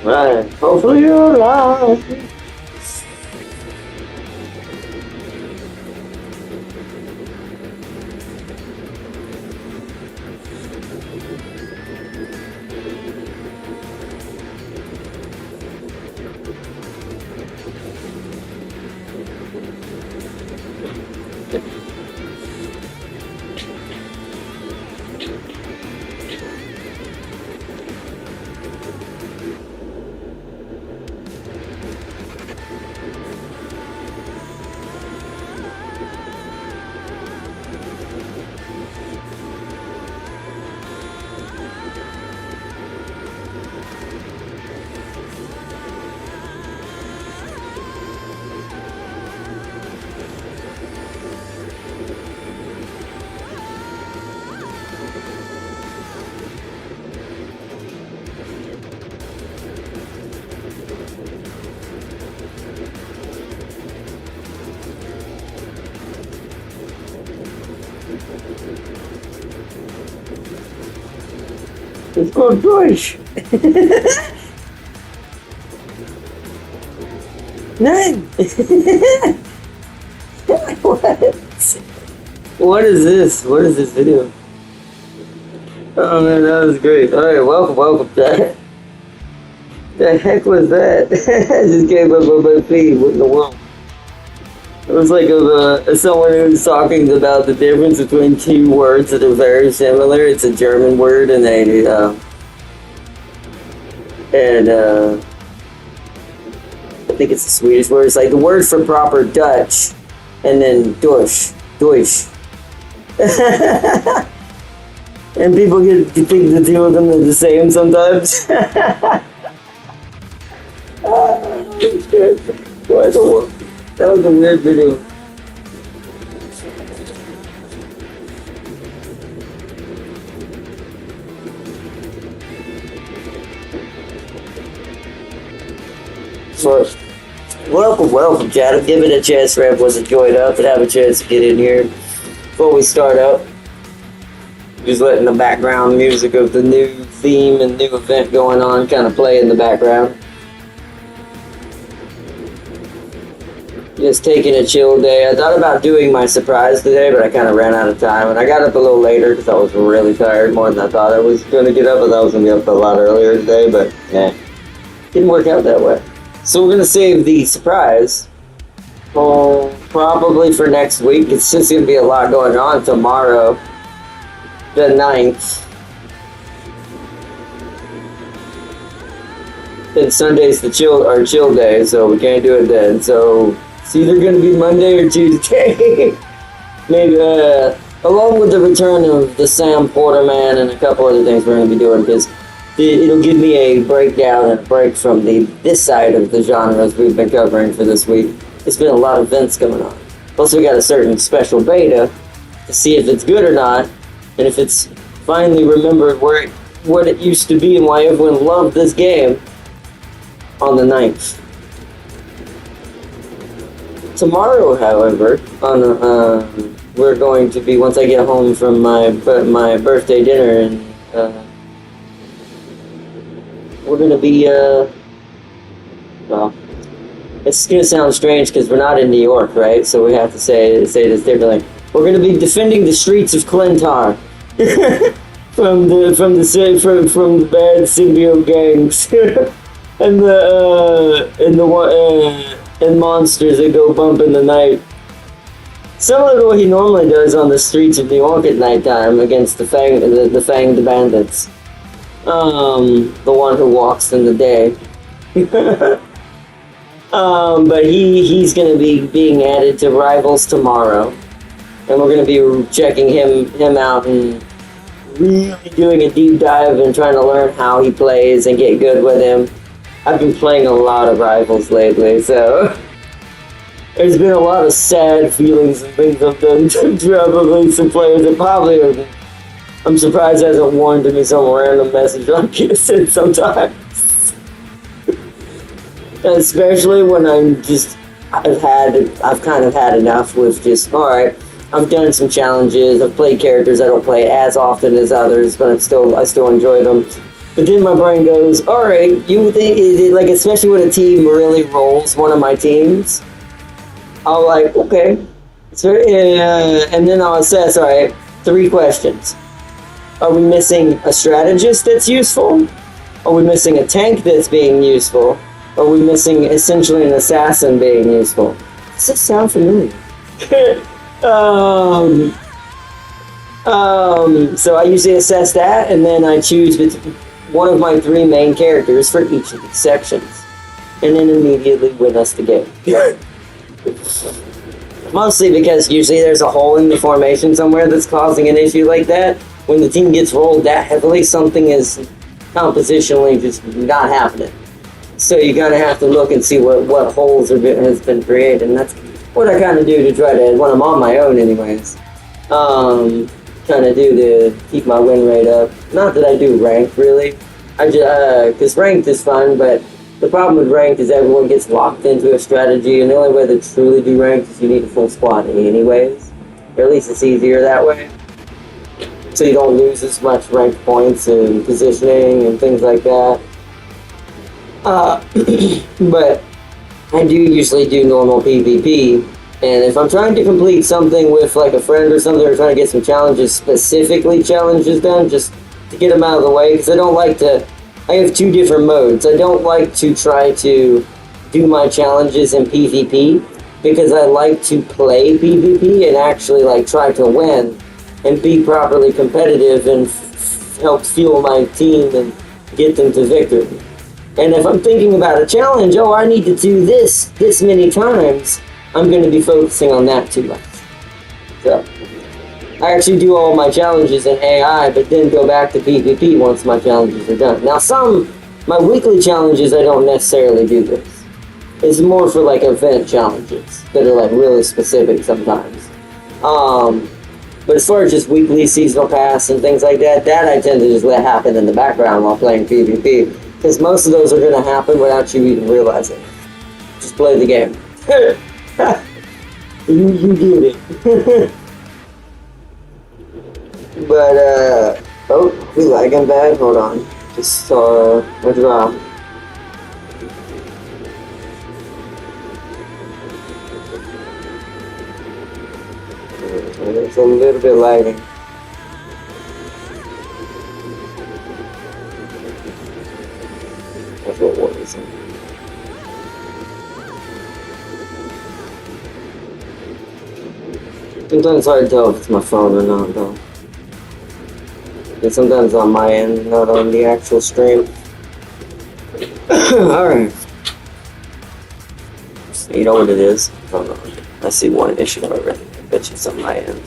Right. Hopefully you're alive. It's called Deutsch. Nine. What? What is this? What is this video? Oh man, that was great. Alright, welcome, Jack. The heck was that? I just came up on my feet. What in the world? It was like someone who was talking about the difference between two words that are very similar. It's a German word and I think it's a Swedish word. It's like the word for proper Dutch, and then Deutsch. And people get to think the two of them are the same sometimes. What the world? That was a weird video. Welcome, chat. I'm giving it a chance for everyone to join up and have a chance to get in here before we start up. Just letting the background music of the new theme and new event going on kind of play in the background. Just taking a chill day. I thought about doing my surprise today, but I kind of ran out of time. And I got up a little later because I was really tired, more than I thought I was going to get up. I thought I was going to get up a lot earlier today, but didn't work out that way. So we're going to save the surprise probably for next week. It's just going to be a lot going on tomorrow, the 9th. And Sunday's the chill day, so we can't do it then. So it's either going to be Monday or Tuesday. Maybe, along with the return of the Sam Porter Man and a couple other things we're going to be doing, because it'll give me a breakdown and a break from this side of the genres we've been covering for this week. There's been a lot of events going on. Plus, we got a certain special beta to see if it's good or not, and if it's finally remembered what it used to be and why everyone loved this game on the 9th. Tomorrow, however, we're going to be, once I get home from my birthday dinner, and we're going to be, well, it's going to sound strange because we're not in New York, right? So we have to say this differently. We're going to be defending the streets of Clintar from the bad symbiote gangs and monsters that go bump in the night. Similar to what he normally does on the streets of New York at nighttime against the fanged bandits. The one who walks in the day. But he's going to be being added to Rivals tomorrow. And we're going to be checking him out and really doing a deep dive and trying to learn how he plays and get good with him. I've been playing a lot of Rivals lately, so there's been a lot of sad feelings and things I've done to probably some players that probably I'm surprised it hasn't warned me some random message on PSN sometimes. Especially when I've kind of had enough with just, alright, I've done some challenges, I've played characters I don't play as often as others, but I still enjoy them. But then my brain goes, alright, you think, like, especially when a team really rolls one of my teams, I'll like, okay. So, and then I'll assess, alright, 3 questions. Are we missing a strategist that's useful? Are we missing a tank that's being useful? Are we missing essentially an assassin being useful? Does this sound familiar? So I usually assess that, and then I choose one of my 3 main characters for each of these sections, and then immediately win us the game. Mostly because usually there's a hole in the formation somewhere that's causing an issue like that. When the team gets rolled that heavily, something is compositionally just not happening. So you gotta have to look and see what holes has been created, and that's what I kind of do to try to, when I'm on my own anyways, kind of do to keep my win rate up. Not that I do ranked, really. I just, because ranked is fun, but the problem with ranked is everyone gets locked into a strategy, and the only way to truly do ranked is you need a full squad anyways. Or at least it's easier that way. So you don't lose as much ranked points and positioning and things like that. But I do usually do normal PvP, and if I'm trying to complete something with like a friend or something, or trying to get some challenges, specifically challenges done, just to get them out of the way, because I don't like to, I have 2 different modes. I don't like to try to do my challenges in PvP, because I like to play PvP and actually like try to win and be properly competitive and help fuel my team and get them to victory. And if I'm thinking about a challenge, oh, I need to do this many times, I'm going to be focusing on that too much. So, I actually do all my challenges in AI, but then go back to PvP once my challenges are done. Now my weekly challenges, I don't necessarily do this. It's more for like event challenges that are like really specific sometimes. But as far as just weekly seasonal pass and things like that, I tend to just let happen in the background while playing PvP. Because most of those are going to happen without you even realizing. Just play the game. you get it. But, oh, we lagging bad? Hold on. Just saw a drop. It's a little bit lagging. That's what worries me. Sometimes it's hard to tell if it's my phone or not, though. And sometimes on my end, not on the actual stream. Alright. You know what it is? Hold on. I see one issue already. I bet you it's on my end.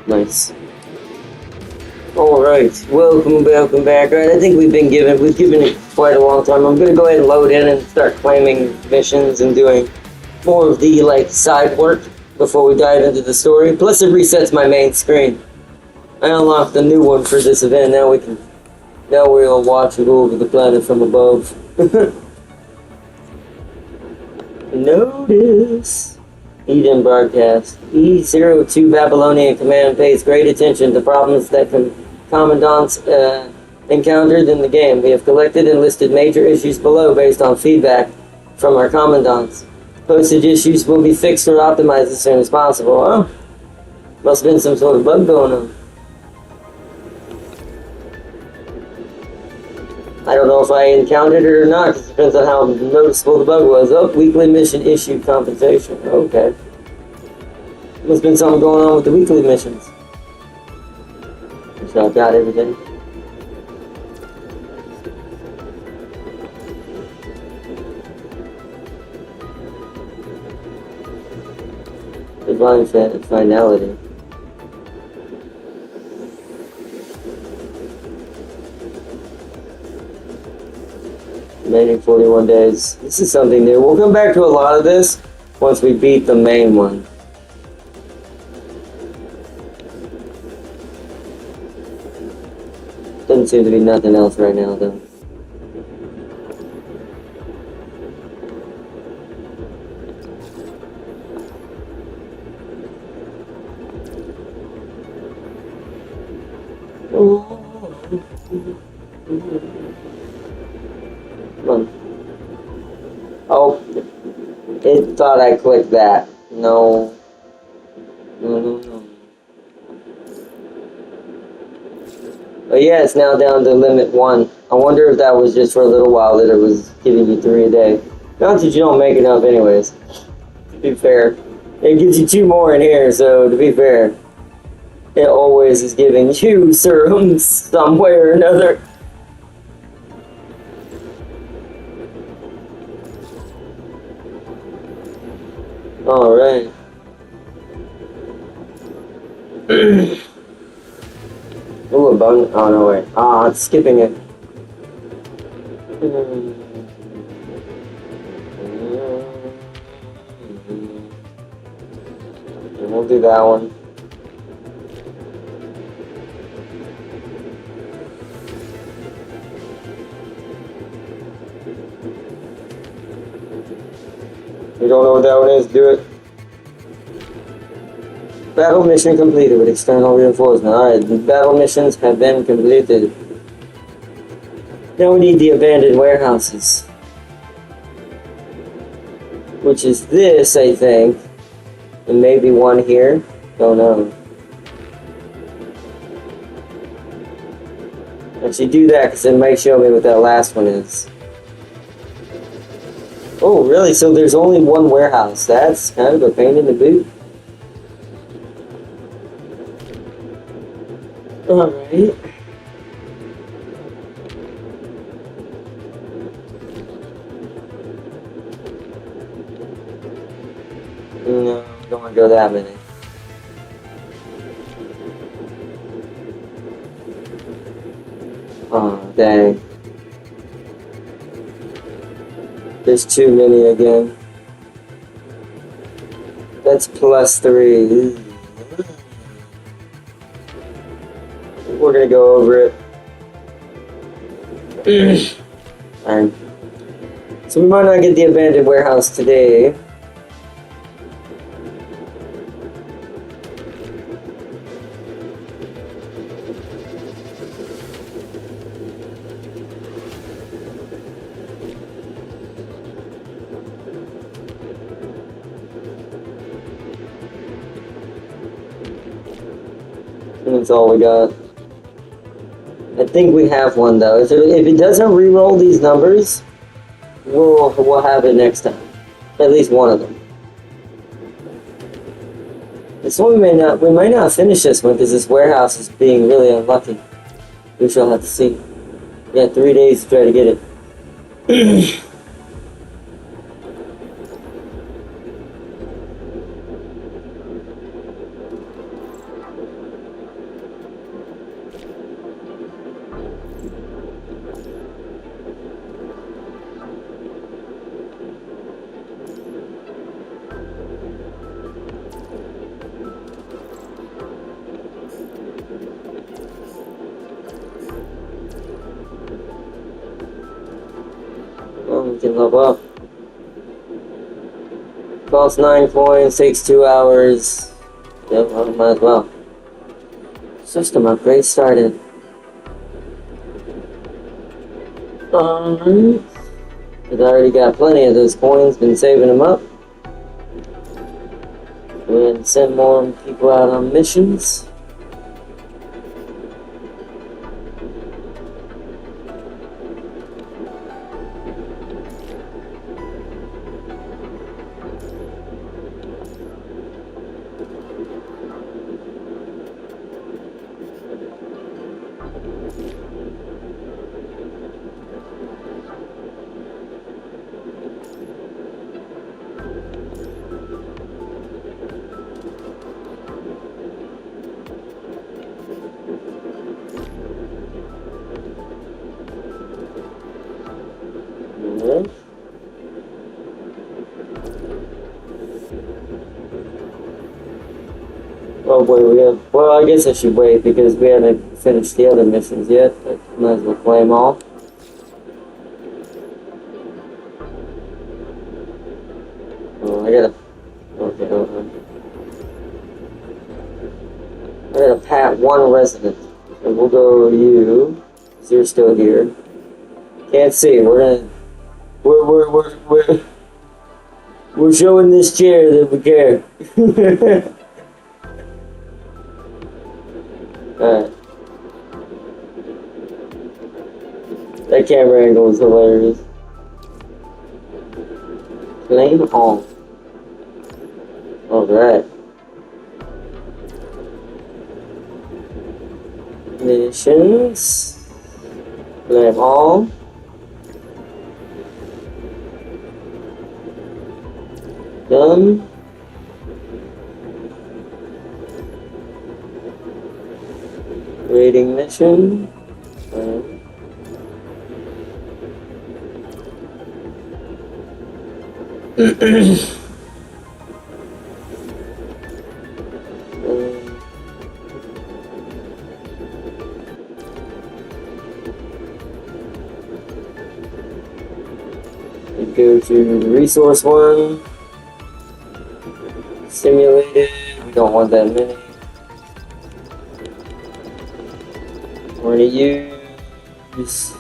Nice. Alright, welcome back. Alright, I think we've given it quite a long time. I'm gonna go ahead and load in and start claiming missions and doing more of the like side work before we dive into the story. Plus it resets my main screen. I unlocked a new one for this event. Now we'll watch and go over the planet from above. Notice. Eden broadcast. E02 Babylonian Command pays great attention to problems that commandants encountered in the game. We have collected and listed major issues below based on feedback from our commandants. Posted issues will be fixed or optimized as soon as possible. Huh? Must have been some sort of bug going on. I don't know if I encountered it or not, because it depends on how noticeable the bug was. Oh, weekly mission issue compensation. Okay. Must have been something going on with the weekly missions. So I've got everything. Divine finality. Remaining 41 days. This is something new. We'll come back to a lot of this once we beat the main one. Doesn't seem to be nothing else right now, though. Come on. Oh, it thought I clicked that. No. No. But yeah, it's now down to limit 1. I wonder if that was just for a little while that it was giving you 3 a day. Not that you don't make enough anyways. To be fair. It gives you 2 more in here, so to be fair. It always is giving you serums some way or another. Alright. Ooh, a bone. Oh, no, wait. Ah, it's skipping it. And we'll do that one. You don't know what that one is, do it. Battle mission completed with external reinforcement. Alright, the battle missions have been completed. Now we need the abandoned warehouses. Which is this, I think. And maybe one here. Don't know. Actually do that, because it might show me what that last one is. Oh, really? So there's only one warehouse. That's kind of a pain in the boot. Alright. No, don't want to go that many. Oh, dang. There's too many again. That's +3. We're gonna go over it. Alright. So we might not get the abandoned warehouse today. And that's all we got. I think we have one though. If it doesn't re-roll these numbers, we'll have it next time. At least one of them. This one we might not finish this one because this warehouse is being really unlucky. We shall have to see. We got 3 days to try to get it. We can level up. Costs 9 coins, takes 2 hours. Yep, well, might as well. System upgrade started. Alright. I've already got plenty of those coins, been saving them up. And send more people out on missions. Alright. Oh boy, we have. Well, I guess I should wait because we haven't finished the other missions yet. But might as well play them all. Oh, I gotta. Okay, hold on. I gotta pat one resident. So we'll go to you. So you're still here. Can't see. We're showing this chair that we care. Alright. That camera angle is hilarious. Flame on. Alright. Missions. Flame on. Done. Rating mission. Go to the resource one. Simulated. We don't want that many. We're going to use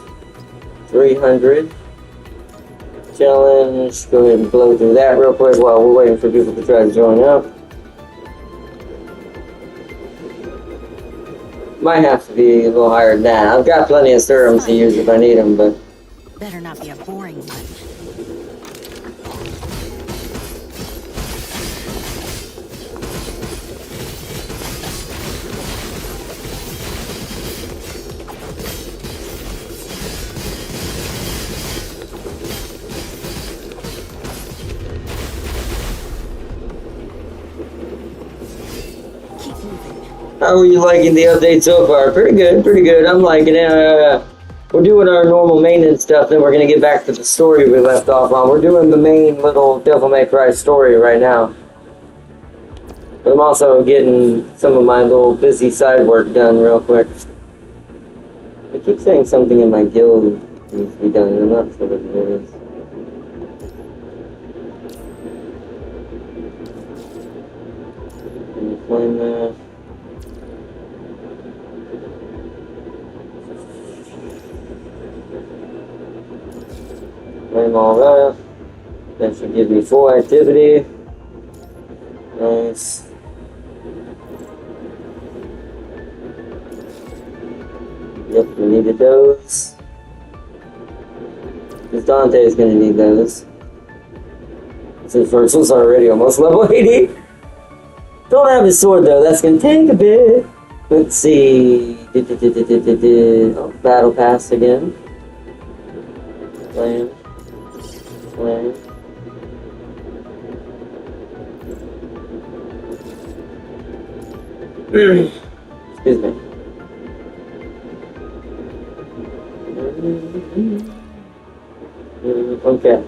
300. Challenge. Go ahead and blow through that real quick while we're waiting for people to try to join up. Might have to be a little higher than that. I've got plenty of serums to use if I need them, but... Better not be a boring one. How are you liking the update so far? Pretty good, pretty good. I'm liking it. We're doing our normal maintenance stuff, then we're going to get back to the story we left off on. We're doing the main little Devil May Cry story right now. But I'm also getting some of my little busy side work done real quick. I keep saying something in my guild needs to be done, and I'm not sure what it is. Can you find that? Claim all that. That should give me full activity. Nice. Yep, we needed those. Because Dante is going to need those. Since Virgil's already almost level 80. Don't have his sword though, that's going to take a bit. Let's see. Oh, battle pass again. Flame. Flame. Excuse me. Okay.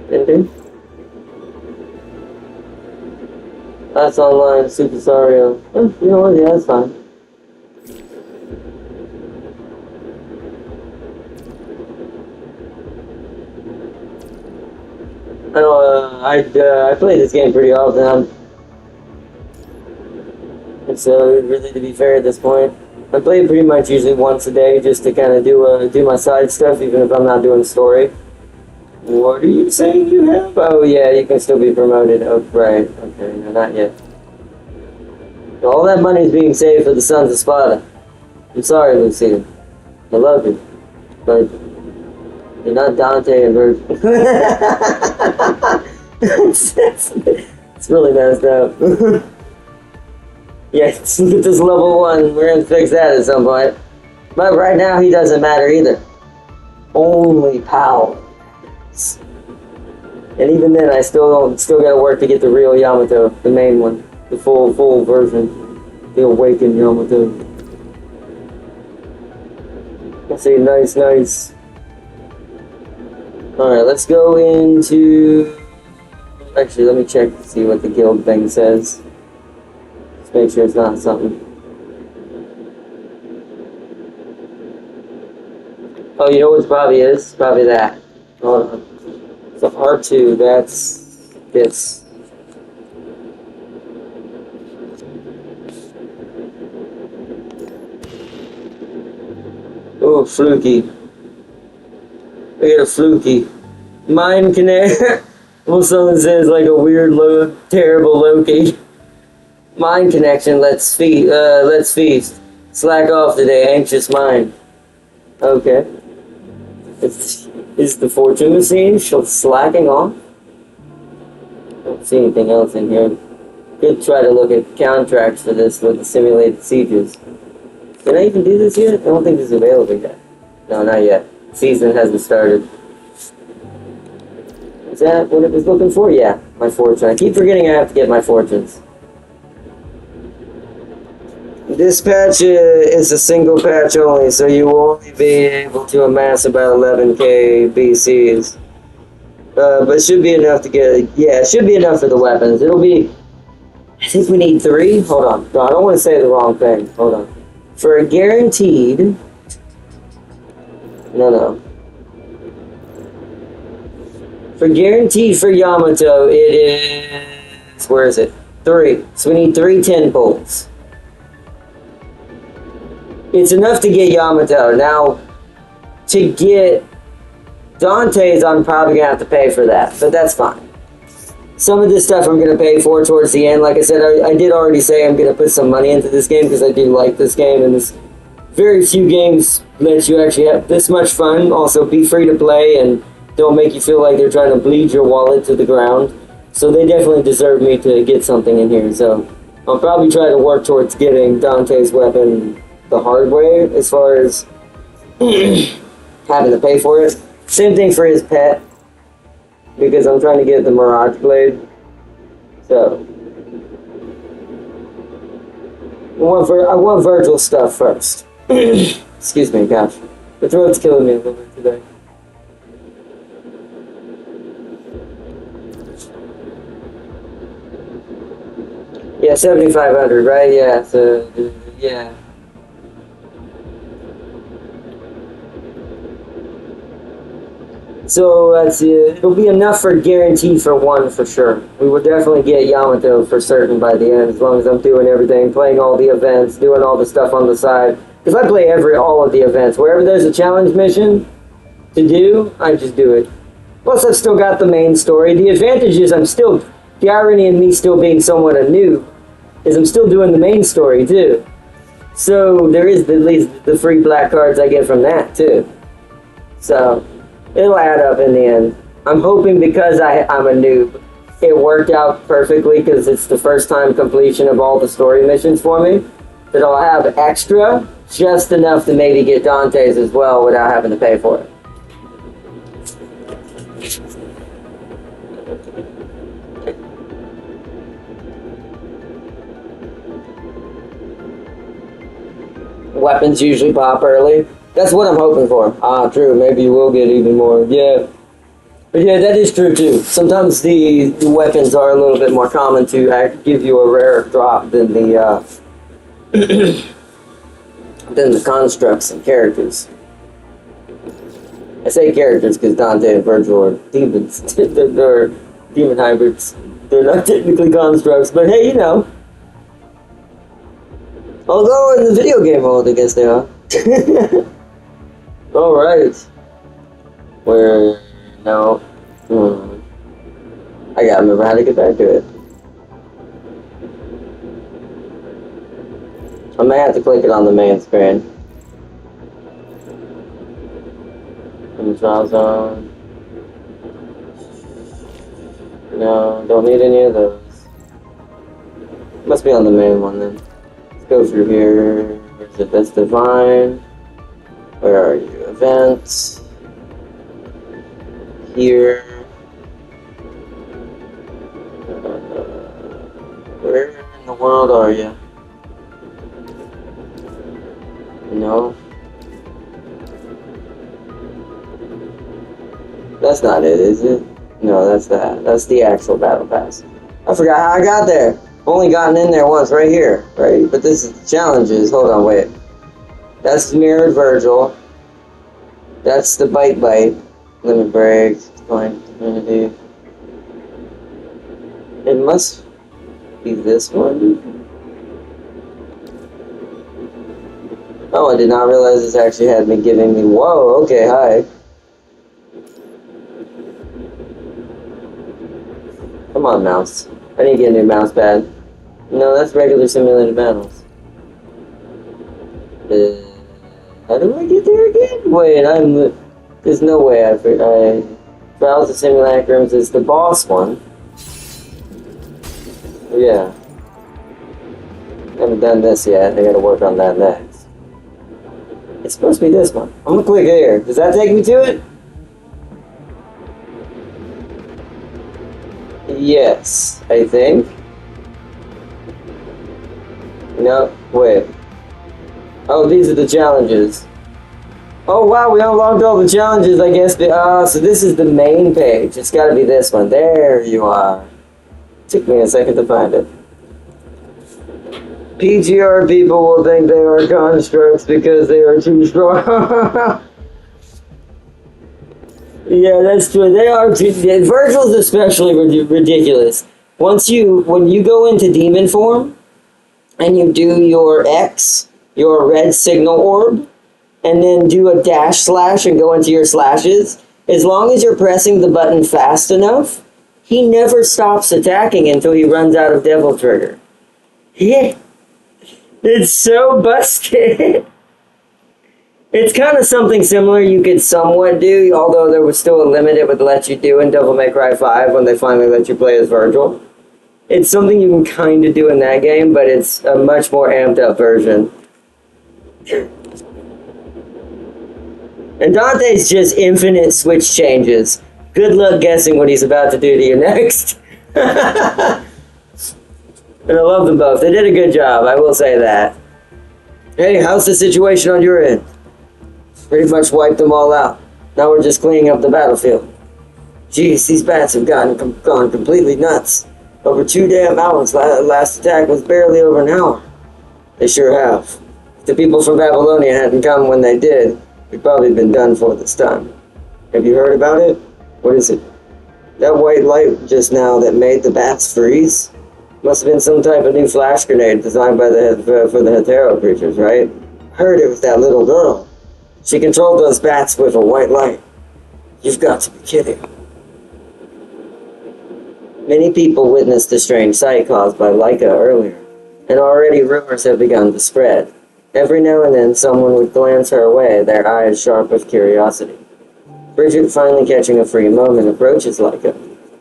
Ending. That's online, Super Sario. Oh, you know what? Yeah, that's fine. I know, I play this game pretty often. So, really, to be fair at this point, I play it pretty much usually once a day just to kind of do my side stuff, even if I'm not doing story. What are you saying you have? Oh, yeah, you can still be promoted. Oh, right. Okay, no, not yet. All that money is being saved for the Sons of Sparta. I'm sorry, Lucia. I love you. But you're not Dante and Virgil. It's really messed up. Yeah, it's this level 1. We're going to fix that at some point. But right now, he doesn't matter either. Only power. And even then, I still got to work to get the real Yamato, the main one, the full version. The awakened Yamato. I say nice, nice. Alright, let's go into... Actually, let me check to see what the guild thing says. Just make sure it's not something. Oh, you know what it probably is? Probably that. Hold on. So R2, that's this. Oh, fluky. Look at a fluky. Mind connect. Well, someone says like a weird, terrible Loki. Mind connection. Let's feast. Let's feast. Slack off today, anxious mind. Okay. Is the fortune machine slacking off? I don't see anything else in here. Could try to look at contracts for this with the simulated sieges. Can I even do this yet? I don't think this is available yet. No, not yet. Season hasn't started. Is that what it was looking for? Yeah, my fortune. I keep forgetting I have to get my fortunes. This patch is a single patch only, so you will only be able to amass about 11k BCs. But it should be enough to get... Yeah, it should be enough for the weapons. It'll be... I think we need 3? Hold on. No, I don't want to say the wrong thing. Hold on. For a guaranteed... No. For guaranteed for Yamato, it is... Where is it? 3. So we need 3 10 poles. It's enough to get Yamato. Now, to get Dante's, I'm probably going to have to pay for that, but that's fine. Some of this stuff I'm going to pay for towards the end. Like I said, I did already say I'm going to put some money into this game because I do like this game, and this very few games let you actually have this much fun. Also, be free to play and don't make you feel like they're trying to bleed your wallet to the ground. So they definitely deserve me to get something in here. So I'll probably try to work towards getting Dante's weapon the hard way as far as having to pay for it. Same thing for his pet, because I'm trying to get the Mirage Blade. So I want Virgil stuff first. Excuse me, gosh. The throat's killing me a little bit today. Yeah, 7,500, right? Yeah, so, yeah. So that's it'll be enough for guaranteed for 1 for sure. We will definitely get Yamato for certain by the end, as long as I'm doing everything, playing all the events, doing all the stuff on the side. Because I play all of the events. Wherever there's a challenge mission to do, I just do it. Plus, I've still got the main story. The advantage is the irony in me still being somewhat a noob, is I'm still doing the main story too. So there is at least the free black cards I get from that too. So it'll add up in the end. I'm hoping because I'm a noob, it worked out perfectly because it's the first time completion of all the story missions for me, that I'll have extra, just enough to maybe get Dante's as well without having to pay for it. Weapons usually pop early. That's what I'm hoping for. Ah, true. Maybe you will get even more. Yeah. But yeah, that is true too. Sometimes the weapons are a little bit more common to give you a rarer drop than the than the constructs and characters. I say characters because Dante and Virgil are demons. They're demon hybrids. They're not technically constructs, but hey, you know. Although in the video game world, I guess they are. Alright. Where... No. I gotta remember how to get back to it. I may have to click it on the main screen. Trial zone. No, don't need any of those. Must be on the main one then. Let's go through here. Where's it? That's Divine. Where are you? Events. Here. Where in the world are you? No. That's not it, is it? No, that's that. That's the actual battle pass. I forgot how I got there. I've only gotten in there once, right here. Right? But this is the challenges. Hold on, wait. That's Mirrored Virgil. That's the Bite. Limit Break. Blind Divinity. It must be this one. Oh, I did not realize this actually had me giving me... Whoa, okay, hi. Come on, mouse. I need to get a new mouse pad. No, that's regular simulated battles. How do I get there again? Wait, there's no way Trials of Simulacrums is the boss one. Yeah. Haven't done this yet. I gotta work on that next. It's supposed to be this one. I'm gonna click here. Does that take me to it? Yes, I think. No, wait. Oh, these are the challenges. Oh wow, we unlocked all the challenges, I guess. So this is the main page. It's gotta be this one. There you are. Took me a second to find it. PGR people will think they are constructs because they are too strong. Yeah, that's true. They are too... Virgil's especially ridiculous. When you go into demon form, and you do your X, your red signal orb, and then do a dash slash and go into your slashes, as long as you're pressing the button fast enough, he never stops attacking until he runs out of Devil Trigger. Yeah. It's so busted. It's kind of something similar you could somewhat do, although there was still a limit it would let you do in Devil May Cry 5 when they finally let you play as Virgil. It's something you can kind of do in that game, but it's a much more amped up version. And Dante's just infinite switch changes. Good luck guessing what he's about to do to you next. And I love them both. They did a good job, I will say that. Hey, how's the situation on your end? Pretty much wiped them all out. Now we're just cleaning up the battlefield. Jeez, these bats have gone completely nuts. Over 2 damn hours. Last attack was barely over an hour. They sure have. If the people from Babylonia hadn't come when they did, we'd probably been done for this time. Have you heard about it? What is it? That white light just now that made the bats freeze? Must have been some type of new flash grenade designed by for the Hetero creatures, right? Heard it was that little girl. She controlled those bats with a white light. You've got to be kidding. Many people witnessed the strange sight caused by Leica earlier, and already rumors have begun to spread. Every now and then someone would glance her way, their eyes sharp with curiosity. Bridget, finally catching a free moment, approaches Leica.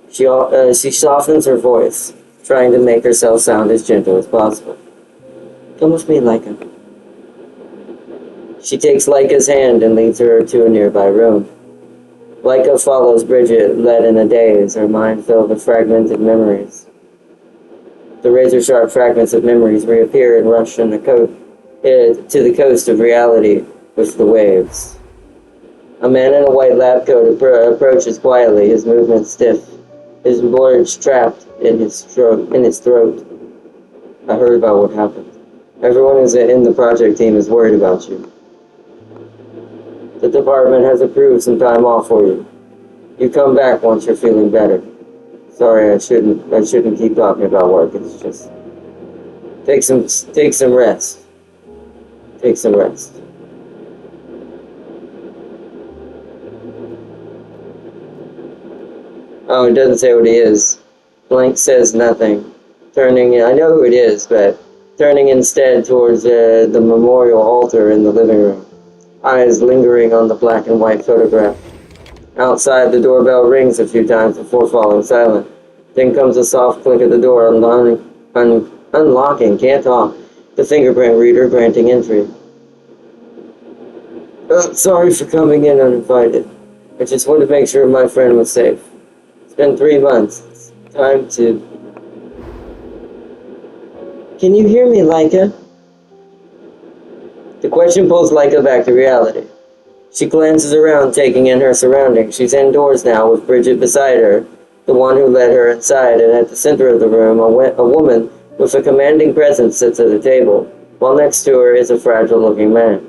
She softens her voice, trying to make herself sound as gentle as possible. Come with me, Leica. She takes Leica's hand and leads her to a nearby room. Leica follows Bridget, led in a daze, her mind filled with fragmented memories. The razor-sharp fragments of memories reappear and rush to the coast of reality with the waves. A man in a white lab coat approaches quietly, his movements stiff, his words trapped in his throat. I heard about what happened. Everyone in the project team is worried about you. The department has approved some time off for you. You come back once you're feeling better. Sorry, I shouldn't keep talking about work. It's just take some rest. Take some rest. Oh, it doesn't say what he is. Blank says nothing. I know who it is, but turning instead towards the memorial altar in the living room. Eyes lingering on the black and white photograph. Outside, the doorbell rings a few times before falling silent. Then comes a soft click at the door, unlocking, can't talk, the fingerprint reader granting entry. Sorry for coming in uninvited. I just wanted to make sure my friend was safe. It's been 3 months. It's time to... Can you hear me, Leica? The question pulls Leica back to reality. She glances around, taking in her surroundings. She's indoors now, with Bridget beside her, the one who led her inside, and at the center of the room, a woman with a commanding presence sits at a table, while next to her is a fragile-looking man.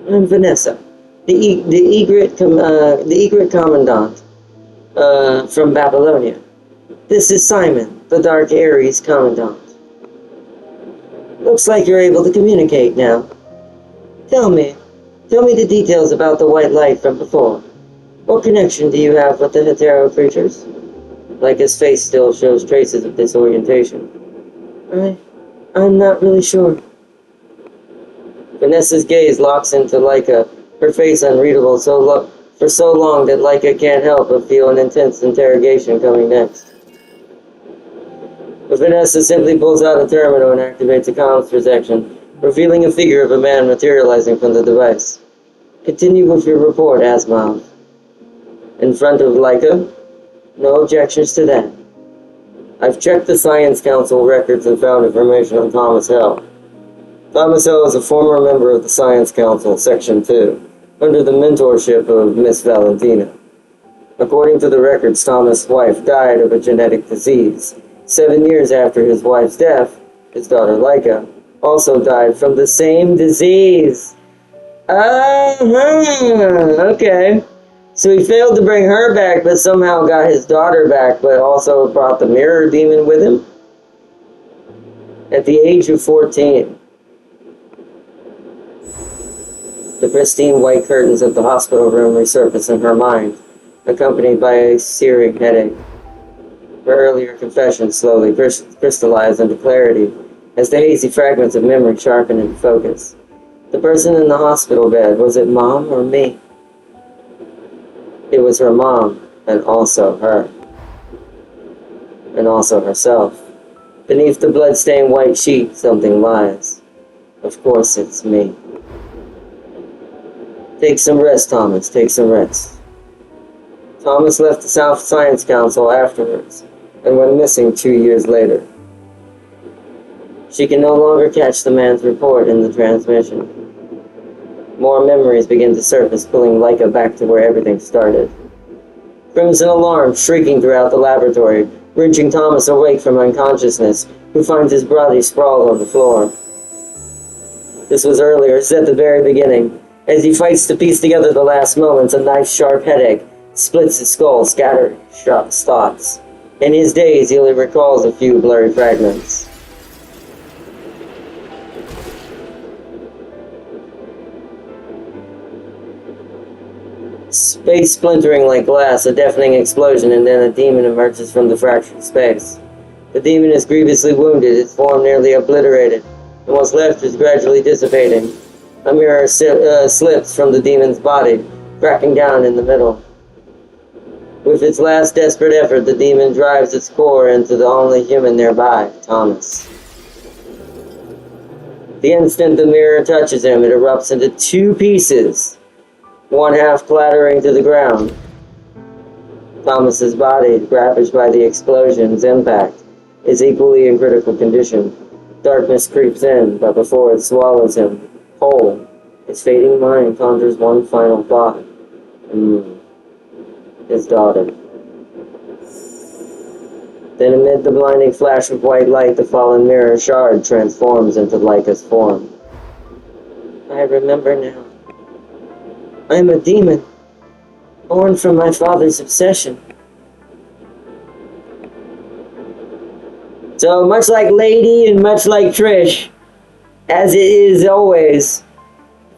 I'm Vanessa, the Egret Commandant from Babylonia. This is Simon, the Dark Ares Commandant. Looks like you're able to communicate now. Tell me the details about the white light from before. What connection do you have with the Hetero creatures? Leica's face still shows traces of disorientation. I'm not really sure. Vanessa's gaze locks into Leica, her face unreadable for so long that Leica can't help but feel an intense interrogation coming next. But Vanessa simply pulls out a terminal and activates a comms protection, revealing a figure of a man materializing from the device. Continue with your report, Asimov. In front of Leica? No objections to that. I've checked the Science Council records and found information on Thomas Hell. Thomas Hell is a former member of the Science Council, Section 2, under the mentorship of Miss Valentina. According to the records, Thomas' wife died of a genetic disease. 7 years after his wife's death, his daughter Leica also died from the same disease. Okay. So he failed to bring her back, but somehow got his daughter back, but also brought the mirror demon with him? At the age of 14, the pristine white curtains of the hospital room resurface in her mind, accompanied by a searing headache. Her earlier confessions slowly crystallize into clarity as the hazy fragments of memory sharpen into focus. The person in the hospital bed, was it Mom or me? It was her mom, and also her. And also herself. Beneath the blood-stained white sheet, something lies. Of course it's me. Take some rest, Thomas. Take some rest. Thomas left the South Science Council afterwards, and went missing 2 years later. She can no longer catch the man's report in the transmission. More memories begin to surface, pulling Leica back to where everything started. Crimson alarm shrieking throughout the laboratory, wrenching Thomas awake from unconsciousness, who finds his body sprawled on the floor. This was earlier, it's at the very beginning. As he fights to piece together the last moments, a knife-sharp headache splits his skull, scattering sharp thoughts. In his daze, he only recalls a few blurry fragments. Space splintering like glass, a deafening explosion, and then a demon emerges from the fractured space. The demon is grievously wounded, its form nearly obliterated, and what's left is gradually dissipating. A mirror slips from the demon's body, cracking down in the middle. With its last desperate effort, the demon drives its core into the only human nearby, Thomas. The instant the mirror touches him, it erupts into 2 pieces, one half clattering to the ground. Thomas's body, ravaged by the explosion's impact, is equally in critical condition. Darkness creeps in, but before it swallows him whole, his fading mind conjures one final thought. His daughter. Then amid the blinding flash of white light, the fallen mirror shard transforms into Leica's form. I remember now. I am a demon, born from my father's obsession. So much like Lady and much like Trish, as it is always,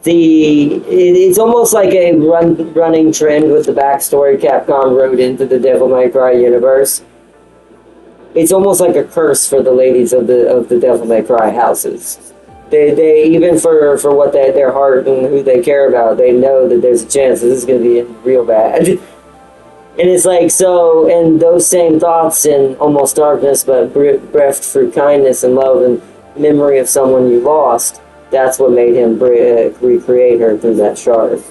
it's almost like a running trend with the backstory Capcom wrote into the Devil May Cry universe. It's almost like a curse for the ladies of the Devil May Cry houses. They even for what their heart and who they care about, they know that there's a chance that this is going to be real bad. And it's like, so, and those same thoughts in Almost Darkness, but breathed through kindness and love and memory of someone you lost, that's what made him recreate her through that shard.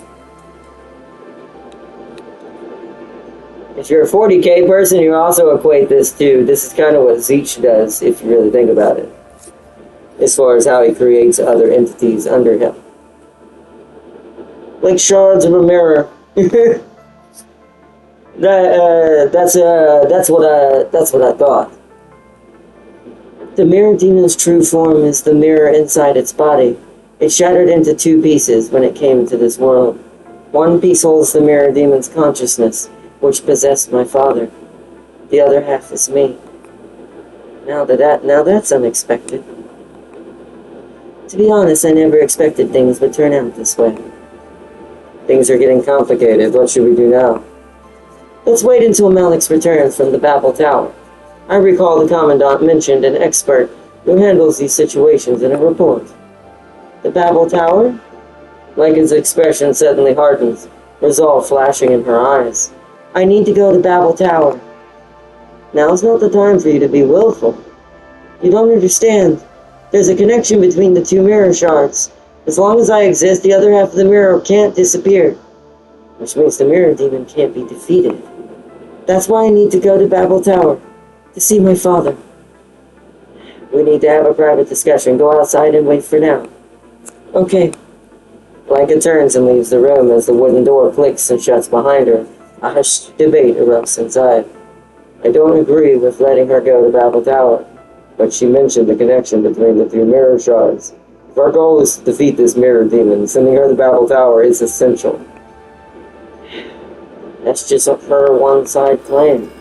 If you're a 40k person, you also equate this to, this is kind of what Zeech does, if you really think about it. as far as how he creates other entities under him. Like shards of a mirror. That's what I thought. The mirror demon's true form is the mirror inside its body. It shattered into two pieces when it came into this world. One piece holds the mirror demon's consciousness, which possessed my father. The other half is me. Now that's unexpected. To be honest, I never expected things would turn out this way. Things are getting complicated. What should we do now? Let's wait until Malik's returns from the Babel Tower. I recall the Commandant mentioned an expert who handles these situations in a report. The Babel Tower? Lyca's expression suddenly hardens, resolve flashing in her eyes. I need to go to Babel Tower. Now's not the time for you to be willful. You don't understand. There's a connection between the two mirror shards. As long as I exist, the other half of the mirror can't disappear. Which means the mirror demon can't be defeated. That's why I need to go to Babel Tower. To see my father. We need to have a private discussion. Go outside and wait for now. Okay. Lyca turns and leaves the room as the wooden door clicks and shuts behind her. A hushed debate erupts inside. I don't agree with letting her go to Babel Tower, but she mentioned the connection between the two mirror shards. If our goal is to defeat this mirror demon, sending her to Babel Tower is essential. That's just her one-side claim.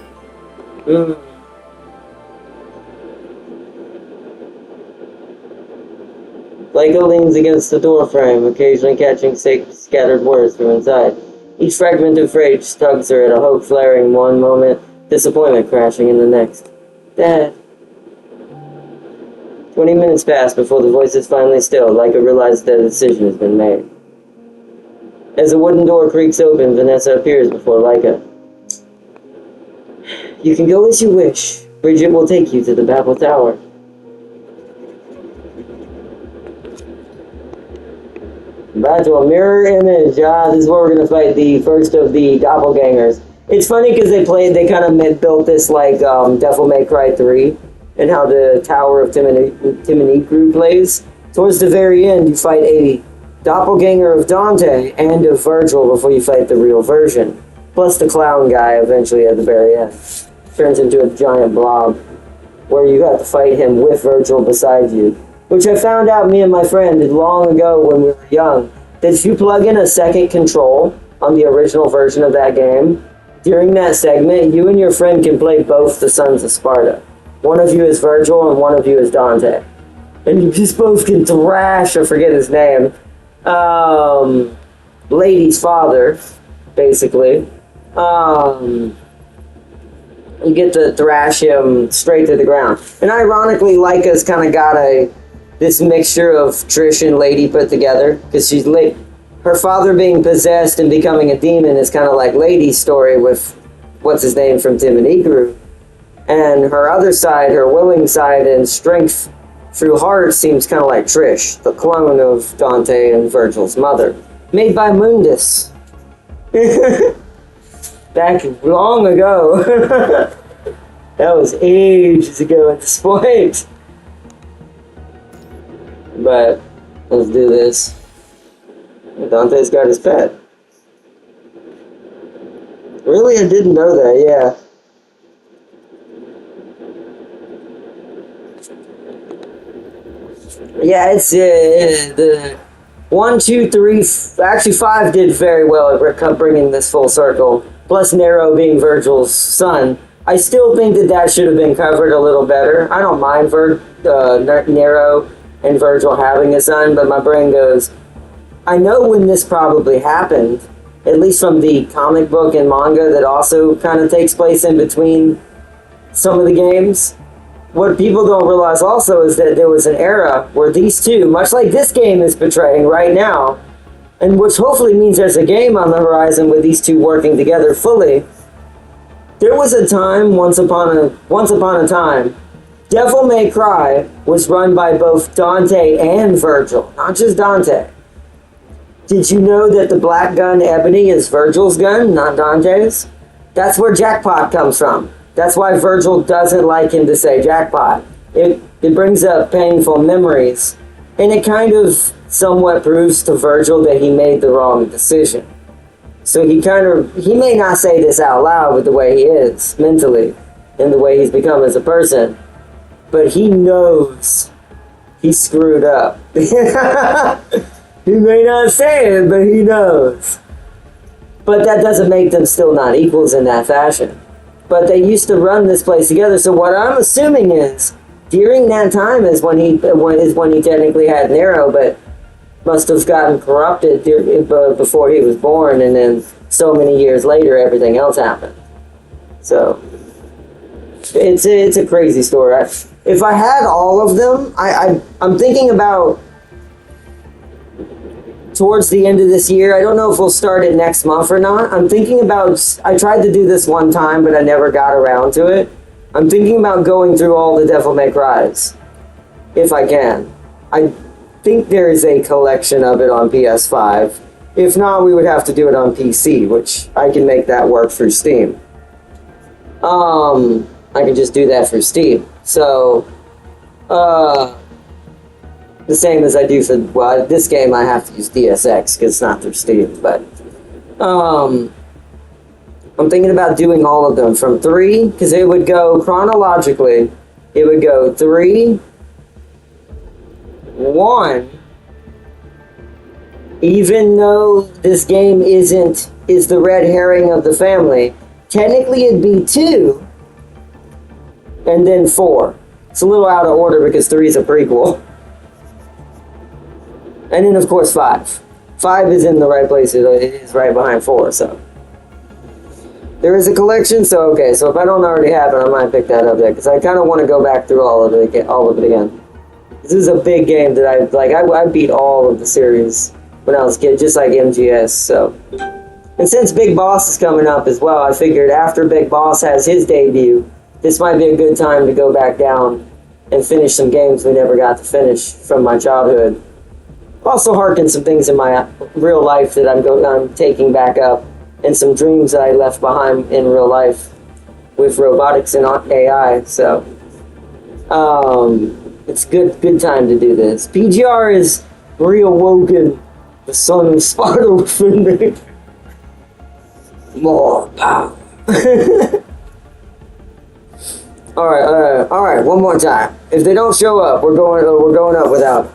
Lyca leans against the doorframe, occasionally catching scattered words from inside. Each fragment of rage tugs her at a hope flaring one moment, disappointment crashing in the next. Dad. 20 minutes pass before the voice is finally stilled. Lyca realizes that a decision has been made. As the wooden door creaks open, Vanessa appears before Lyca. You can go as you wish. Bridget will take you to the Babel Tower. Back to a mirror image. This is where we're gonna fight the first of the doppelgangers. It's funny because they kind of built this like Devil May Cry 3 and how the Tower of Timonekru plays. Towards the very end, you fight a doppelganger of Dante and of Virgil before you fight the real version. Plus the clown guy eventually at the very end. Turns into a giant blob where you have to fight him with Virgil beside you. Which I found out me and my friend did long ago when we were young, that if you plug in a second control on the original version of that game, during that segment, you and your friend can play both the Sons of Sparta. One of you is Virgil and one of you is Dante. And you just both can thrash, I forget his name, Lady's father, basically. You get to thrash him straight to the ground. And ironically, Lyca's kind of got this mixture of Trish and Lady put together, because she's her father being possessed and becoming a demon is kind of like Lady's story with what's his name from Timonekru, and her other side, her willing side and strength through heart, seems kind of like Trish, the clone of Dante and Virgil's mother, made by Mundus back long ago. That was ages ago at this point. But let's do this. Dante's got his pet. Really? I didn't know that, yeah. Yeah, it's the 1, 2, 3, actually 5 did very well at bringing this full circle. Plus Nero being Virgil's son. I still think that should have been covered a little better. I don't mind Nero and Virgil having a son, but my brain goes, I know when this probably happened, at least from the comic book and manga that also kind of takes place in between some of the games. What people don't realize also is that there was an era where these two, much like this game is portraying right now, and which hopefully means there's a game on the horizon with these two working together fully. There was a time, once upon a time, Devil May Cry was run by both Dante and Virgil, not just Dante. Did you know that the black gun Ebony is Virgil's gun, not Dante's? That's where Jackpot comes from. That's why Virgil doesn't like him to say Jackpot. it brings up painful memories, and it kind of somewhat proves to Virgil that he made the wrong decision. So he may not say this out loud with the way he is mentally and the way he's become as a person, but he knows he screwed up. He may not say it, but he knows. But that doesn't make them still not equals in that fashion. But they used to run this place together, so what I'm assuming is, during that time is when he technically had Nero, but must have gotten corrupted before he was born, and then so many years later everything else happened. So it's a crazy story. If I had all of them, I'm thinking about towards the end of this year. I don't know if we'll start it next month or not. I'm thinking about, I tried to do this one time, but I never got around to it. I'm thinking about going through all the Devil May Cries, if I can. I think there is a collection of it on PS5. If not, we would have to do it on PC, which I can make that work through Steam. I can just do that through Steam. So, the same as I do for, well, this game I have to use DSX because it's not through Steam, but I'm thinking about doing all of them from 3, because it would go chronologically. It would go 3, 1, even though this game is the red herring of the family, technically it'd be 2, and then 4. It's a little out of order because 3 is a prequel. And then, of course, 5. 5 is in the right place. It is right behind 4, so. There is a collection, so okay. So if I don't already have it, I might pick that up there, because I kind of want to go back through all of it again. This is a big game that I beat all of the series when I was a kid, just like MGS, so. And since Big Boss is coming up as well, I figured after Big Boss has his debut, this might be a good time to go back down and finish some games we never got to finish from my childhood. Also harken some things in my real life that I'm taking back up, and some dreams that I left behind in real life with robotics and AI. So it's good time to do this. PGR is reawoken the son of Sparta within me. More power. All right. One more time. If they don't show up, we're going up without them.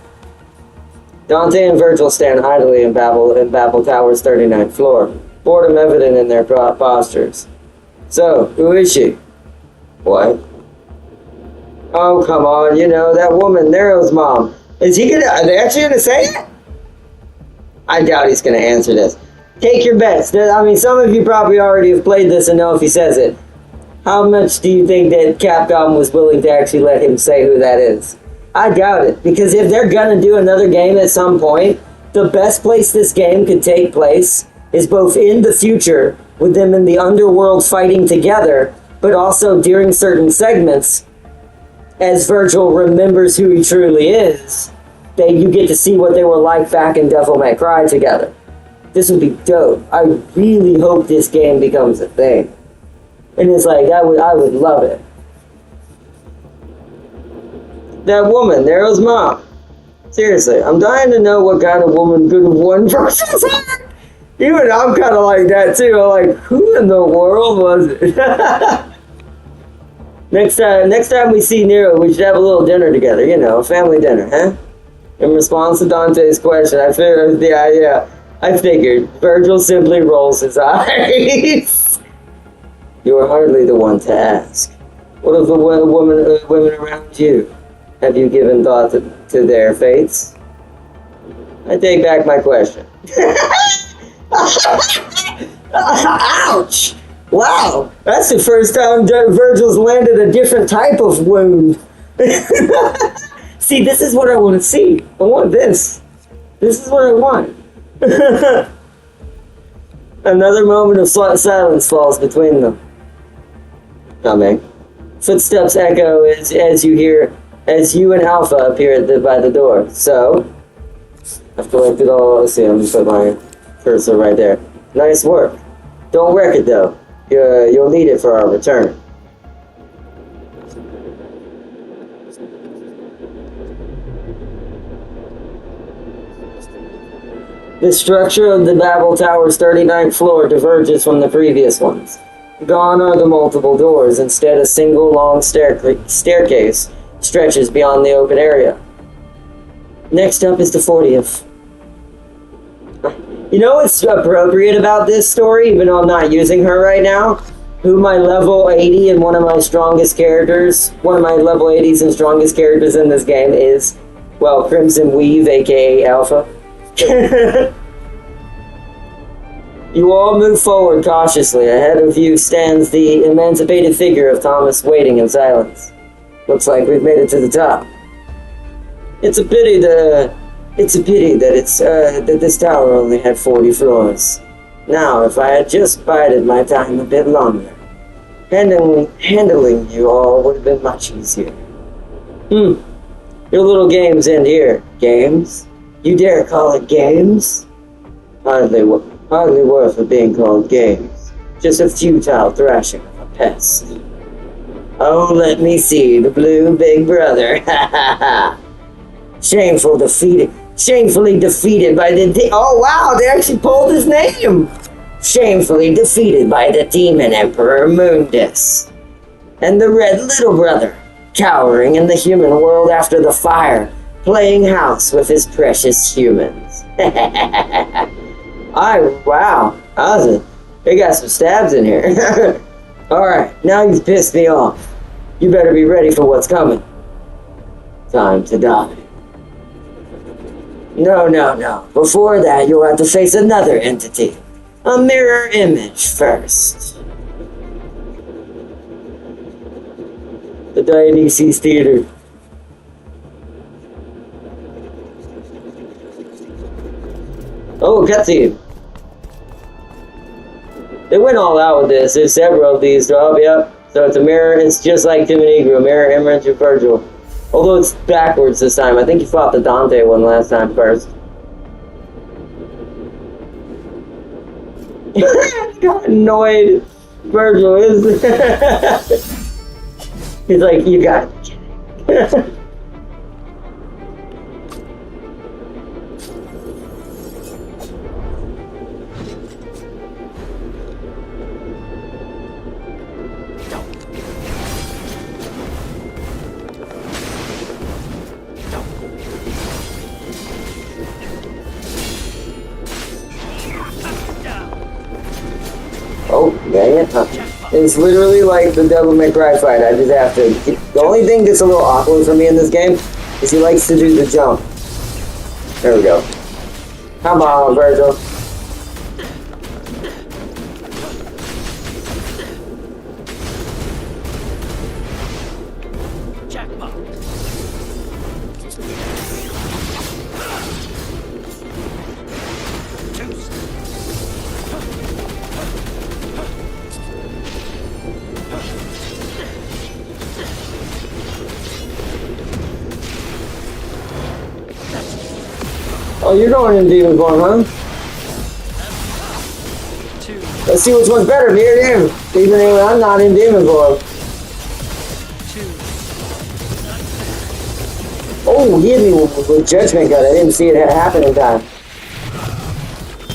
Dante and Virgil stand idly in Babel Tower's 39th floor, boredom evident in their postures. So, who is she? What? Oh, come on, that woman, Nero's mom. Are they actually gonna say it? I doubt he's gonna answer this. Take your bets. I mean, some of you probably already have played this and know if he says it. How much do you think that Capcom was willing to actually let him say who that is? I doubt it, because if they're gonna do another game at some point, the best place this game could take place is both in the future, with them in the underworld fighting together, but also during certain segments, as Virgil remembers who he truly is, you get to see what they were like back in Devil May Cry together. This would be dope. I really hope this game becomes a thing. And it's like, I would love it. That woman, Nero's mom. Seriously, I'm dying to know what kind of woman could have won versus her. Even I'm kind of like that too. I'm like, who in the world was it? Next time we see Nero, we should have a little dinner together. A family dinner, huh? In response to Dante's question, I figured. Virgil simply rolls his eyes. You are hardly the one to ask. What of the women around you? Have you given thought to their fates? I take back my question. Ouch! Wow, that's the first time Virgil's landed a different type of wound. See, this is what I want to see. I want this. This is what I want. Another moment of silence falls between them. Coming. Footsteps echo as you and Alpha appear by the door. So, I've collected all. Let's see, I'm gonna put my cursor right there. Nice work. Don't wreck it though. You'll need it for our return. The structure of the Babel Tower's 39th floor diverges from the previous ones. Gone are the multiple doors. Instead, a single long staircase stretches beyond the open area. Next up is the 40th. You know what's appropriate about this story, even though I'm not using her right now? Who my level 80 and one of my strongest characters, one of my level 80s and strongest characters in this game is, well, Crimson Weave, aka Alpha. You all move forward cautiously. Ahead of you stands the emancipated figure of Thomas, waiting in silence. Looks like we've made it to the top. It's a pity that this tower only had 40 floors. Now, if I had just bided my time a bit longer, handling you all would have been much easier. Your little games end here. Games? You dare call it games? Hardly worth it being called games. Just a futile thrashing of a pest. Oh, let me see the blue big brother. Ha ha ha. Shamefully defeated by the oh wow, they actually pulled his name! Shamefully defeated by the demon emperor Mundus. And the red little brother, cowering in the human world after the fire, playing house with his precious humans. Wow, they got some stabs in here. Alright, now you've pissed me off. You better be ready for what's coming. Time to die. No. Before that, you'll have to face another entity. A mirror image first. The Dionysus Theater. Oh, cutscene. They went all out with this. There's several of these. So, yep. So it's a mirror. It's just like Timonigra. Mirror image of Virgil. Although it's backwards this time. I think you fought the Dante one last time first. Got annoyed. Virgil is. He's like, you got it. It's literally like the Devil May Cry fight. I just have to... The only thing that's a little awkward for me in this game is he likes to do the jump. There we go. Come on, Virgil. Oh, you're going in Demon Form, huh? Let's see which one's better, me or him. Even though I'm not in Demon Form. Oh, he hit me with Judgment Gun. I didn't see it happen in time.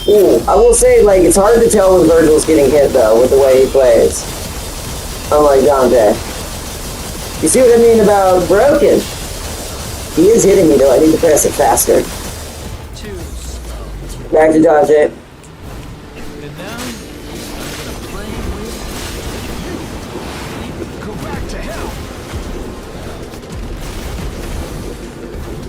Ooh, I will say, like, it's hard to tell when Virgil's getting hit, though, with the way he plays. Unlike Dante. You see what I mean about broken? He is hitting me, though. I need to press it faster. Back to Dante. And now, I'm gonna play with you. Go back to hell.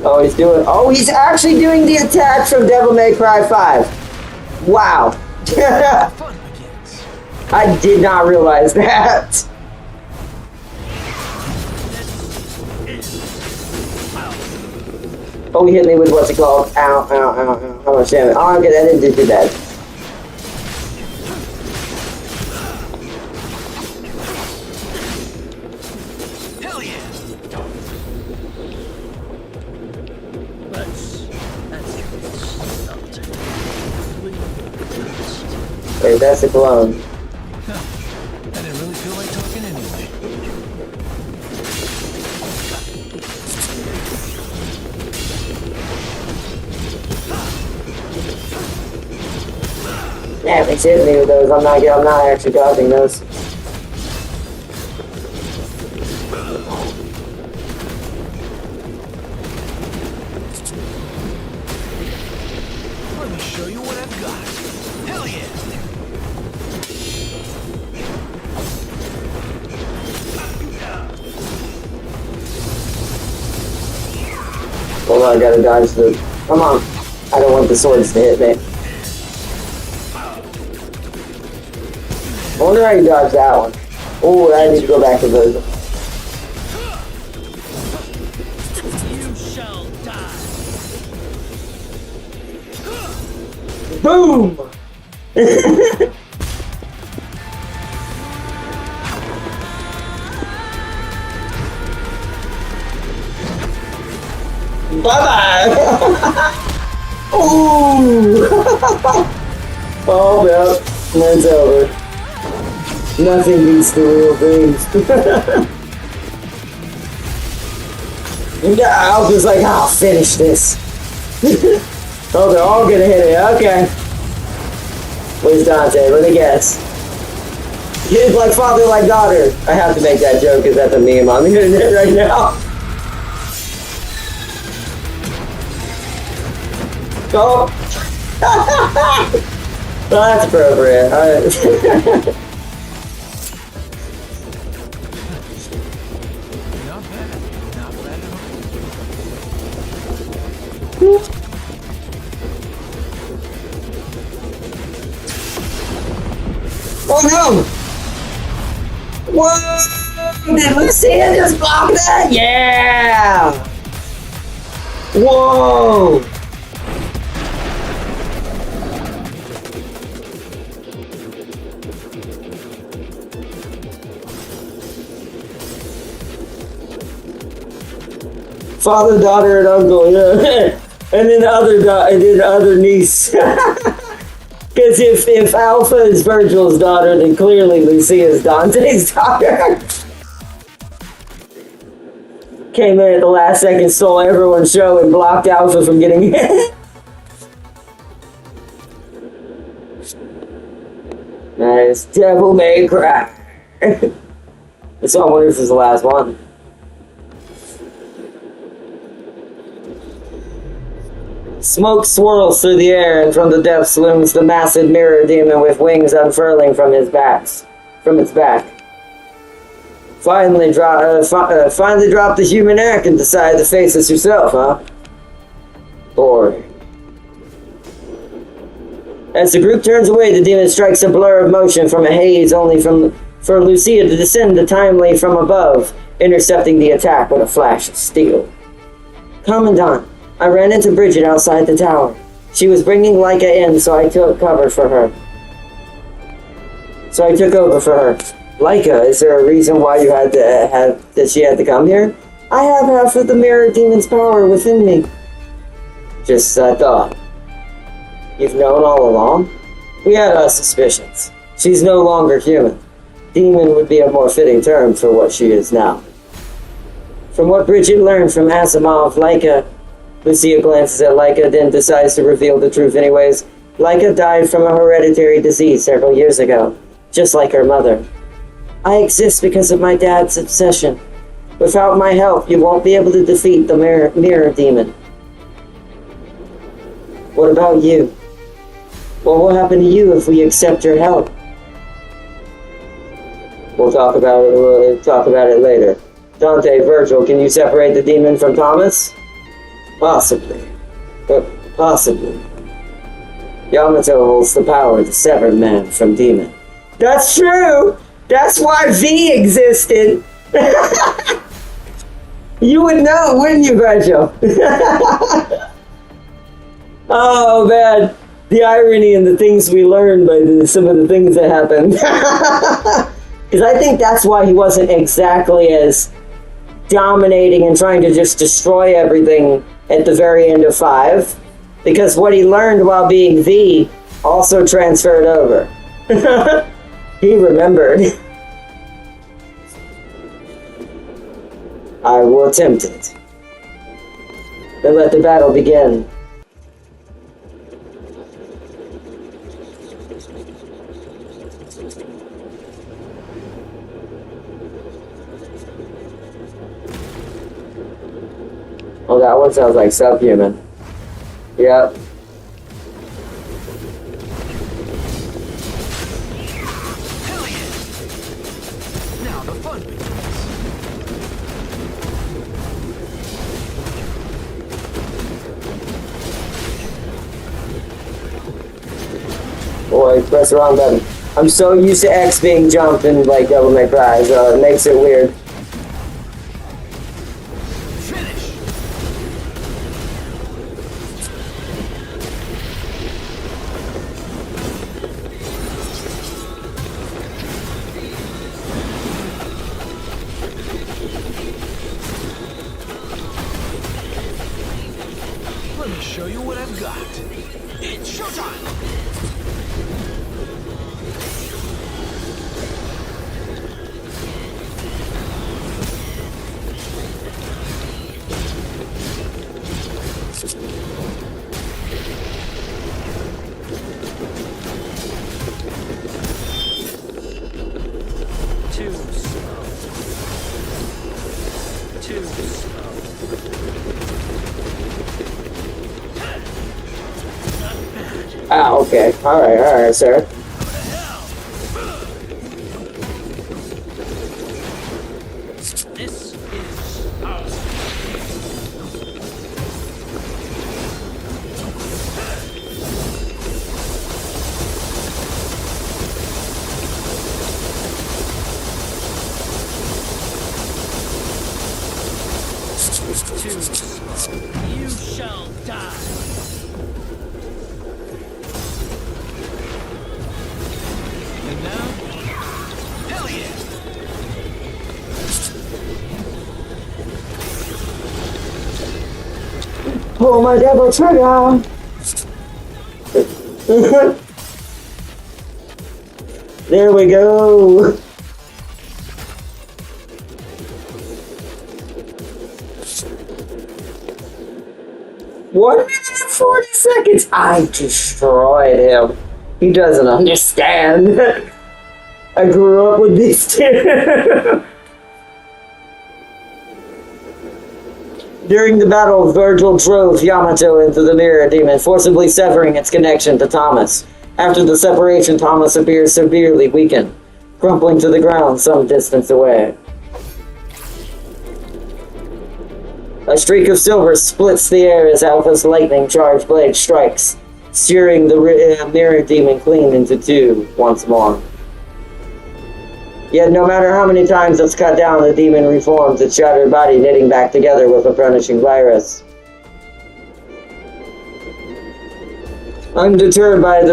Oh, he's doing... Oh, he's actually doing the attack from Devil May Cry 5. Wow. Fun begins. I did not realize that. Oh, he hit me with what's it called? Ow, ow, ow, ow. How much damage? Oh, okay, that didn't do that. Hell yeah! Wait, that's the clone. I didn't really feel like talking anyway. Damn, he's hitting me with those. I'm not actually dodging those. Let me show you what I've got. Hell yeah! Hold on, I gotta dodge the... Come on. I don't want the swords to hit me. I wonder how you dodge that one. Oh, I need to go back to those. You shall die. Boom! Bye-bye! Ooh! Oh, well, it's over. Nothing beats the real things. Yeah, I was just like, I'll finish this. Oh, they're all gonna hit it. Okay. Where's Dante? Let me guess. Kids like father, like daughter. I have to make that joke because that's a meme on the internet right now. Oh. Well, that's appropriate. Alright. Not bad. Not bad at all. Oh no! Whoa! Did Lucia just block that? Yeah! Whoa! Father, daughter, and uncle, yeah. And then the other niece. Because if Alpha is Virgil's daughter, then clearly Lucia is Dante's daughter. Came in at the last second, stole everyone's show, and blocked Alpha from getting hit. Nice. Devil May Cry. So I wonder if this is the last one. Smoke swirls through the air, and from the depths looms the massive mirror demon with wings unfurling from its back. Finally drop the human act and decide to face this yourself, huh? Boring. As the group turns away, the demon strikes a blur of motion from a haze, only for Lucia to descend timely from above, intercepting the attack with a flash of steel. Commandant, I ran into Bridget outside the tower. She was bringing Leica in, so I took over for her. Leica, is there a reason why you had to that she had to come here? I have half of the mirror demon's power within me. Just a thought. You've known all along? We had our suspicions. She's no longer human. Demon would be a more fitting term for what she is now. From what Bridget learned from Asimov, Leica... Lucia glances at Leica, then decides to reveal the truth anyways. Leica died from a hereditary disease several years ago, just like her mother. I exist because of my dad's obsession. Without my help, you won't be able to defeat the mirror demon. What about you? What will happen to you if we accept your help? We'll talk about it later. Dante, Virgil, can you separate the demon from Thomas? Possibly. Possibly. Yamato holds the power to sever man from demon. That's true! That's why V existed! You would know, wouldn't you, Virgil? Oh, man. The irony and the things we learned by some of the things that happened. Because I think that's why he wasn't exactly as dominating and trying to just destroy everything at the very end of 5. Because what he learned while being V also transferred over. He remembered. I will attempt it. Then let the battle begin. Oh, that one sounds like subhuman. Yep. Hell yeah! Now the fun begins. Boy, press the wrong button. I'm so used to X being jumped in like Devil May Cry, so it makes it weird. Finish! Let me show you what I've got. It's showtime! Too slow. Too slow. Ah, okay. Alright, sir. This is ours. Too slow. You shall die. And now, hell yeah! Pull my devil trigger! There we go! One minute and 40 seconds! I destroyed him. He doesn't understand. I grew up with these two. During the battle, Virgil drove Yamato into the Mirror Demon, forcibly severing its connection to Thomas. After the separation, Thomas appears severely weakened, crumpling to the ground some distance away. A streak of silver splits the air as Alpha's lightning-charged blade strikes, searing the Mirror Demon clean into two once more. Yet no matter how many times it's cut down, the demon reforms its shattered body, knitting back together with a punishing virus. Undeterred by its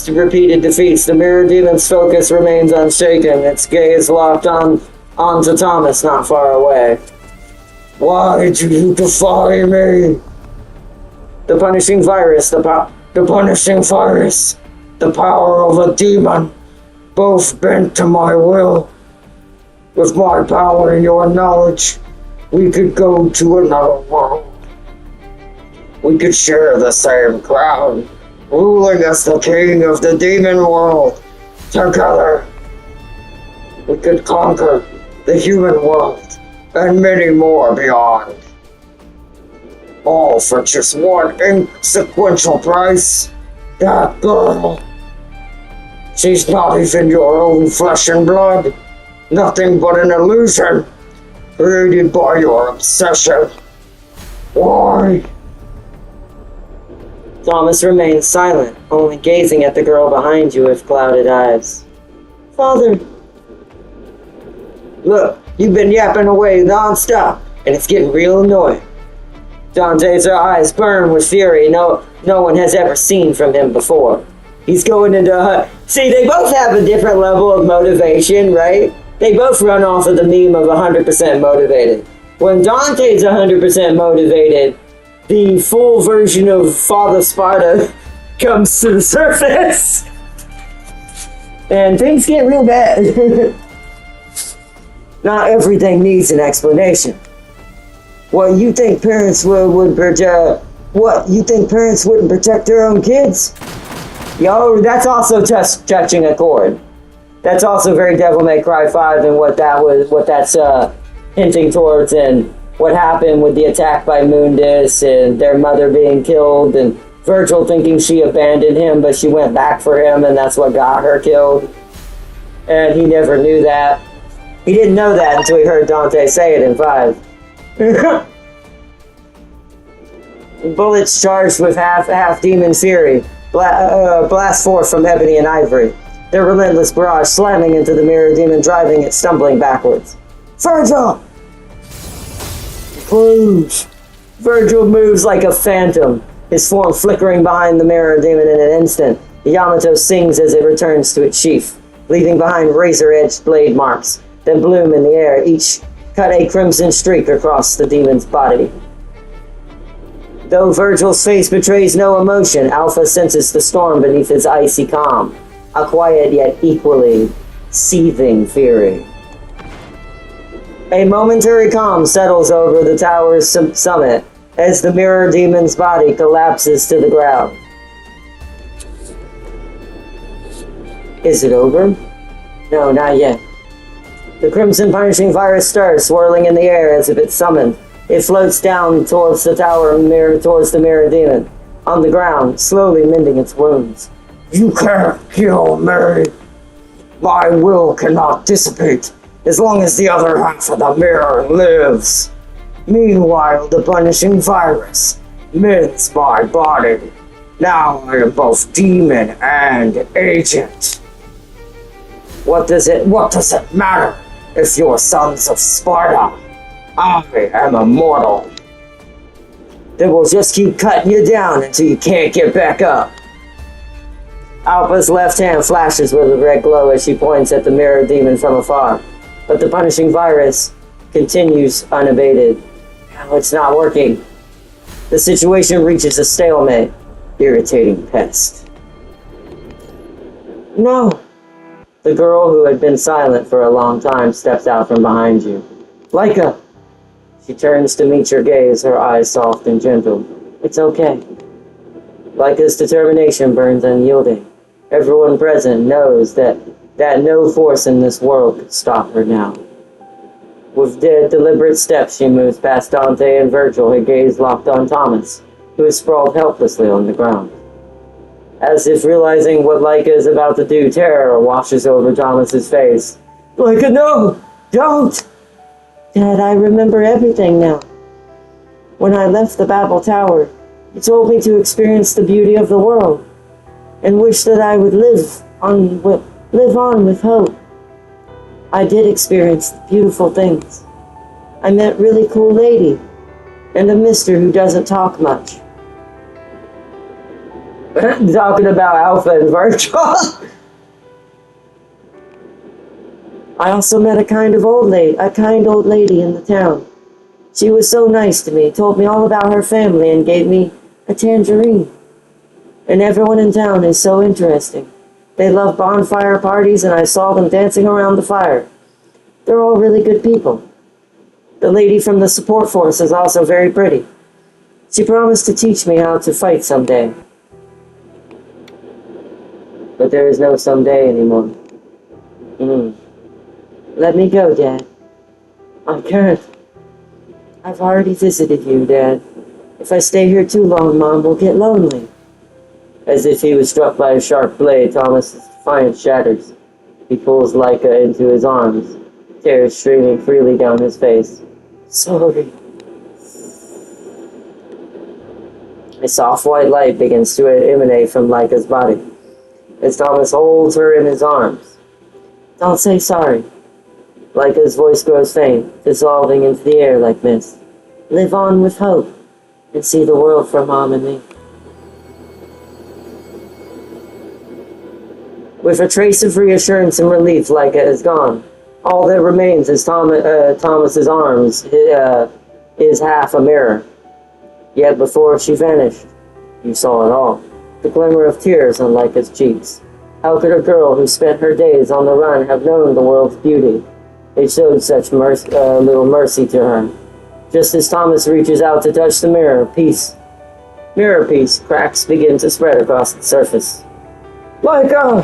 repeated defeats, the Mirror Demon's focus remains unshaken, its gaze locked onto Thomas not far away. Why do you defy me? The punishing virus, the power of a demon, both bent to my will. With my power and your knowledge, we could go to another world. We could share the same crown, ruling as the king of the demon world. Together, we could conquer the human world and many more beyond. All for just one inconsequential price. That girl. She's not even your own flesh and blood. Nothing but an illusion created by your obsession. Why? Thomas remains silent, only gazing at the girl behind you with clouded eyes. Father. Look, you've been yapping away non-stop, and it's getting real annoying. Dante's eyes burn with fury no one has ever seen from him before. He's going into see, they both have a different level of motivation, right? They both run off of the meme of 100% motivated. When Dante's 100% motivated, the full version of Father Sparta comes to the surface. And things get real bad. Not everything needs an explanation. What, you think parents wouldn't protect their own kids? Yo, that's also touching a chord. That's also very Devil May Cry 5 and what that's hinting towards, and what happened with the attack by Mundus and their mother being killed, and Virgil thinking she abandoned him, but she went back for him, and that's what got her killed. And he never knew that. He didn't know that until he heard Dante say it in 5. Bullets charged with half demon fury blast forth from ebony and ivory, their relentless barrage slamming into the mirror demon, driving it stumbling backwards. Virgil! Moves. Virgil moves like a phantom, his form flickering behind the mirror demon in an instant. The Yamato sings as it returns to its sheath, leaving behind razor-edged blade marks that bloom in the air, each cut a crimson streak across the demon's body. Though Virgil's face betrays no emotion, Alpha senses the storm beneath his icy calm, a quiet yet equally seething fury. A momentary calm settles over the tower's summit as the mirror demon's body collapses to the ground. Is it over? No, not yet. The crimson punishing virus stirs, swirling in the air as if it's summoned. It floats down towards the tower towards the mirror demon, on the ground, slowly mending its wounds. You can't kill me. My will cannot dissipate as long as the other half of the mirror lives. Meanwhile, the punishing virus mends my body. Now I am both demon and agent. What does it matter if you're sons of Sparta? I am immortal. Then we'll just keep cutting you down until you can't get back up. Alpha's left hand flashes with a red glow as she points at the mirror demon from afar. But the punishing virus continues unabated. Now it's not working. The situation reaches a stalemate. Irritating pest. No! The girl who had been silent for a long time steps out from behind you. Laika! She turns to meet your gaze, her eyes soft and gentle. It's okay. Laika's determination burns unyielding. Everyone present knows that no force in this world could stop her now. With deliberate steps, she moves past Dante and Virgil, her gaze locked on Thomas, who is sprawled helplessly on the ground. As if realizing what Laika is about to do, terror washes over Thomas's face. Laika, no! Don't! Dad, I remember everything now. When I left the Babel Tower, you told me to experience the beauty of the world, and wish that I would live on with hope. I did experience beautiful things. I met a really cool lady, and a mister who doesn't talk much. Talking about Alpha and Virgil. I also met a kind old lady in the town. She was so nice to me, told me all about her family, and gave me a tangerine. And everyone in town is so interesting. They love bonfire parties, and I saw them dancing around the fire. They're all really good people. The lady from the support force is also very pretty. She promised to teach me how to fight someday. But there is no someday anymore. Let me go, Dad. I can't. I've already visited you, Dad. If I stay here too long, Mom will get lonely. As if he was struck by a sharp blade, Thomas's defiance shatters. He pulls Laika into his arms, tears streaming freely down his face. Sorry. A soft white light begins to emanate from Laika's body, as Thomas holds her in his arms. Don't say sorry. Laika's voice grows faint, dissolving into the air like mist. Live on with hope, and see the world for Mom and me. With a trace of reassurance and relief, Laika is gone. All that remains is Thomas's arms, is half a mirror. Yet before she vanished, you saw it all. The glimmer of tears on Laika's cheeks. How could a girl who spent her days on the run have known the world's beauty? It showed such little mercy to her. Just as Thomas reaches out to touch the mirror piece, cracks begin to spread across its surface. Laika!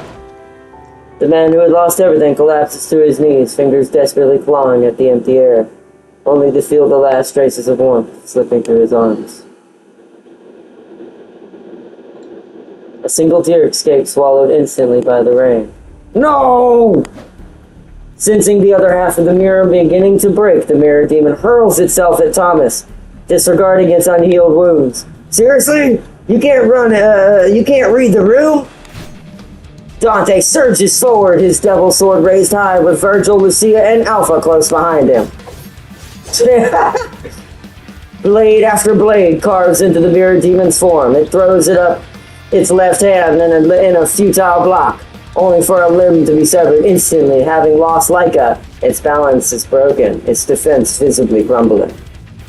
The man who had lost everything collapses to his knees, fingers desperately clawing at the empty air. only to feel the last traces of warmth slipping through his arms. A single tear escaped, swallowed instantly by the rain. No! Sensing the other half of the mirror beginning to break, the mirror demon hurls itself at Thomas, disregarding its unhealed wounds. Seriously? You can't you can't read the room? Dante surges forward, his devil sword raised high, with Virgil, Lucia, and Alpha close behind him. Blade after blade carves into the mirror demon's form. It throws it up its left hand in a futile block, only for a limb to be severed instantly. Having lost Leica, its balance is broken, its defense visibly crumbling.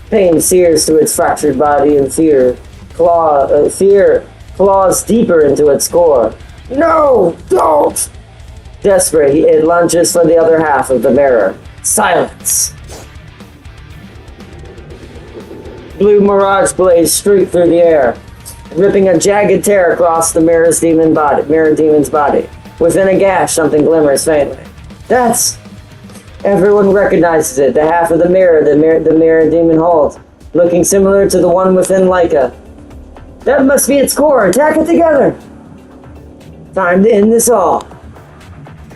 Pain sears to its fractured body, and fear claws deeper into its core. No, don't! Desperate, it lunges for the other half of the mirror. Silence! Blue mirage blades streak through the air, ripping a jagged tear across the mirror demon's body. Within a gash, something glimmers faintly. That's... Everyone recognizes it, the half of the mirror demon holds, looking similar to the one within Leica. That must be its core. Attack it together! Time to end this all.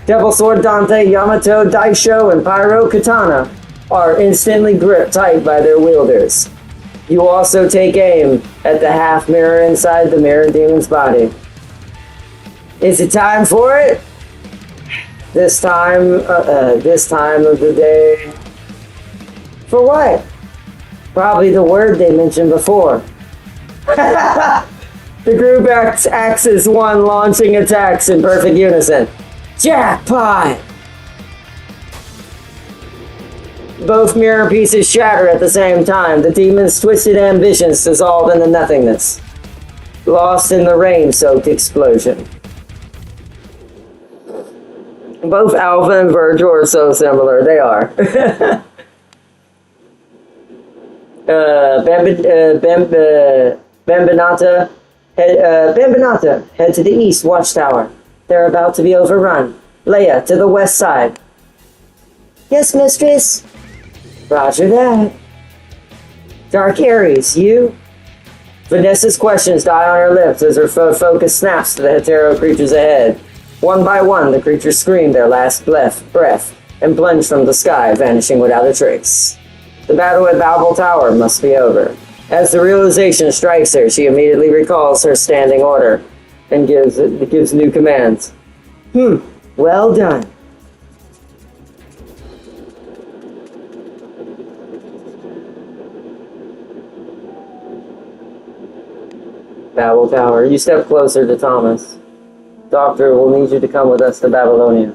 Devil Sword Dante, Yamato, Daisho, and Pyro Katana are instantly gripped tight by their wielders. You also take aim at the half mirror inside the mirror demon's body. Is it time for it? This time of the day. For what? Probably the word they mentioned before. The group acts as one, launching attacks in perfect unison. Jackpot! Both mirror pieces shatter at the same time. The demon's twisted ambitions dissolve into nothingness, lost in the rain-soaked explosion. Both Alpha and Virgil are so similar. They are. Bambinata, head to the east watchtower. They're about to be overrun. Leia, to the west side. Yes, mistress. Roger that. Dark Aries, you? Vanessa's questions die on her lips as her focus snaps to the hetero creatures ahead. One by one, the creatures scream their last breath and plunge from the sky, vanishing without a trace. The battle at Babel Tower must be over. As the realization strikes her, she immediately recalls her standing order and gives new commands. Well done. Babel Tower. You step closer to Thomas. Doctor, we'll need you to come with us to Babylonia.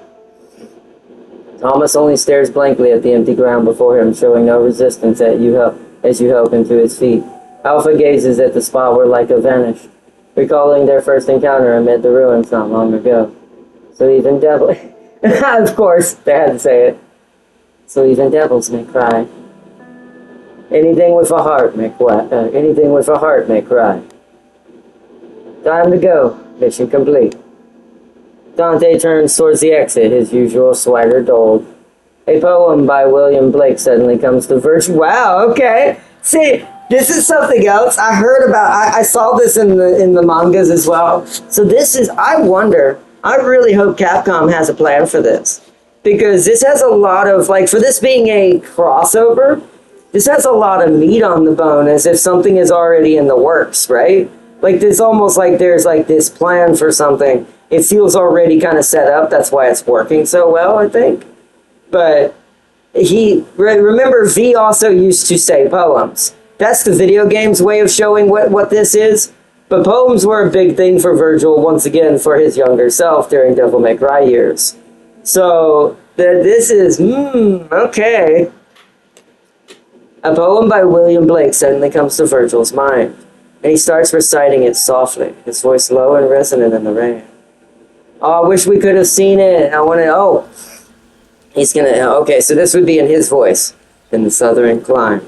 Thomas only stares blankly at the empty ground before him, showing no resistance as you help him to his feet. Alpha gazes at the spot where Leica vanished, recalling their first encounter amid the ruins not long ago. So even devils... Of course, they had to say it. So even devils may cry. Anything with a heart may cry. Time to go. Mission complete. Dante turns towards the exit, his usual swagger dulled. A poem by William Blake suddenly comes to Virgil. Wow, okay. See, this is something else. I heard about, I saw this in the mangas as well. So this is, I really hope Capcom has a plan for this. Because this has a lot of, like, for this being a crossover, this has a lot of meat on the bone, as if something is already in the works, right? Like, there's almost like there's, like, this plan for something. It feels already kind of set up. That's why it's working so well, I think. But remember, V also used to say poems. That's the video game's way of showing what this is. But poems were a big thing for Virgil, once again, for his younger self during Devil May Cry years. So, this is, okay. A poem by William Blake suddenly comes to Virgil's mind, and he starts reciting it softly, his voice low and resonant in the rain. Oh, I wish we could have seen it. Okay, so this would be in his voice. In the southern clime,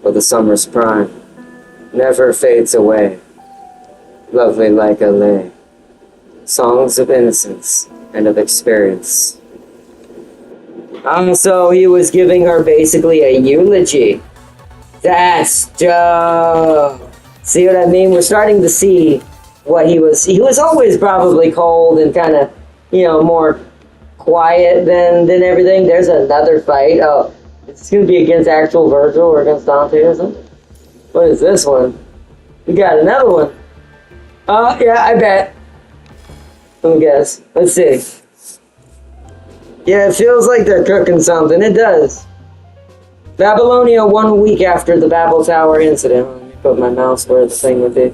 or the summer's prime, never fades away, lovely like a lay. Songs of innocence and of experience. So he was giving her basically a eulogy. That's dope. See what I mean? We're starting to see what he was. He was always probably cold and kind of, more quiet than everything. There's another fight. Oh, it's going to be against actual Virgil or against Dante or something. What is this one? We got another one. Oh, yeah, I bet. Let me guess. Let's see. Yeah, it feels like they're cooking something. It does. Babylonia 1 week after the Babel Tower incident. Let me put my mouse where the thing would be.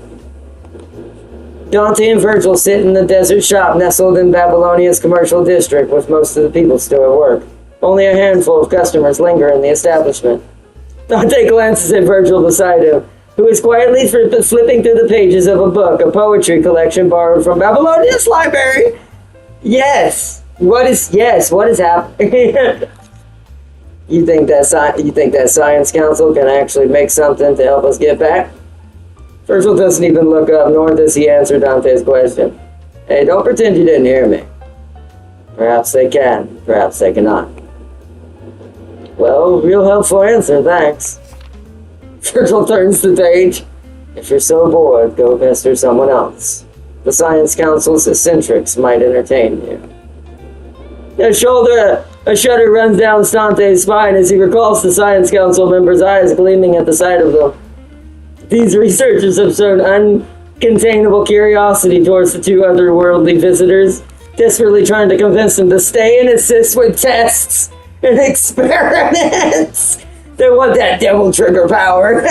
Dante and Virgil sit in the desert shop nestled in Babylonia's commercial district with most of the people still at work. Only a handful of customers linger in the establishment. Dante glances at Virgil beside him, who is quietly flipping through the pages of a book, a poetry collection borrowed from Babylonia's library. Yes. What is happening? You think that Science Council can actually make something to help us get back? Virgil doesn't even look up, nor does he answer Dante's question. Hey, don't pretend you didn't hear me. Perhaps they can, perhaps they cannot. Well, real helpful answer, thanks. Virgil turns the page. If you're so bored, go pester someone else. The Science Council's eccentrics might entertain you. A shudder runs down Dante's spine as he recalls the Science Council members' eyes gleaming at the sight of them. These researchers have shown uncontainable curiosity towards the two otherworldly visitors, desperately trying to convince them to stay and assist with tests and experiments. They want that devil trigger power.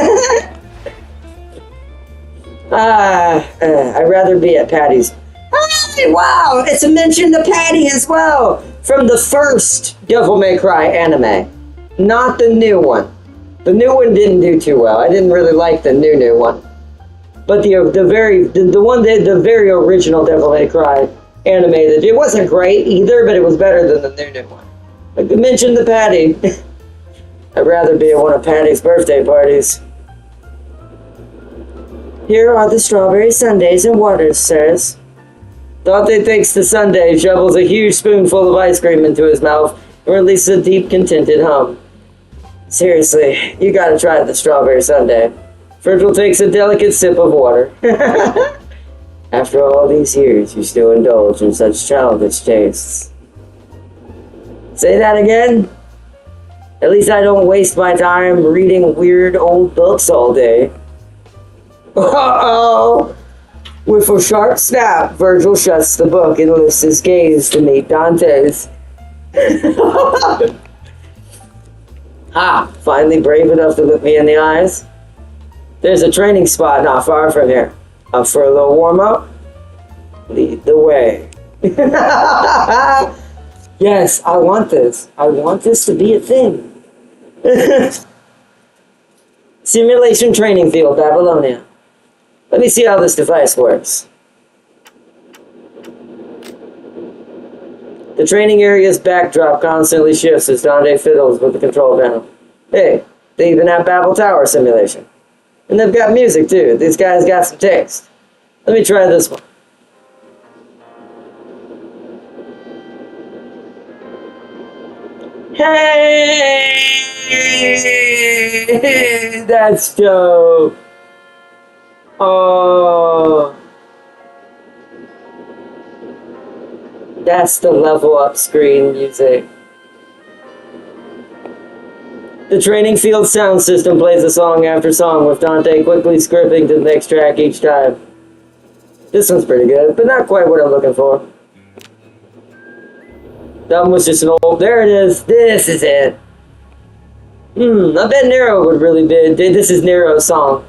I'd rather be at Patty's. Hey, wow, it's a mention to Patty as well, from the first Devil May Cry anime, not the new one. The new one didn't do too well. I didn't really like the new one. But the very original Devil May Cry animated, it wasn't great either, but it was better than the new one. Like I mentioned the Patty. I'd rather be at one of Patty's birthday parties. Here are the strawberry sundaes and waters, sirs. Dante takes the sundae, shovels a huge spoonful of ice cream into his mouth, and releases a deep, contented hum. Seriously, you gotta try the strawberry sundae. Virgil takes a delicate sip of water. After all these years, you still indulge in such childish tastes. Say that again? At least I don't waste my time reading weird old books all day. Uh-oh! With a sharp snap, Virgil shuts the book and lifts his gaze to meet Dante's. Finally brave enough to look me in the eyes? There's a training spot not far from here. Up for a little warm-up? Lead the way. Yes, I want this. I want this to be a thing. Simulation training field, Babylonia. Let me see how this device works. The training area's backdrop constantly shifts as Dante fiddles with the control panel. Hey, they even have Babel Tower simulation. And they've got music too. These guys got some taste. Let me try this one. Hey! That's dope. Oh. That's the level up screen music. The training field sound system plays a song after song with Dante quickly scribbling to the next track each time. This one's pretty good, but not quite what I'm looking for. That one was just an old... There it is. This is it. I bet Nero would really be... This is Nero's song.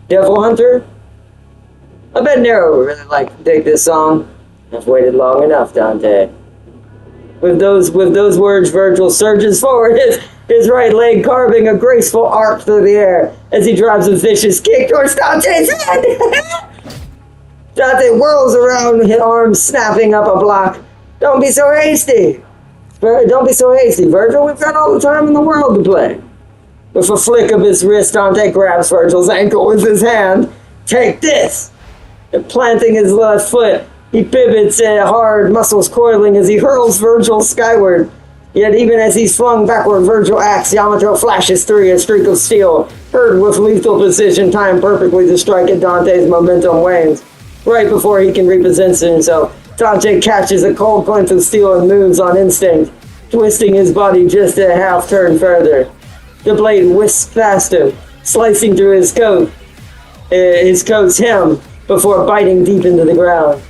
Devil Hunter? I bet Nero would really dig this song. I've waited long enough, Dante. With those words, Virgil surges forward, his right leg carving a graceful arc through the air as he drives a vicious kick towards Dante's head. Dante whirls around, his arms snapping up a block. Don't be so hasty. Don't be so hasty, Virgil. We've got all the time in the world to play. With a flick of his wrist, Dante grabs Virgil's ankle with his hand. Take this! And planting his left foot, he pivots hard, muscles coiling as he hurls Virgil skyward. Yet even as he's flung backward Virgil axe, Yamato flashes through a streak of steel, heard with lethal precision, timed perfectly to strike at Dante's momentum wanes. Right before he can repossess himself, Dante catches a cold glint of steel and moves on instinct, twisting his body just a half turn further. The blade whisks past him, slicing through his coat's hem, before biting deep into the ground.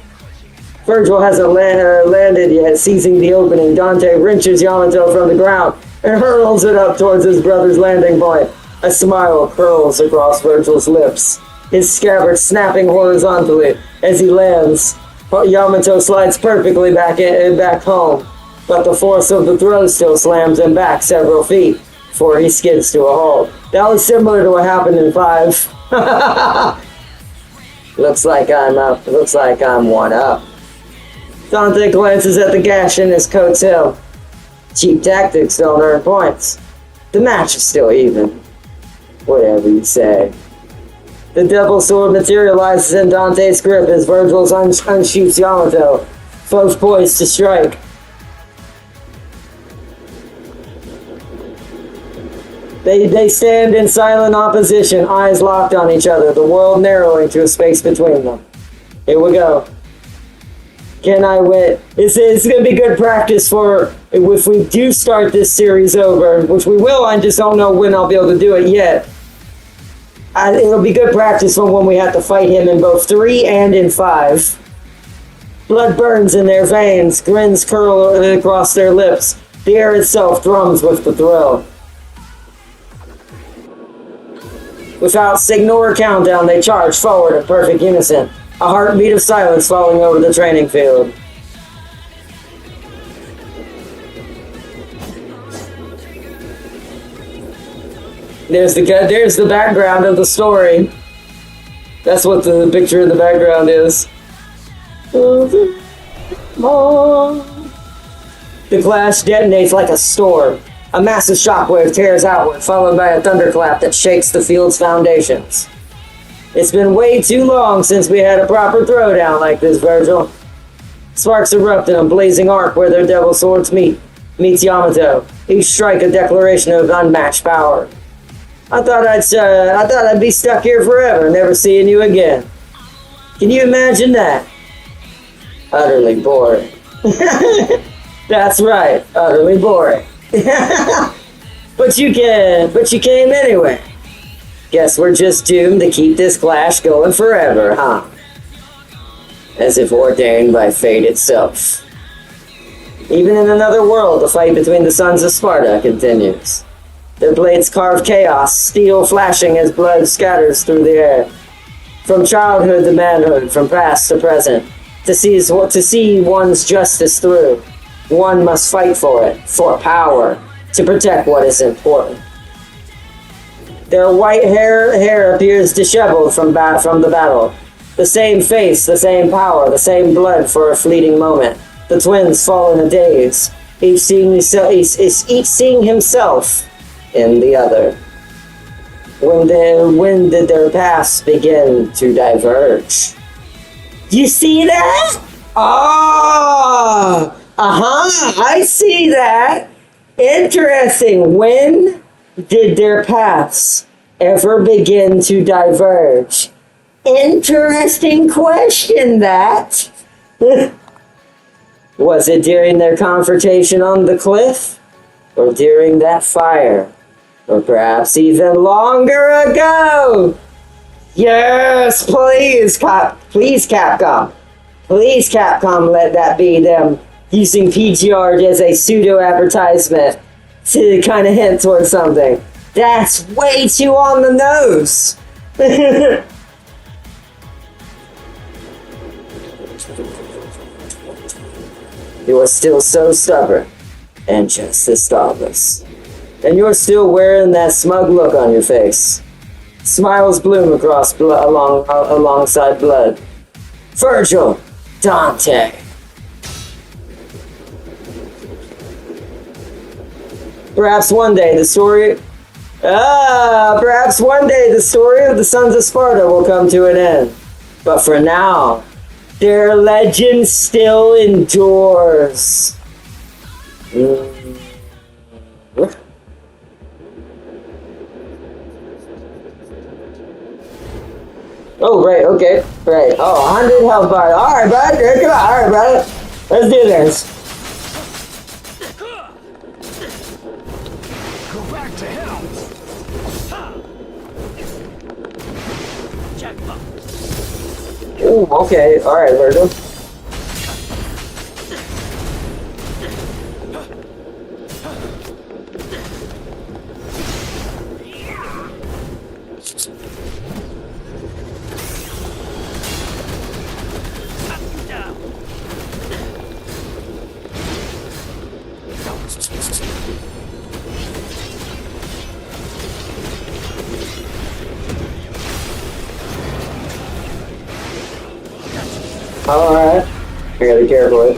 Virgil hasn't landed yet, seizing the opening. Dante wrenches Yamato from the ground and hurls it up towards his brother's landing point. A smile curls across Virgil's lips, his scabbard snapping horizontally as he lands. Yamato slides perfectly back home, but the force of the throw still slams him back several feet before he skids to a halt. That was similar to what happened in 5. Looks like I'm one up. Dante glances at the gash in his coat's hem. Cheap tactics don't earn points. The match is still even. Whatever you say. The double sword materializes in Dante's grip as Virgil unshoots Yamato, both poised to strike. They stand in silent opposition, eyes locked on each other, the world narrowing to a space between them. Here we go. Can I win? It's going to be good practice for if we do start this series over, which we will. I just don't know when I'll be able to do it yet. It'll be good practice for when we have to fight him in both 3 and in 5. Blood burns in their veins, grins curl across their lips. The air itself drums with the thrill. Without signal or countdown, they charge forward in perfect unison. A heartbeat of silence falling over the training field. There's the background of the story. That's what the picture in the background is. The clash detonates like a storm. A massive shockwave tears outward, followed by a thunderclap that shakes the field's foundations. It's been way too long since we had a proper throwdown like this, Virgil. Sparks erupt in a blazing arc where their devil swords meets Yamato. Each strike a declaration of unmatched power. I thought I'd be stuck here forever, never seeing you again. Can you imagine that? Utterly boring. That's right, utterly boring. But you came anyway. Guess we're just doomed to keep this clash going forever, huh? As if ordained by fate itself. Even in another world, the fight between the sons of Sparta continues. Their blades carve chaos, steel flashing as blood scatters through the air. From childhood to manhood, from past to present, to see one's justice through, one must fight for it, for power, to protect what is important. Their white hair appears disheveled from the battle. The same face, the same power, the same blood for a fleeting moment. The twins fall in a daze, each seeing himself in the other. When did their paths begin to diverge? You see that? I see that. Interesting. When did their paths ever begin to diverge? Interesting question, that. Was it during their confrontation on the cliff? Or during that fire? Or perhaps even longer ago? Yes, please, Capcom. Please, Capcom, let that be them using PGR as a pseudo-advertisement to kind of hint towards something. That's way too on the nose. You are still so stubborn and just as thoughtless. And you're still wearing that smug look on your face. Smiles bloom across alongside blood. Virgil, Dante. Perhaps one day the story of the Sons of Sparta will come to an end. But for now, their legend still endures. Oh, right, okay. Right. Oh, 100 health bar. Alright, bud. Come on. Alright, brother. Let's do this. Go back to hell. Ooh, okay. Alright, Virgil. Alright. I gotta be careful.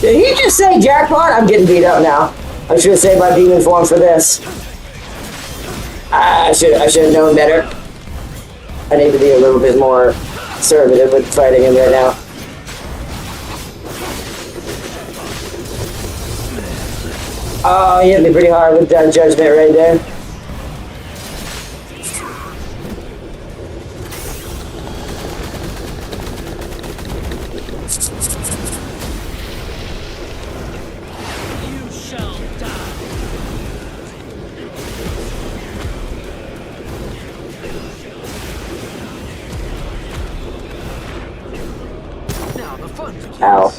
Did he just say jackpot? I'm getting beat up now. I should have saved my demon form for this. I should have known better. I need to be a little bit more conservative with fighting him right now. Oh, he hit me pretty hard with that judgment right there. You shall die. Now the fun begins. Ow.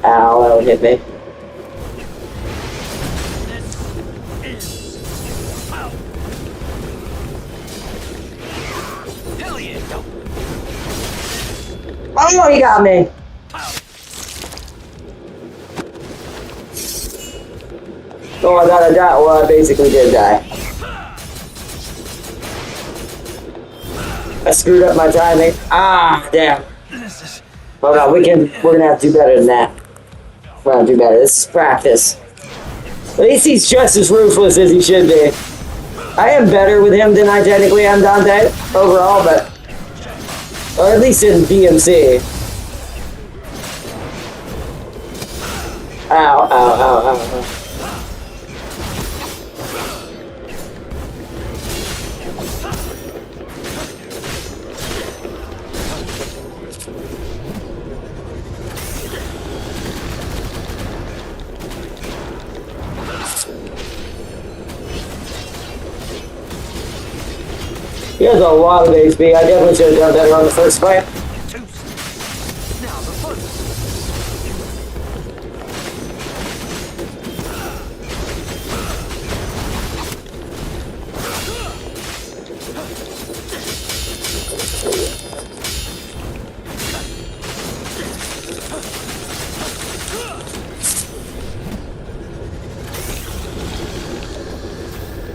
Ow, that would hit me. Oh, he got me. Oh, I thought I died. Well, I basically did die. I screwed up my timing. Ah, damn. Hold on, we're gonna have to do better than that. We're gonna do better. This is practice. At least he's just as ruthless as he should be. I am better with him than I technically am Dante overall, but or at least in DMC. Ow, ow, ow, ow, ow. He has a lot of HP. I definitely should have done better on the first fight. Now the fun.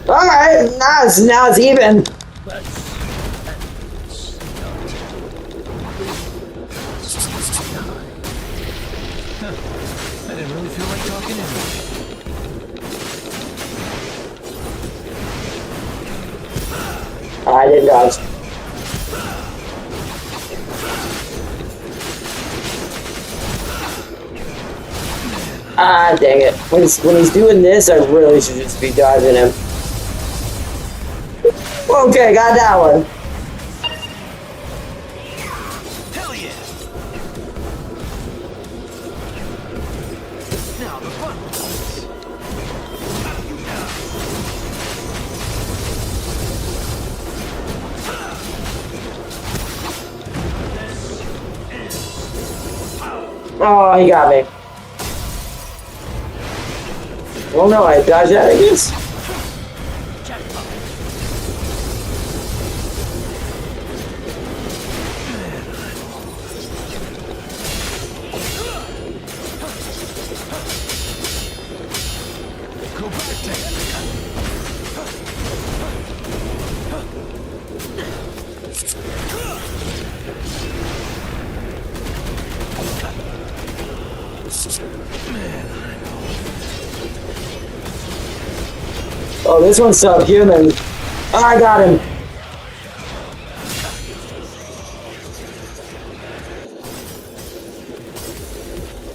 Alright, now it's even. I didn't really feel like talking anyway. I didn't dodge. Ah, dang it. When he's doing this, I really should just be dodging him. Okay, got that one. Hell yeah! Now the fun. Oh, he got me. Well, no, I dodged that, I guess. Go back to Oh, this one's subhuman. Oh, I got him.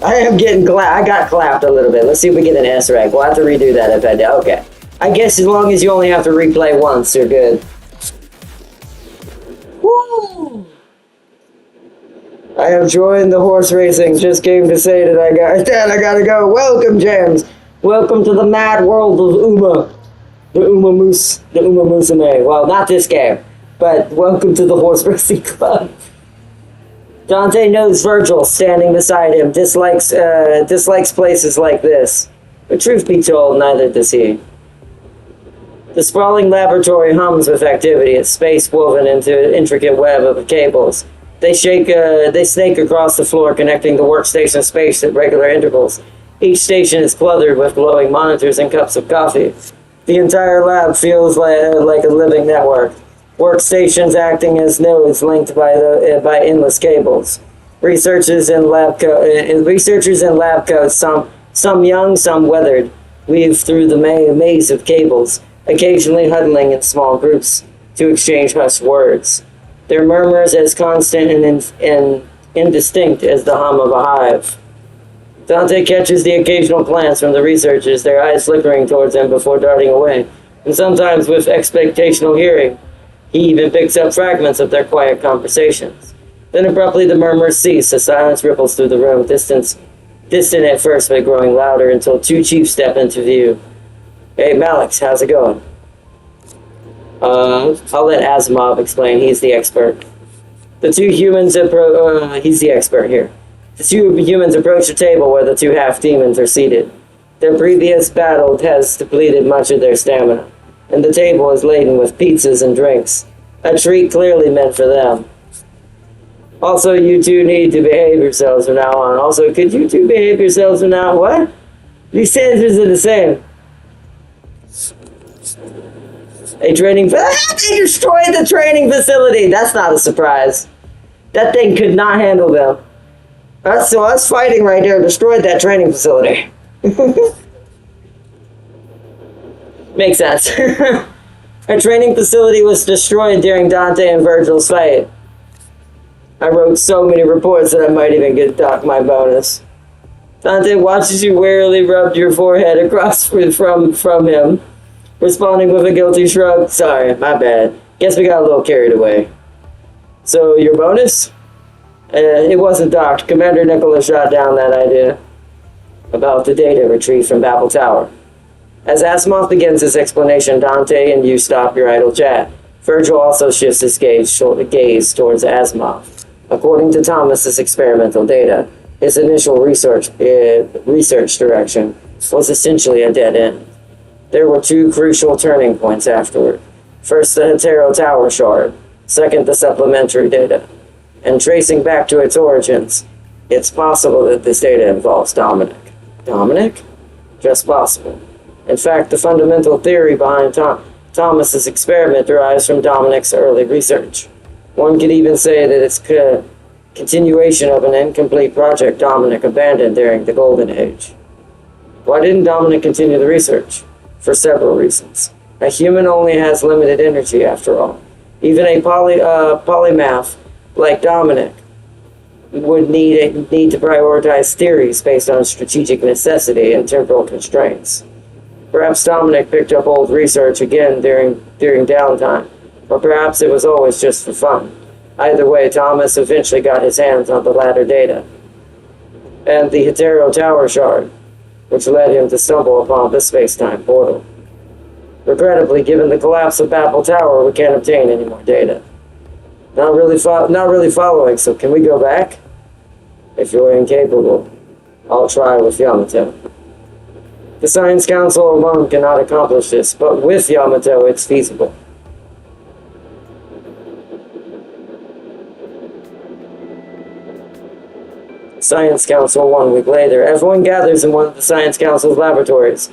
I I am getting I got clapped a little bit. Let's see if we get an S rank. We'll have to redo that if I do. Okay. I guess as long as you only have to replay once, you're good. Woo! I have joined the horse racing. Just came to say that I gotta go. Welcome, James. Welcome to the mad world of Uma. The Uma Musume. Well, not this game, but welcome to the horse racing club. Dante knows Virgil, standing beside him, dislikes places like this. But truth be told, neither does he. The sprawling laboratory hums with activity, its space woven into an intricate web of cables. They snake across the floor, connecting the workstation space at regular intervals. Each station is cluttered with glowing monitors and cups of coffee. The entire lab feels like a living network. Workstations acting as nodes linked by endless cables. Researchers in lab coats, some young, some weathered, weave through the maze of cables, occasionally huddling in small groups to exchange hushed words. Their murmurs as constant and indistinct as the hum of a hive. Dante catches the occasional glance from the researchers, their eyes flickering towards him before darting away, and sometimes with expectational hearing. He even picks up fragments of their quiet conversations. Then abruptly the murmurs cease as silence ripples through the room, distant at first but growing louder until two chiefs step into view. Hey, Malix, how's it going? I'll let Asimov explain. He's the expert. The two humans he's the expert here. The two humans approach the table where the two half-demons are seated. Their previous battle has depleted much of their stamina, and the table is laden with pizzas and drinks, a treat clearly meant for them. Also, you two need to behave yourselves from now on. Also, could you two behave yourselves from now on? What? These sentences are the same. They destroyed the training facility! That's not a surprise. That thing could not handle them. Us fighting right there destroyed that training facility. Makes sense. A training facility was destroyed during Dante and Virgil's fight. I wrote so many reports that I might even get docked my bonus. Dante watches you warily rub your forehead across from him, responding with a guilty shrug. Sorry, my bad. Guess we got a little carried away. So, your bonus? It wasn't docked. Commander Nicholas shot down that idea about the data retrieved from Babel Tower. As Asimov begins his explanation, Dante and you stop your idle chat. Virgil also shifts his gaze towards Asimov. According to Thomas's experimental data, his initial research direction was essentially a dead end. There were two crucial turning points afterward. First, the Hetero Tower shard. Second, the supplementary data. And tracing back to its origins, it's possible that this data involves Dominic. Dominic? Just possible. In fact, the fundamental theory behind Thomas's experiment derives from Dominic's early research. One could even say that it's a continuation of an incomplete project Dominic abandoned during the Golden Age. Why didn't Dominic continue the research? For several reasons. A human only has limited energy, after all. Even a polymath like Dominic would need to prioritize theories based on strategic necessity and temporal constraints. Perhaps Dominic picked up old research again during downtime, or perhaps it was always just for fun. Either way, Thomas eventually got his hands on the latter data, and the Hetero Tower shard, which led him to stumble upon the space-time portal. Regrettably, given the collapse of Babel Tower, we can't obtain any more data. Not really following, so can we go back? If you're incapable, I'll try with Yamato. The Science Council alone cannot accomplish this, but with Yamato, it's feasible. Science Council 1 week later. Everyone gathers in one of the Science Council's laboratories.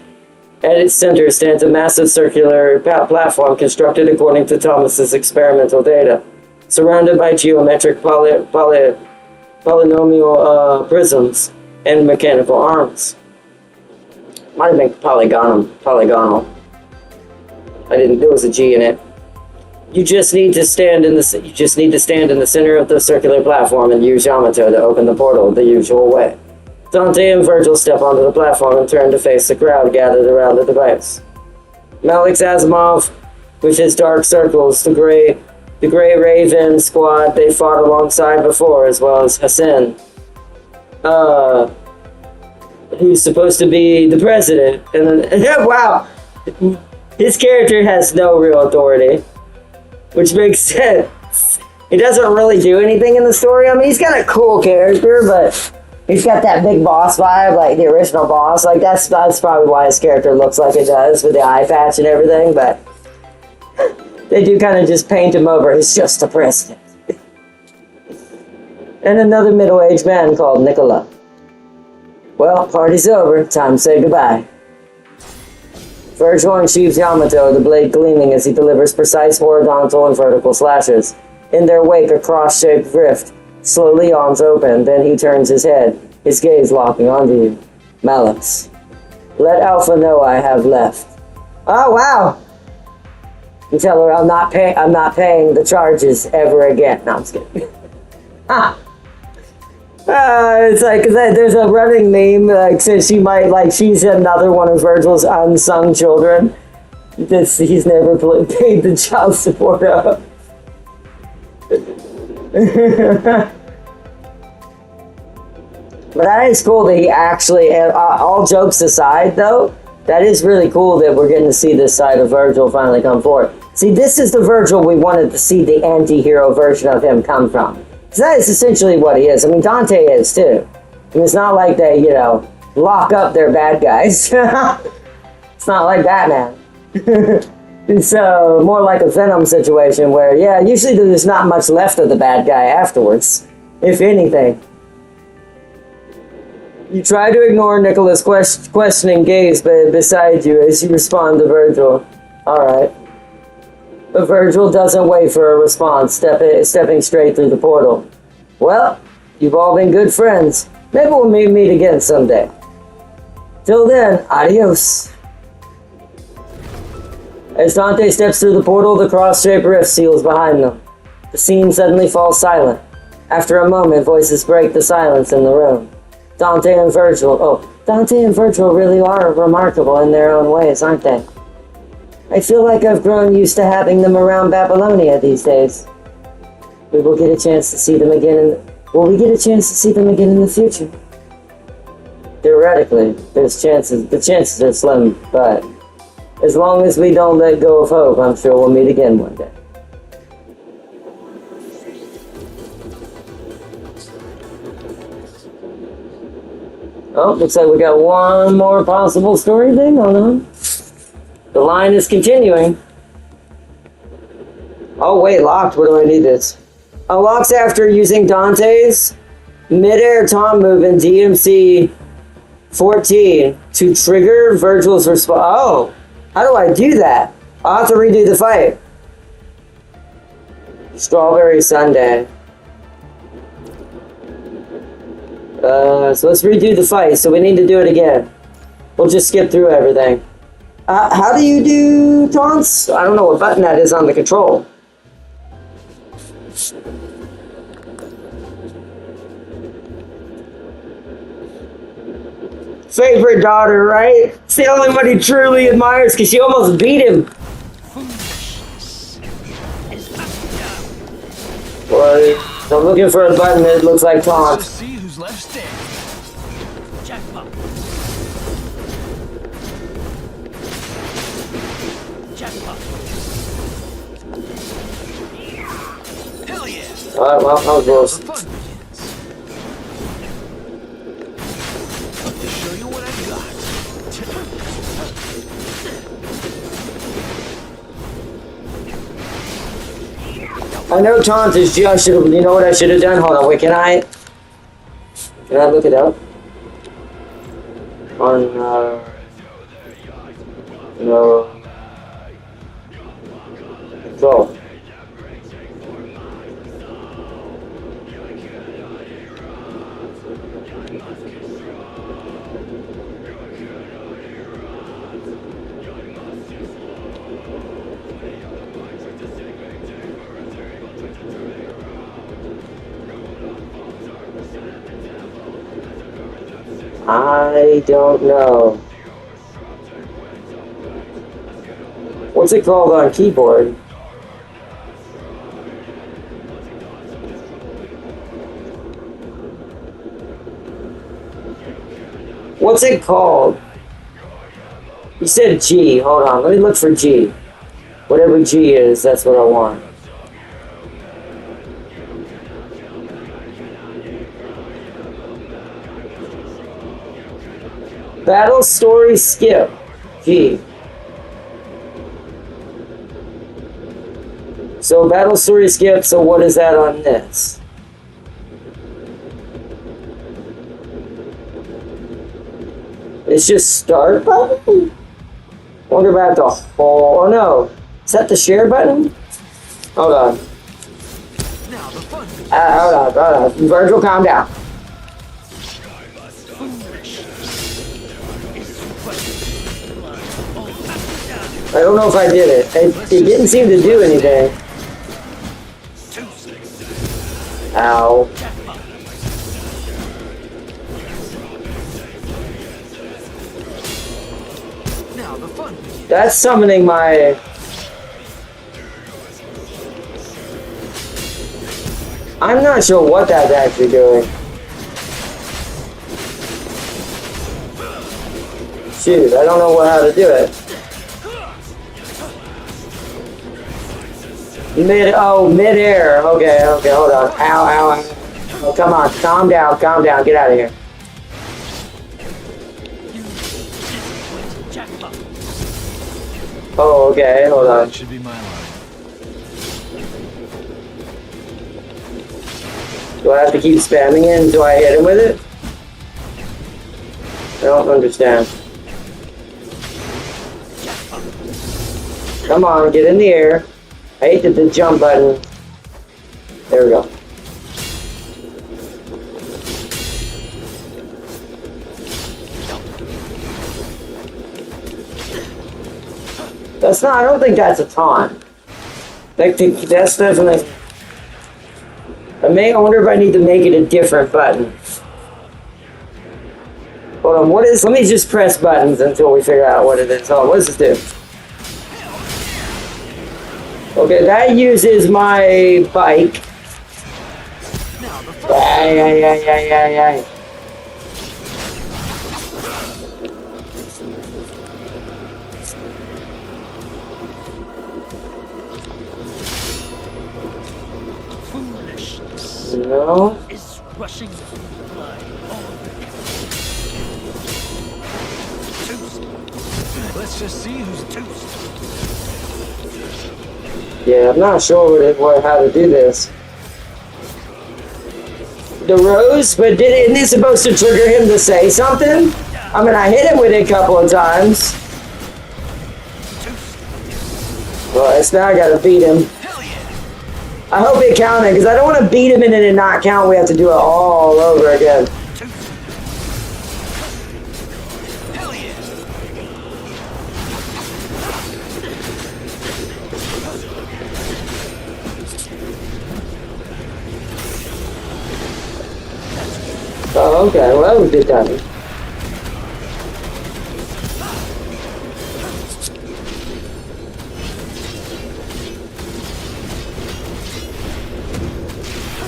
At its center stands a massive circular platform constructed according to Thomas's experimental data, surrounded by geometric polynomial prisms and mechanical arms. Might have been polygonal. There was a G in it. You just need to stand in the center of the circular platform and use Yamato to open the portal the usual way. Dante and Virgil step onto the platform and turn to face the crowd gathered around the device. Malix Asimov, with his dark circles, the Gray Raven squad they fought alongside before, as well as Hassan, who's supposed to be the president. And then, wow, his character has no real authority, which makes sense. He doesn't really do anything in the story. I mean, he's got a cool character, but he's got that big boss vibe, like the original boss. Like, that's probably why his character looks like it does, with the eye patch and everything, but they do kind of just paint him over. He's just a president. And another middle-aged man called Nicola. Well, party's over. Time to say goodbye. Virgil unsheathes Yamato, the blade gleaming as he delivers precise horizontal and vertical slashes. In their wake, a cross-shaped rift slowly yawns open, then he turns his head, his gaze locking onto you. Malix. Let Alpha know I have left. Oh, wow! You tell her I'm not paying the charges ever again. No, I'm just kidding. It's like, there's a running meme, like, since she's another one of Virgil's unsung children that he's never paid the child support of. But that is cool that he actually, all jokes aside though, that is really cool that we're getting to see this side of Virgil finally come forward. See, this is the Virgil we wanted to see the anti-hero version of him come from. Because that is essentially what he is. I mean, Dante is too. And it's not like they, lock up their bad guys. It's not like Batman. It's more like a Venom situation where, yeah, usually there's not much left of the bad guy afterwards, if anything. You try to ignore Nicola's questioning gaze beside you as you respond to Virgil. Alright. But Virgil doesn't wait for a response, stepping straight through the portal. Well, you've all been good friends. Maybe we'll meet again someday. Till then, adios. As Dante steps through the portal, the cross-shaped rift seals behind them. The scene suddenly falls silent. After a moment, voices break the silence in the room. Dante and Virgil really are remarkable in their own ways, aren't they? I feel like I've grown used to having them around Babylonia these days. We will get a chance to see them again will we get a chance to see them again in the future? Theoretically, the chances are slim, but as long as we don't let go of hope, I'm sure we'll meet again one day. Oh, looks like we got one more possible story thing. Hold on. The line is continuing. Oh wait, locked. Where do I need this? Unlocks after using Dante's mid-air taunt move in DMC 14 to trigger Virgil's response. Oh, how do I do that? I'll have to redo the fight. Strawberry Sundae. So let's redo the fight. So we need to do it again. We'll just skip through everything. How do you do taunts? I don't know what button that is on the control. Favorite daughter, right? It's the only one he truly admires because she almost beat him. Well, I'm looking for a button that looks like taunt. See who's left standing. Jackpot. Jackpot. Hell yeah. Alright, well, that was close. The fun begins. To show you what I've got. I know taunt is G. You know what I should have done? Hold on, wait, can I look it up? On, no. Control. I don't know. What's it called on keyboard? What's it called? You said G. Hold on. Let me look for G. Whatever G is, that's what I want. Battle story skip. G. So battle story skip, so what is that on this? It's just start button? Wonder about the whole, oh no. Is that the share button? Hold on. Now the fun. Hold on. Virgil, calm down. I don't know if I did it. It didn't seem to do anything. Ow. Now the fun begins. That's summoning my... I'm not sure what that's actually doing. Shoot, I don't know how to do it. Mid-air. Okay, hold on. Ow. Oh, come on, calm down, get out of here. Oh, okay, hold on. That should be my line. Do I have to keep spamming it until I hit him with it? I don't understand. Come on, get in the air. I hate the jump button. There we go. That's not, I don't think that's a taunt. That's definitely... I wonder if I need to make it a different button. Hold on, let me just press buttons until we figure out what it is. Oh, what does this do? Okay, that uses my bike. Ay. No. Is rushing blood. Let's just see who's toast. Yeah, I'm not sure how to do this. The rose, but isn't it supposed to trigger him to say something? I mean, I hit him with it a couple of times. Well, it's now I gotta beat him. I hope it counted, because I don't want to beat him and then it not count. We have to do it all over again. Oh, okay. Well, that was good timing.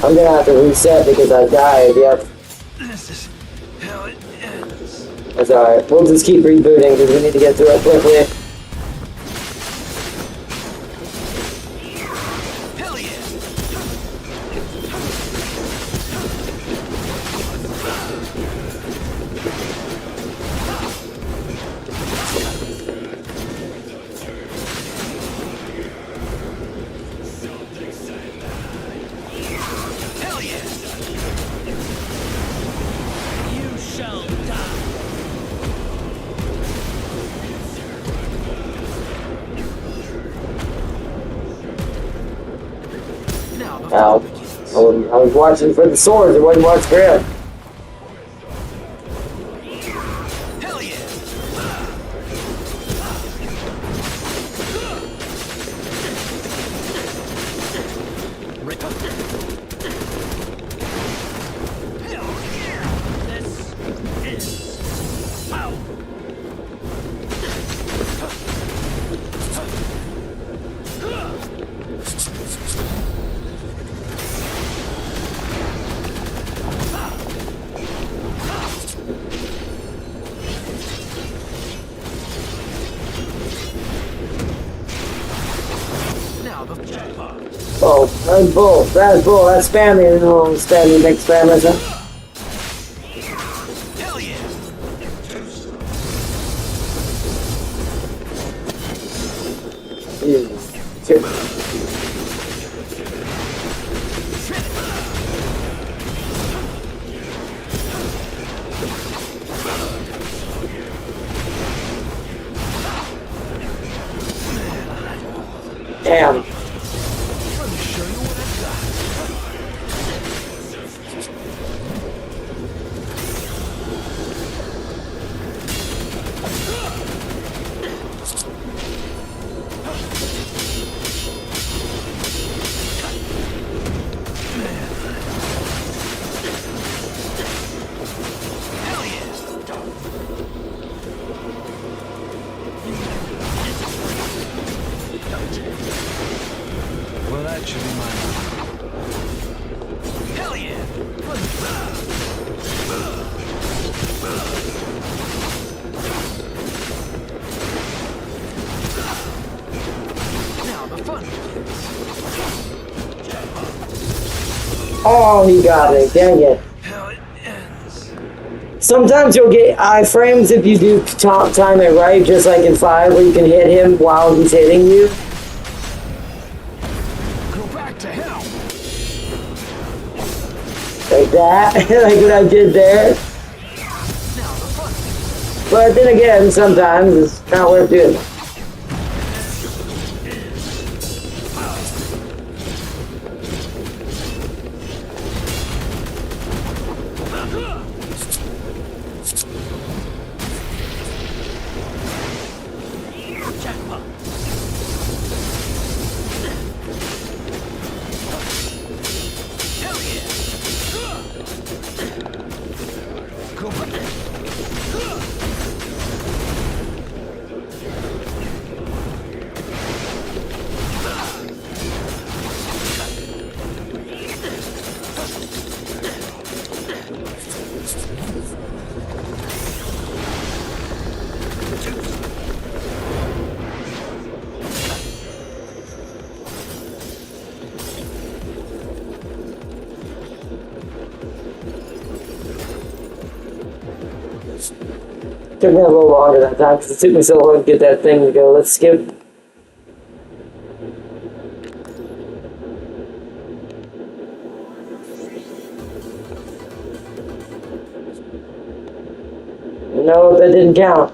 I'm gonna have to reset because I died, yep. This is how it ends. That's alright. We'll just keep rebooting because we need to get through it quickly. Hell yeah! Hell yeah! You shall die. Now the Ow. fun begins. I was watching for the swords, it wasn't watching for him. Hell yeah! Rip up. Hell yeah! This is bull. That's bull. That's bull. That's spammy. No, spammy, big spam, isn't it? Hell yeah! Damn. Let me show you what I've got. Hell yeah! Well, that should be mine. Hell yeah! Now the fun begins. Oh, he got it. Dang it. How it ends. Sometimes you'll get iframes if you do time it right, just like in 5, where you can hit him while he's hitting you. Go back to hell. Like that. Like what I did there. Now the fun. But then again, sometimes it's not worth doing. Hell yeah! Go back. Took me a little longer that time because it took me so long to get that thing to go. Let's skip. No, that didn't count.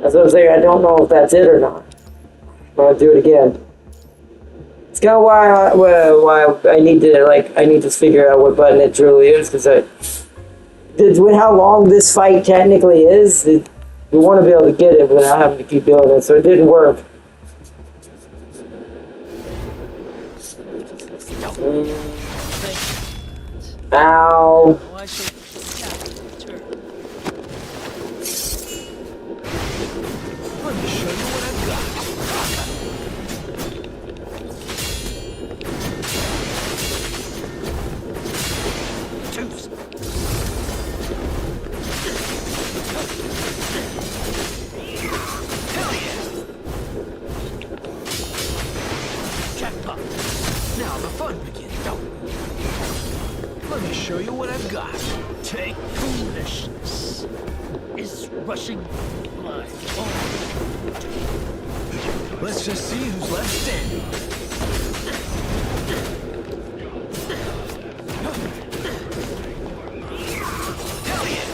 That's what I'm saying. I don't know if that's it or not. I'll do it again. It's kind of why I need to figure out what button it truly is, because with how long this fight technically is, we want to be able to get it without having to keep doing it, so it didn't work. Ow. Let me show you what I've got. Deuce. Hell yeah! Jackpot. Now the fun begins. Let me show you what I've got. Take foolishness. Is rushing my own. Let's just see who's left standing. Hell yeah!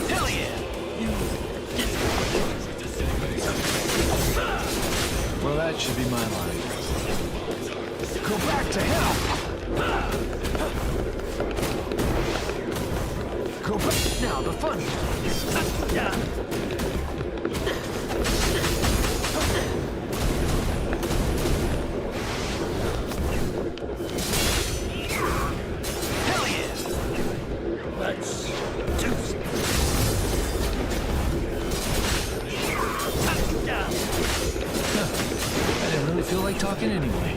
Hell yeah! Well, that should be my line. Go back to hell! Go back. Now the fun. Hell yeah! Let's do it. I didn't really feel like talking anyway.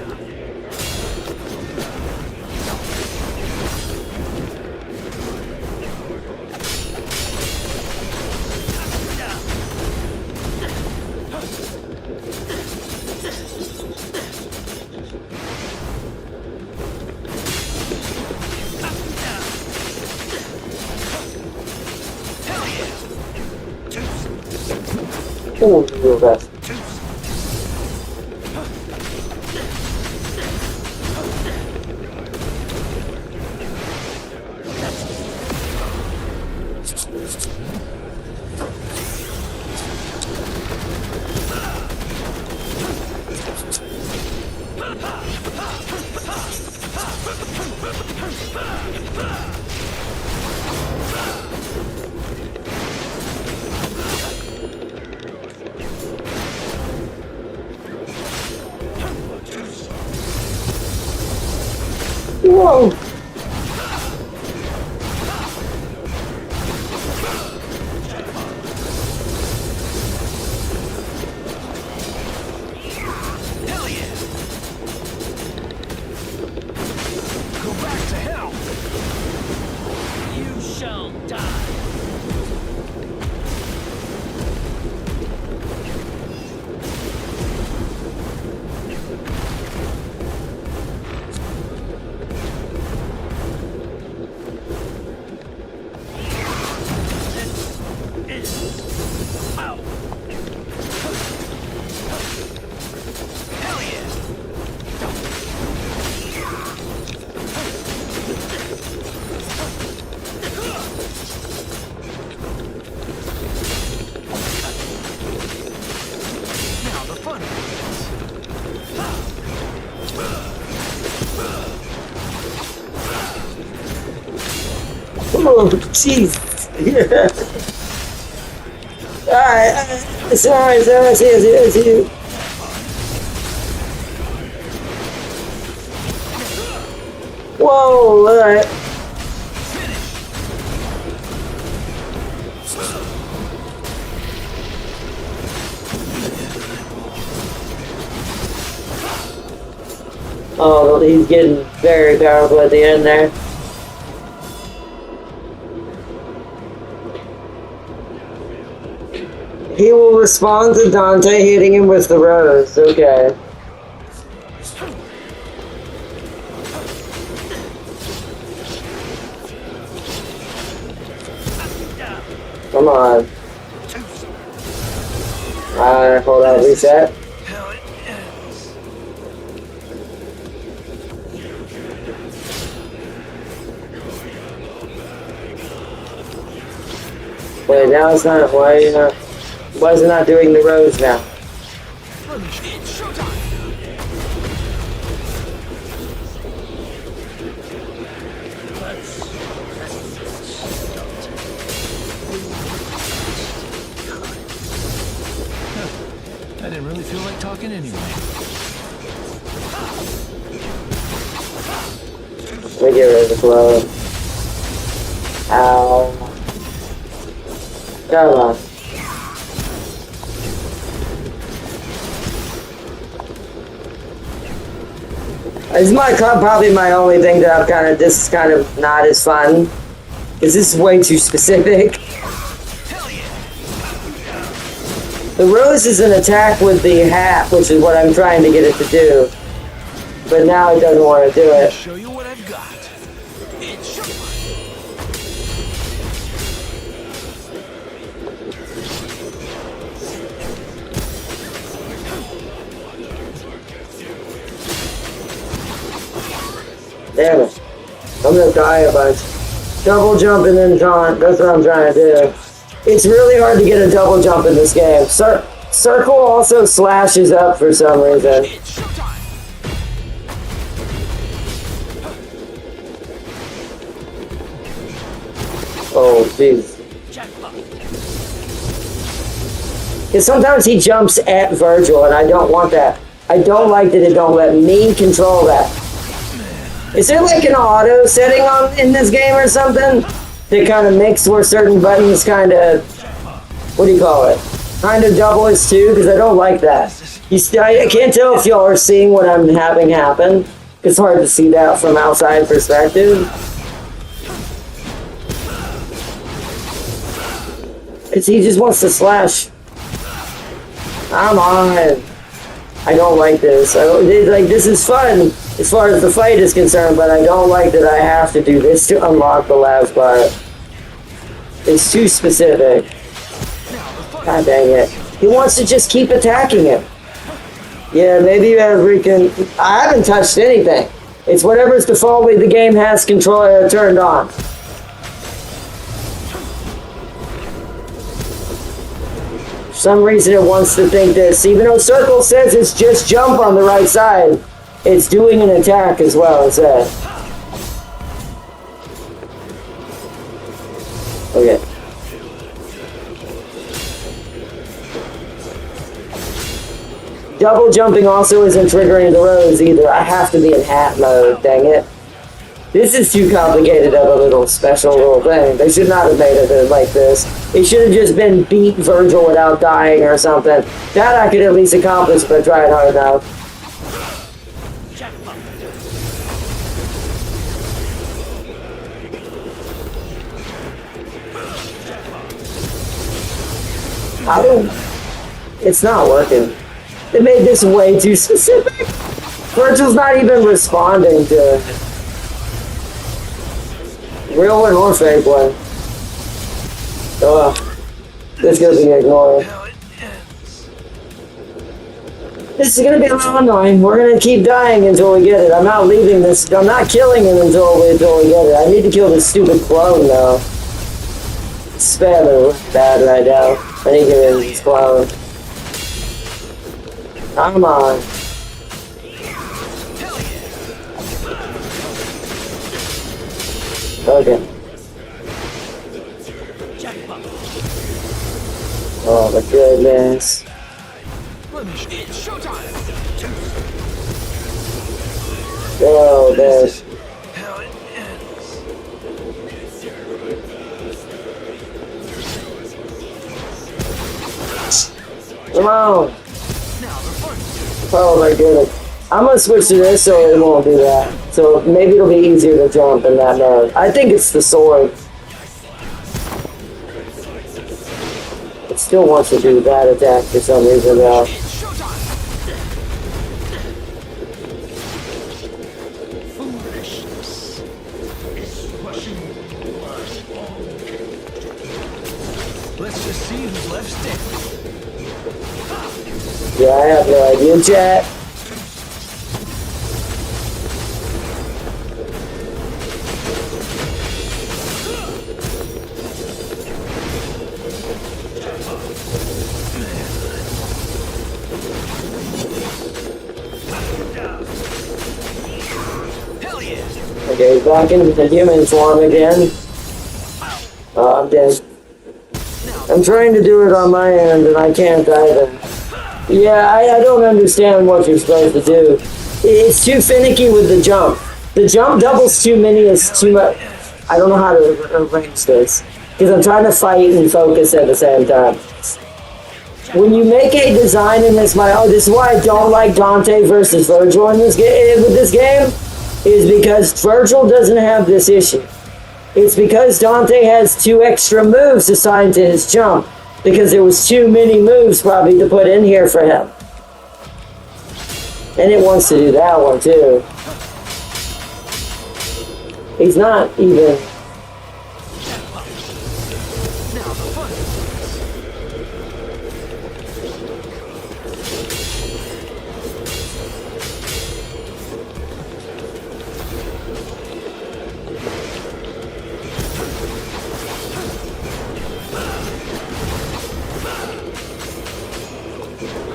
Oh, real fast. Whoa! Hell yeah! Go back to hell! You shall die! Ow! Hell yeah! Now the fun Oh, jeez. Alright, sorry, see you. Whoa, alright. Oh, he's getting very powerful at the end there. He will respond to Dante hitting him with the rose. Okay. Come on. Alright, hold on, reset. Hell yes. Wait, now it's not. Why are you not? Why is it not doing the rose now? It's showtime! I didn't really feel like talking anyway. Let me get rid of the glow. Ow. Come on. This is probably my only thing that this is kind of not as fun. Because this is way too specific. The rose is an attack with the hat, which is what I'm trying to get it to do. But now it doesn't want to do I'll it. show you what I've got. It's showtime! Damn it. I'm gonna die a bunch. Double jump and then taunt. That's what I'm trying to do. It's really hard to get a double jump in this game. Circle also slashes up for some reason. It's showtime! Oh, jeez. Jackpot! Because sometimes he jumps at Virgil, and I don't want that. I don't like that it don't let me control that. Is there like an auto setting on in this game or something that kind of makes where certain buttons kind of, what do you call it? Kind of double as two? Because I don't like that. I can't tell if y'all are seeing what I'm having happen. It's hard to see that from outside perspective. He just wants to slash. Come on. I don't like this. This is fun as far as the fight is concerned, but I don't like that I have to do this to unlock the last part. It's too specific. God dang it. He wants to just keep attacking him. Yeah, maybe you have freaking... I haven't touched anything. It's whatever's defaultly the game has control turned on. For some reason it wants to think this. Even though Circle says it's just jump on the right side, it's doing an attack as well instead. Okay. Double jumping also isn't triggering the rows either. I have to be in hat mode, dang it. This is too complicated of a little special little thing. They should not have made it like this. It should have just been beat Virgil without dying or something. That I could at least accomplish by trying hard enough. I don't... It's not working. They made this way too specific. Virgil's not even responding to it. Real one or fake one. Ugh. This is gonna be ignored. This is gonna be a little annoying. We're gonna keep dying until we get it. I'm not leaving this. I'm not killing him until we get it. I need to kill this stupid clone though. Spamming bad right now. I need to get rid of this clone. Come on. Okay. Oh my goodness. It's showtime. Oh, this. Come on. Oh my goodness. I'm gonna switch to this so it won't do that. So maybe it'll be easier to jump in that mode. I think it's the sword. It still wants to do that attack for some reason though. Let's just see who's left standing. Yeah, I have no idea, chat. Hell yeah! Okay, back into the human form again. Oh, I'm dead. I'm trying to do it on my end and I can't either. Yeah, I don't understand what you're supposed to do. It's too finicky with the jump. The jump doubles too many is too much. I don't know how to arrange this. Because I'm trying to fight and focus at the same time. When you make a design in this, this is why I don't like Dante versus Virgil in this game. With this game, is because Virgil doesn't have this issue. It's because Dante has 2 extra moves assigned to his jump. Because there was too many moves probably to put in here for him. And it wants to do that one too. He's not even...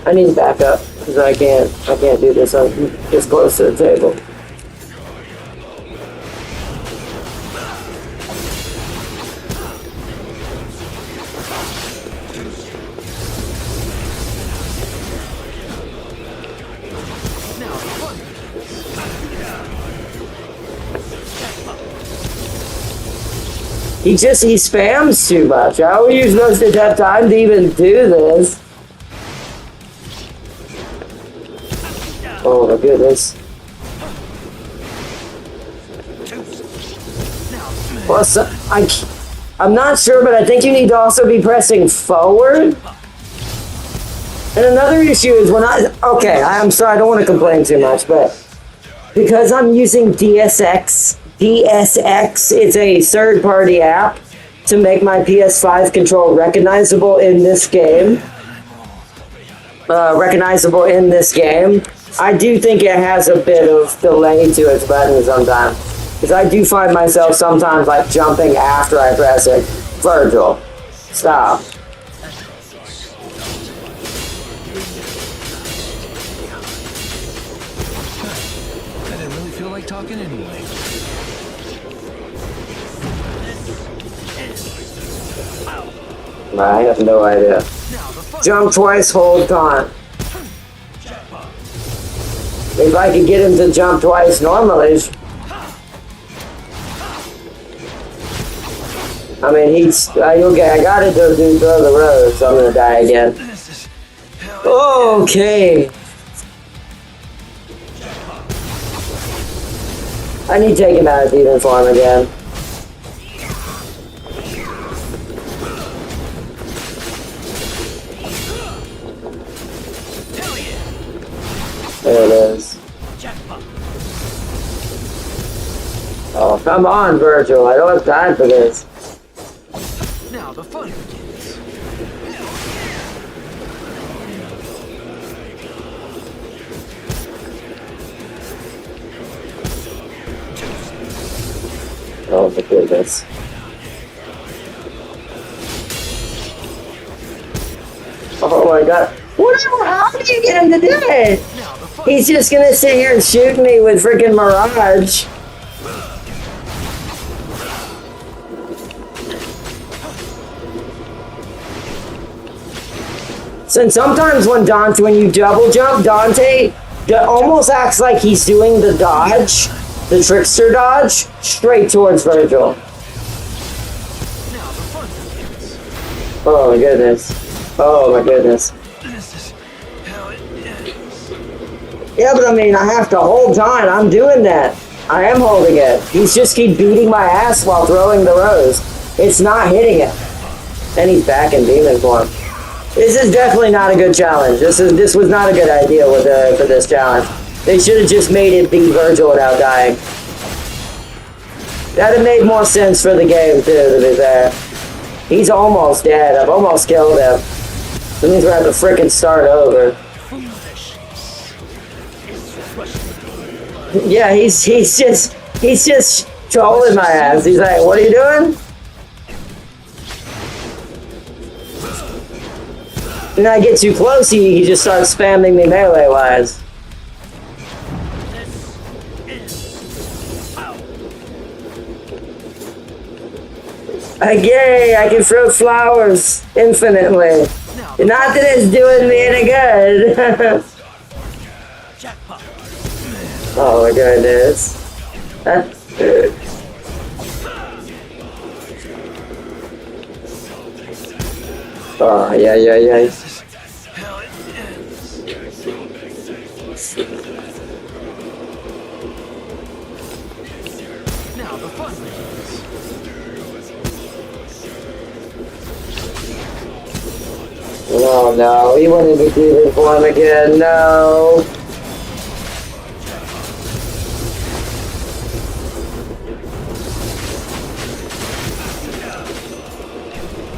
I need to back up because I can't do this. I'm just close to the table. He spams too much. How are you supposed to have time to even do this? Oh my goodness. Plus, I'm not sure, but I think you need to also be pressing forward. And another issue is when I'm sorry, I don't want to complain too much, but because I'm using DSX, it's a third-party app to make my PS5 control recognizable in this game. I do think it has a bit of delay to its button sometimes. Because I do find myself sometimes like jumping after I press it. Virgil, stop. I didn't really feel like talking anyway. I have no idea. Jump twice, hold taunt. If I could get him to jump twice normally. I mean, I gotta do throw the rose, so I'm gonna die again. Okay. I need to take him out of demon form again. There it is. Oh, come on, Virgil. I don't have time for this. Now the fun begins. Oh, my goodness. Oh my god. Whatever, how do you get him to do it? He's just gonna sit here and shoot me with freaking Mirage. And sometimes when you double jump, Dante almost acts like he's doing the dodge, the trickster dodge, straight towards Virgil. Oh my goodness. Oh my goodness. Yeah, but I mean, I have to hold on. I'm doing that. I am holding it. He's just keep beating my ass while throwing the rose. It's not hitting him. And he's back in demon form. This is definitely not a good challenge. This was not a good idea for this challenge. They should have just made it beat Virgil without dying. That'd have made more sense for the game too, to be fair. He's almost dead. I've almost killed him. That means we're gonna have to frickin' start over. Yeah, he's just trolling my ass. He's like, what are you doing? And I get too close, he just starts spamming me melee-wise. Yay, I can throw flowers infinitely. Not that it's doing me any good. Oh my goodness. Oh, yeah. Now the fun begins. Oh no, he went into demon form again, no.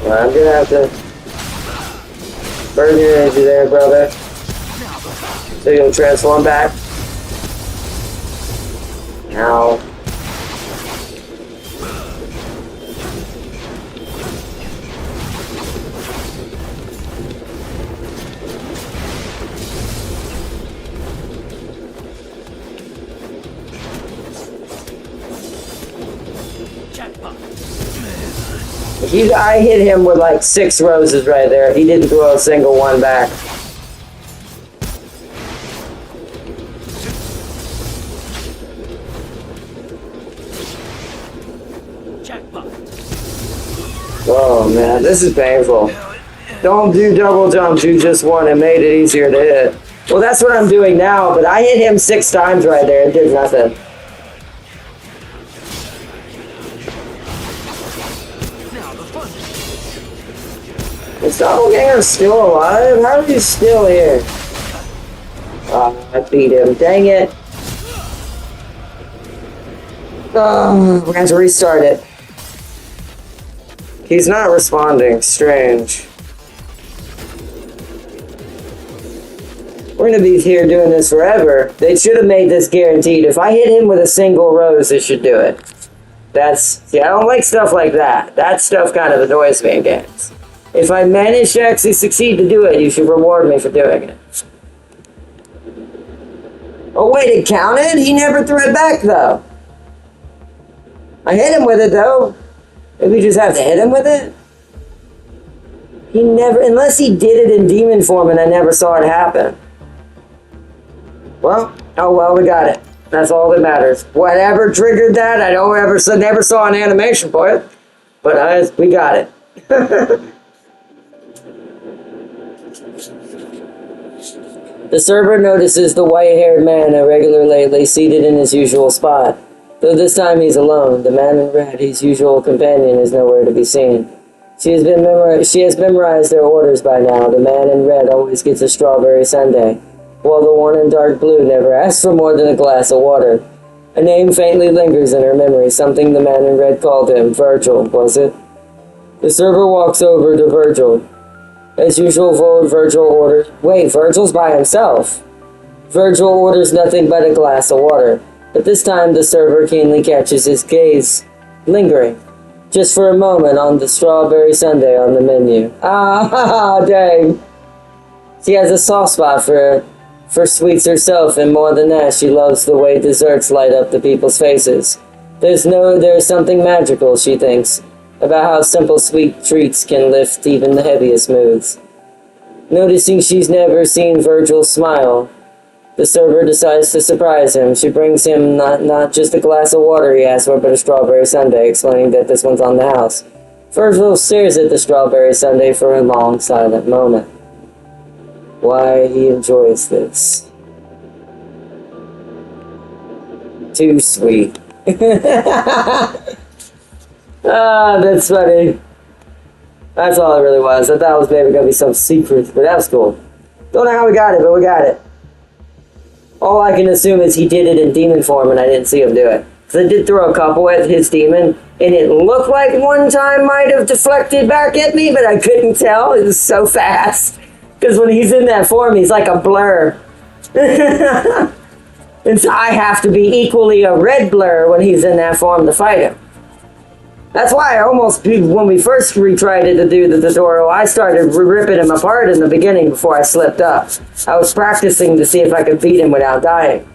I'm gonna have to burn your energy there, brother. So you'll transform back. Ow. I hit him with like 6 roses right there. He didn't throw a single one back. Oh man, this is painful. Don't do double jumps, you just won. It made it easier to hit. Well, that's what I'm doing now, but I hit him 6 times right there and did nothing. Is Doppelganger still alive? How are you still here? Oh, I beat him. Dang it. Oh, we're gonna have to restart it. He's not responding. Strange. We're gonna be here doing this forever. They should have made this guaranteed. If I hit him with a single rose, it should do it. See, I don't like stuff like that. That stuff kind of annoys me in games. If I manage to actually succeed to do it, you should reward me for doing it. Oh wait, it counted? He never threw it back though. I hit him with it though. Maybe we just have to hit him with it? He never, unless he did it in demon form and I never saw it happen. Well, oh well, we got it. That's all that matters. Whatever triggered that, I never saw an animation for it. But we got it. The server notices the white-haired man irregular lately seated in his usual spot. Though this time he's alone, the man in red, his usual companion, is nowhere to be seen. She has memorized their orders by now. The man in red always gets a strawberry sundae, while the one in dark blue never asks for more than a glass of water. A name faintly lingers in her memory, something the man in red called him. Virgil, was it? The server walks over to Virgil. As usual, Virgil orders... Wait, Virgil's by himself. Virgil orders nothing but a glass of water. But this time the server keenly catches his gaze, lingering, just for a moment, on the strawberry sundae on the menu. Ah, dang. She has a soft spot for sweets herself, and more than that, she loves the way desserts light up the people's faces. There's something magical, she thinks, about how simple sweet treats can lift even the heaviest moods. Noticing she's never seen Virgil smile, the server decides to surprise him. She brings him not just a glass of water he asked for, but a strawberry sundae, explaining that this one's on the house. Virgil stares at the strawberry sundae for a long, silent moment. Why he enjoys this. Too sweet. Ah, that's funny. That's all it really was. I thought it was maybe gonna be some secret, but that was cool. Don't know how we got it, but we got it. All I can assume is he did it in demon form and I didn't see him do it. Because I did throw a couple at his demon, and it looked like one time might have deflected back at me, but I couldn't tell. It was so fast. Because when he's in that form, he's like a blur. And so I have to be equally a red blur when he's in that form to fight him. That's why I almost, when we first retried it to do the tutorial, I started ripping him apart in the beginning before I slipped up. I was practicing to see if I could beat him without dying.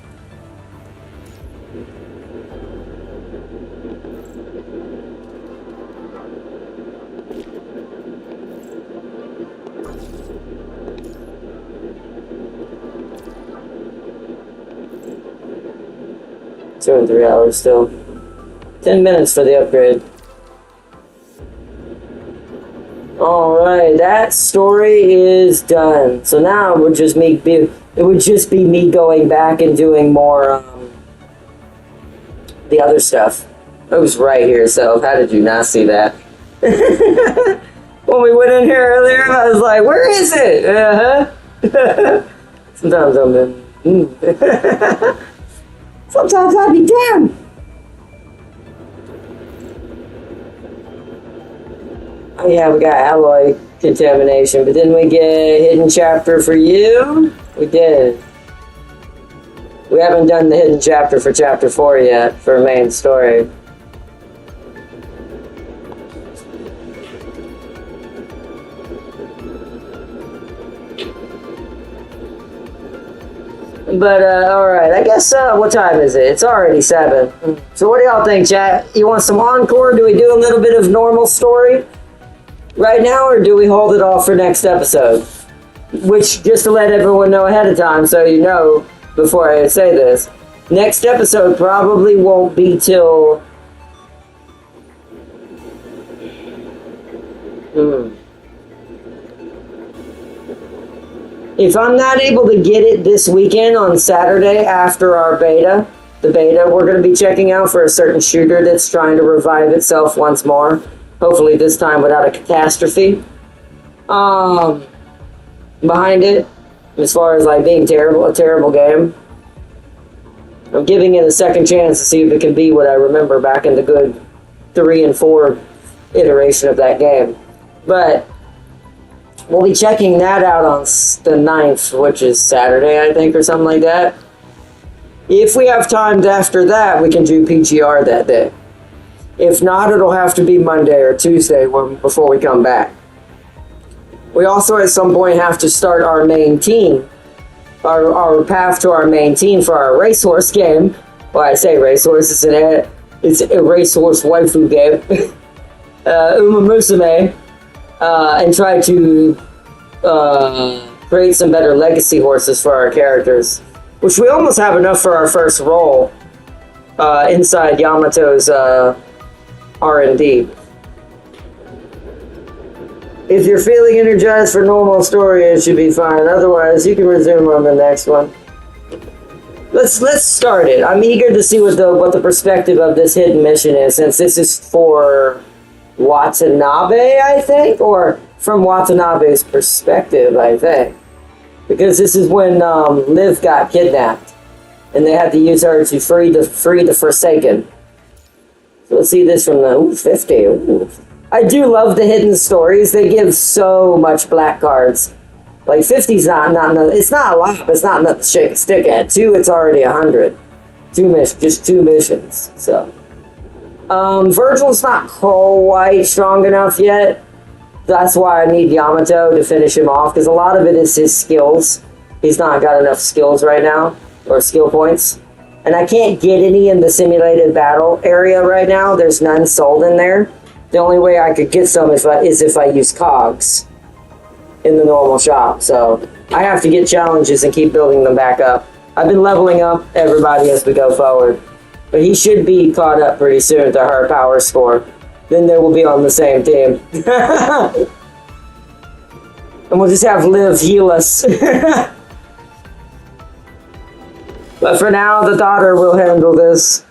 Two and 3 hours still. 10 minutes for the upgrade. Alright, that story is done. So now it would just be me going back and doing more the other stuff. It was right here, so how did you not see that? When we went in here earlier, I was like, where is it? Sometimes I'm in. Sometimes I'd be damned. Oh yeah, we got alloy contamination, but didn't we get hidden chapter for you? We did. We haven't done the hidden chapter for chapter 4 yet, for main story. But, alright, I guess, what time is it? It's already 7. So what do y'all think, chat? You want some encore? Do we do a little bit of normal story right now, or do we hold it off for next episode? Which, just to let everyone know ahead of time, so you know before I say this, next episode probably won't be till... If I'm not able to get it this weekend on Saturday after our beta, the beta, we're going to be checking out for a certain shooter that's trying to revive itself once more. Hopefully this time without a catastrophe. behind it, as far as like being a terrible game. I'm giving it a second chance to see if it can be what I remember back in the good 3 and 4 iteration of that game. But we'll be checking that out on the 9th, which is Saturday, I think, or something like that. If we have time after that, we can do PGR that day. If not, it'll have to be Monday or Tuesday before we come back. We also at some point have to start our main team, our path to our main team for our racehorse game. Well, I say racehorse, it's a racehorse waifu game. Uma Musume, and try to create some better legacy horses for our characters, which we almost have enough for our first role inside Yamato's R&D. If you're feeling energized for normal story, it should be fine. Otherwise, you can resume on the next one. Let's start it. I'm eager to see what the perspective of this hidden mission is, since this is for Watanabe, I think, or from Watanabe's perspective, I think, because this is when Liv got kidnapped, and they had to use her to free the Forsaken. So let's see this from the 50. Ooh. I do love the hidden stories. They give so much black cards. Like 50's not it's not a lot, but it's not enough to shake a stick at. 2, it's already 100. Just 2 missions. So Virgil's not quite strong enough yet. That's why I need Yamato to finish him off, because a lot of it is his skills. He's not got enough skills right now, or skill points. And I can't get any in the simulated battle area right now. There's none sold in there. The only way I could get some is if I use cogs in the normal shop. So I have to get challenges and keep building them back up. I've been leveling up everybody as we go forward. But he should be caught up pretty soon to her power score. Then they will be on the same team. And we'll just have Liv heal us. But for now, the daughter will handle this.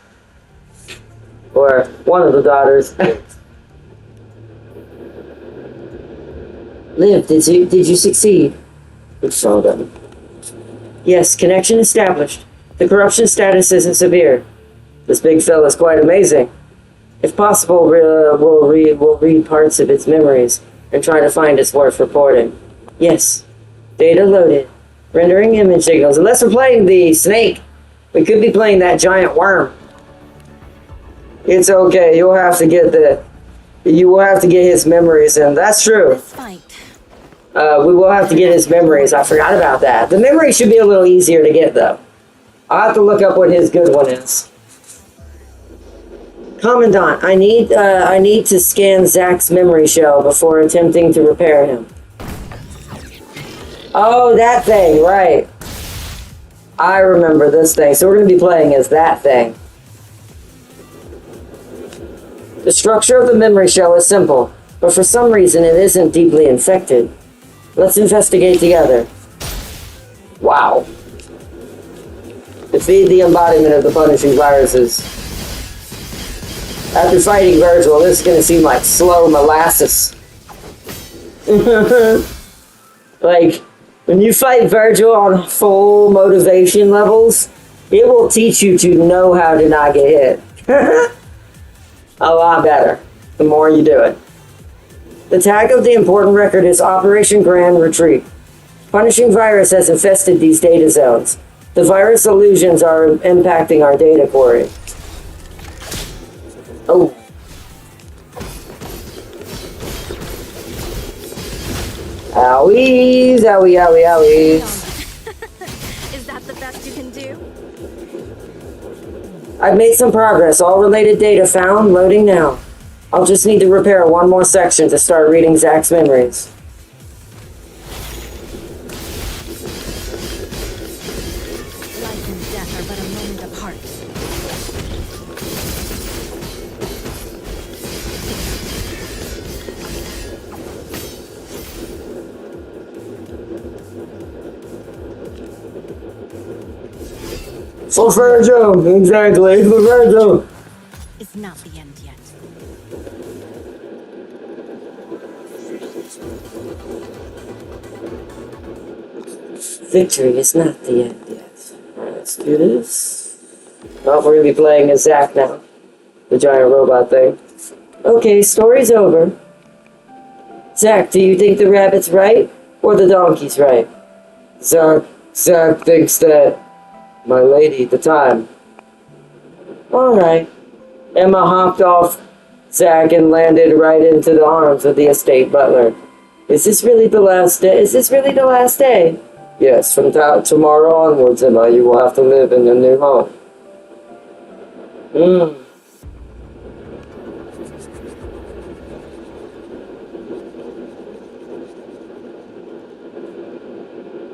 Or one of the daughters. Liv, did you succeed? We saw them. Yes, connection established. The corruption status isn't severe. This big fella's quite amazing. If possible, we'll read parts of its memories and try to find its worth reporting. Yes. Data loaded. Rendering image signals. Unless we're playing the snake, we could be playing that giant worm. It's okay. You will have to get his memories in. That's true. This fight. We will have to get his memories. I forgot about that. The memory should be a little easier to get, though. I'll have to look up what his good one is. Commandant, I need to scan Zack's memory shell before attempting to repair him. Oh, that thing, right. I remember this thing. So we're going to be playing as that thing. The structure of the memory shell is simple, but for some reason it isn't deeply infected. Let's investigate together. Wow. Defeat the embodiment of the punishing viruses. After fighting Virgil, this is going to seem like slow molasses. Like, when you fight Virgil on full motivation levels, it will teach you to know how to not get hit. A lot better, the more you do it. The tag of the important record is Operation Grand Retreat. Punishing virus has infested these data zones. The virus illusions are impacting our data quarry. Oh. Owies, owie, owie, owies. Is that the best you can do? I've made some progress. All related data found. Loading now. I'll just need to repair one more section to start reading Zack's memories. Life and death are but a moment apart. For Virgil! Exactly, for Virgil! It's not the end yet. Victory is not the end yet. Alright, let's do this. Oh, we're gonna be playing as Zack now. The giant robot thing. Okay, story's over. Zack, do you think the rabbit's right? Or the donkey's right? Zack thinks that my lady at the time. Alright. Emma hopped off Zack and landed right into the arms of the estate butler. Is this really the last day? Is this really the last day? Yes, from tomorrow onwards, Emma, you will have to live in a new home.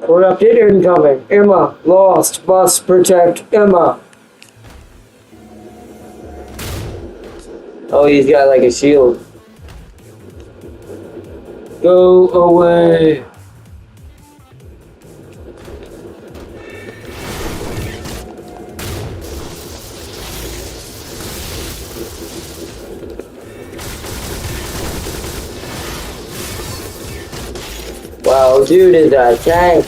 Corrupted incoming. Emma, lost. Must protect Emma. Oh, he's got like a shield. Go away. Wow, dude is a tank.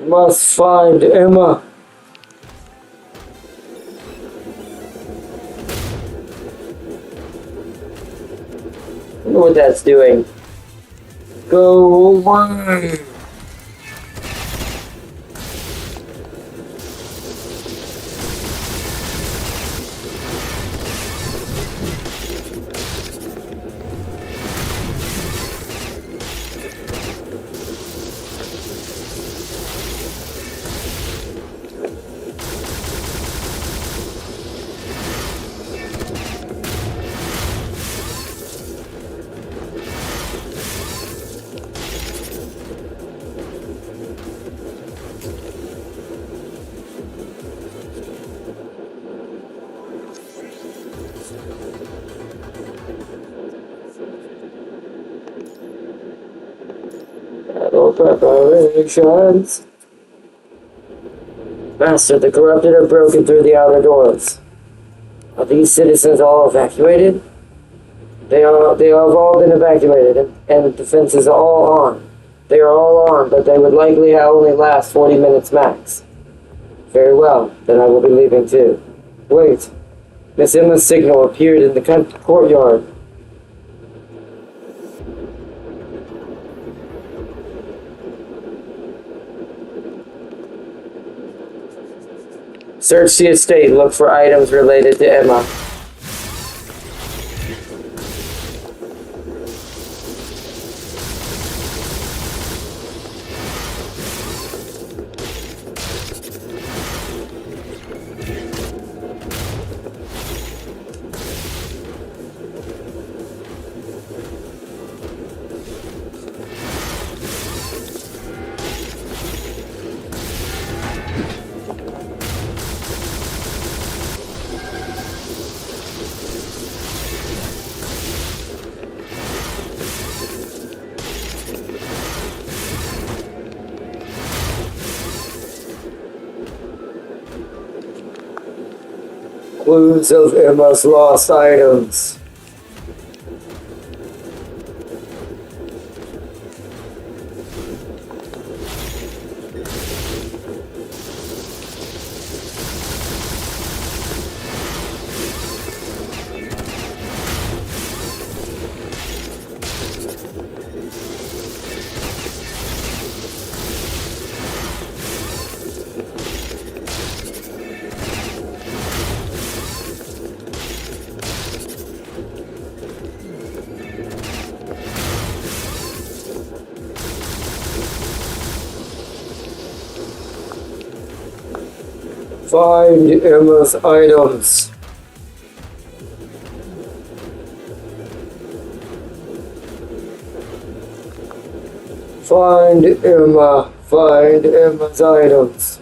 Must find Emma. I wonder what that's doing. Go away. Battle preparations. Master, the corrupted have broken through the outer doors. Are these citizens all evacuated? They have all been evacuated, and the defenses are all on. They are all armed, but they would likely only last 40 minutes max. Very well, then I will be leaving too. Wait. Miss Emma's signal appeared in the courtyard. Search the estate, look for items related to Emma. Clues of Emma's lost items. Find Emma's items. Find Emma. Find Emma's items.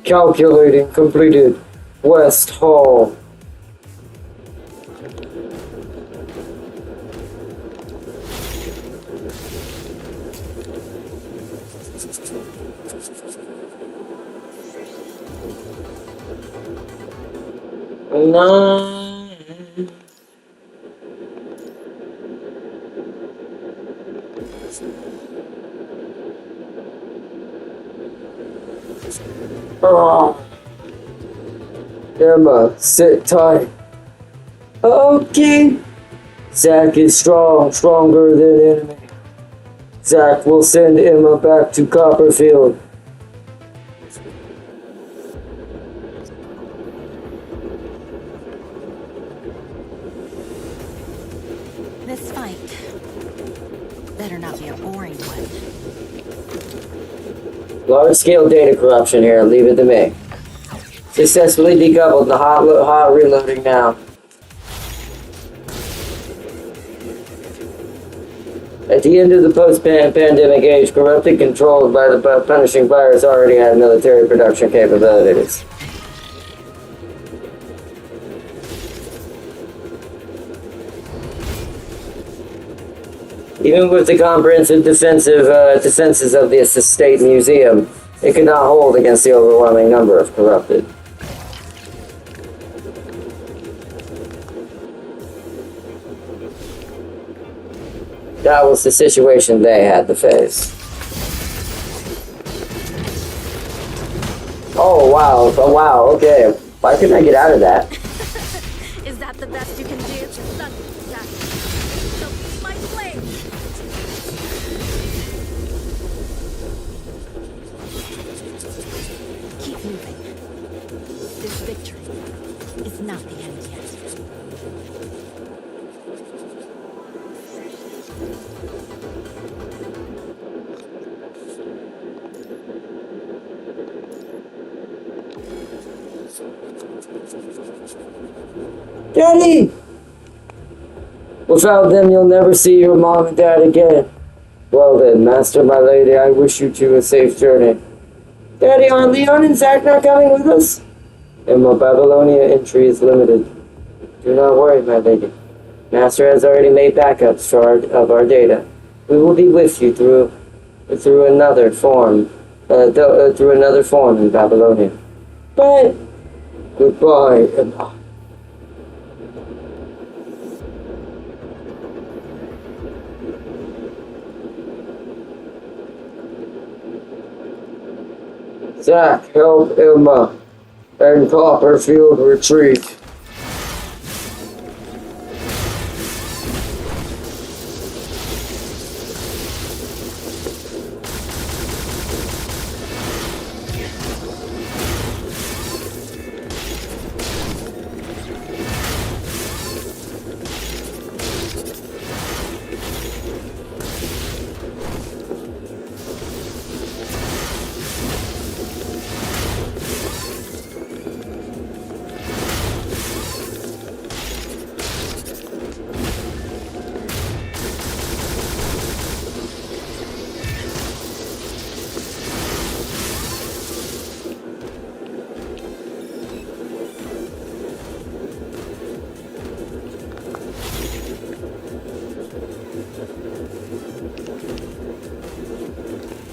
Calculating completed. West Hall. Nine. Oh. Emma, sit tight. Okay. Zack is strong, stronger than enemy. Zack will send Emma back to Copperfield. This fight better not be a boring one. Large-scale data corruption here. Leave it to me. Successfully decoupled. The hot reloading now. At the end of the post-pandemic age, corrupted, controlled by the punishing virus, already had military production capabilities. Even with the comprehensive defenses of this state museum, it could not hold against the overwhelming number of corrupted. That was the situation they had to face. Oh wow, okay. Why couldn't I get out of that? Is that the best you can do? Suck that. So, my blade. Keep moving. This victory is not the end yet. Daddy! Without them, you'll never see your mom and dad again. Well then, master, my lady, I wish you two a safe journey. Daddy, are Leon and Zack not coming with us? And my Babylonia entry is limited. Do not worry, my lady. Master has already made backups of our data. We will be with you through another form in Babylonia. But goodbye, Emma. Zack, help Emma and Copperfield retreat.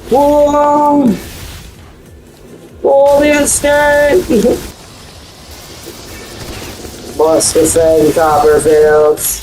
Whoa! Oh, the escape! Must defend Copperfields.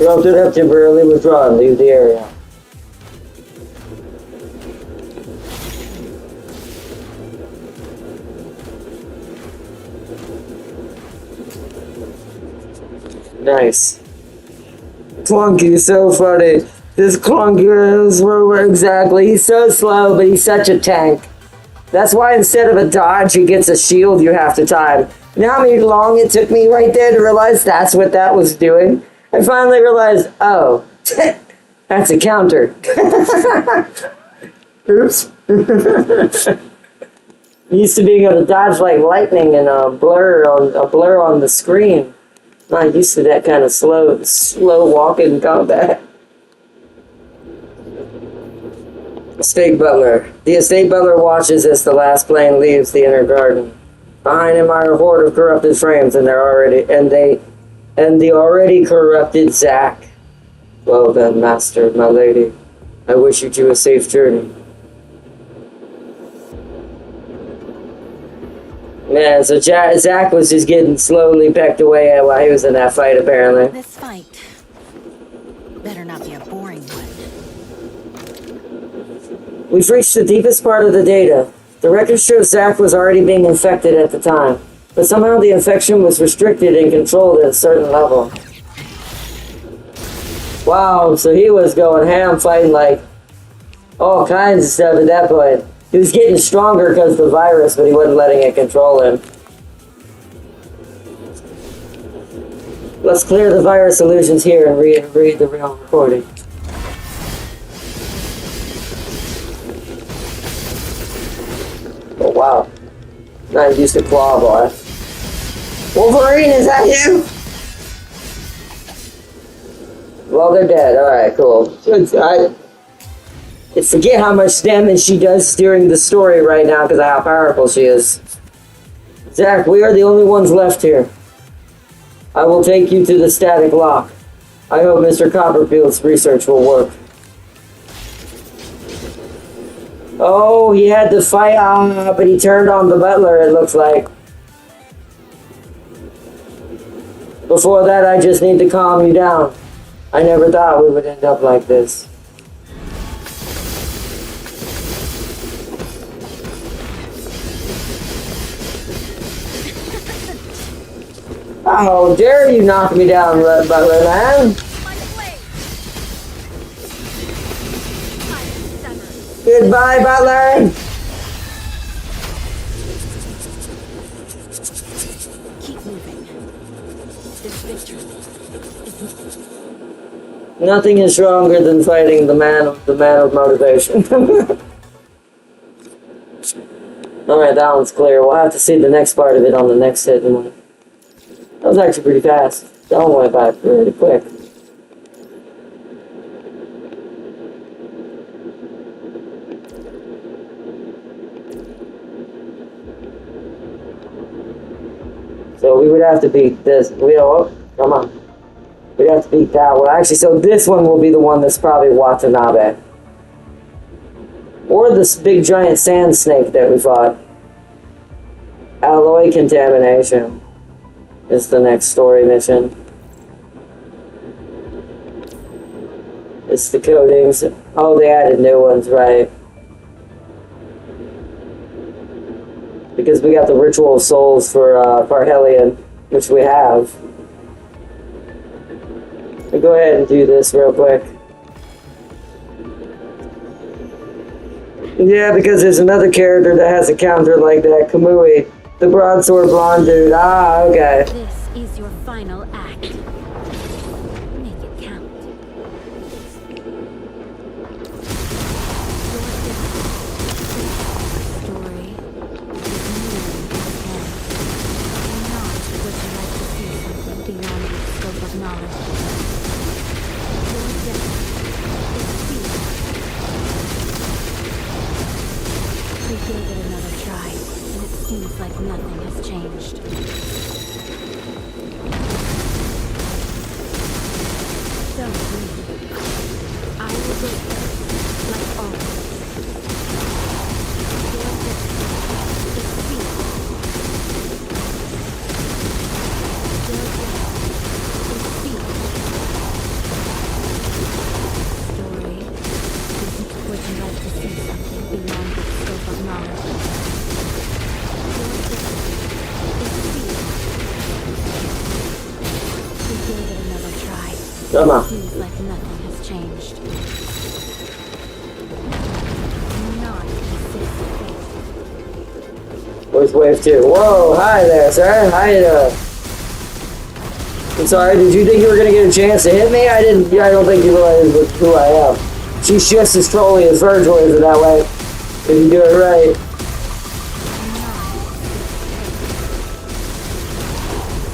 Interrupted have temporarily withdrawn. Leave the area. Nice. Clunky, so funny. This Clunky is exactly. He's so slow, but he's such a tank. That's why instead of a dodge, he gets a shield you have to time. You know how long it took me right there to realize that's what that was doing? I finally realized, oh, that's a counter. Oops. Used to being able to dodge like lightning and a blur on the screen. Not used to that kind of slow walking combat. Estate Butler. The Estate Butler watches as the last plane leaves the inner garden. Behind him are a horde of corrupted frames, and the already corrupted Zack. Well then, master, my lady, I wish you two a safe journey. Man, so Zack was just getting slowly pecked away at while he was in that fight, apparently. This fight better not be a boring one. We've reached the deepest part of the data. The record shows Zack was already being infected at the time, but somehow the infection was restricted and controlled at a certain level. Wow, so he was going ham fighting like all kinds of stuff at that point. He was getting stronger because of the virus, but he wasn't letting it control him. Let's clear the virus illusions here and read the real recording. Oh wow. Not used to claw boy. Wolverine, is that you? Well, they're dead. Alright, cool. I forget how much damage she does during the story right now because of how powerful she is. Zack, we are the only ones left here. I will take you to the static lock. I hope Mr. Copperfield's research will work. Oh, he had to fight, but he turned on the butler, it looks like. Before that, I just need to calm you down. I never thought we would end up like this. How dare you knock me down, butler man? Goodbye, butler. Keep moving. This victory is... Nothing is stronger than fighting the man of motivation. Alright, that one's clear. We'll have to see the next part of it on the next hidden one. That was actually pretty fast. That one went by pretty quick. So we would have to beat this. Come on. We'd have to beat that one. Actually, so this one will be the one that's probably Watanabe. Or this big giant sand snake that we fought. Alloy contamination is the next story mission. It's the coatings. Oh, they added new ones, right? Because we got the Ritual of Souls for Parhelion, which we have. I'll go ahead and do this real quick. Yeah, because there's another character that has a counter like that, Kamui. The broadsword blonde dude. Ah, okay. This is your final act. Make it count. Story is nearing its end. Not would you like to see something beyond the scope of knowledge. Your death is fear. We gave it another try. Seems like nothing has changed. Don't breathe. I will go first, like always. Your death is fear. Your death is fear. Come on. Seems like nothing has changed. Not consistent. Where's wave 2? Whoa, hi there, sir. How you doing? I'm sorry, did you think you were gonna get a chance to hit me? I don't think you realized who I am. She's just as trolly as Virgil is that way. If you do it right.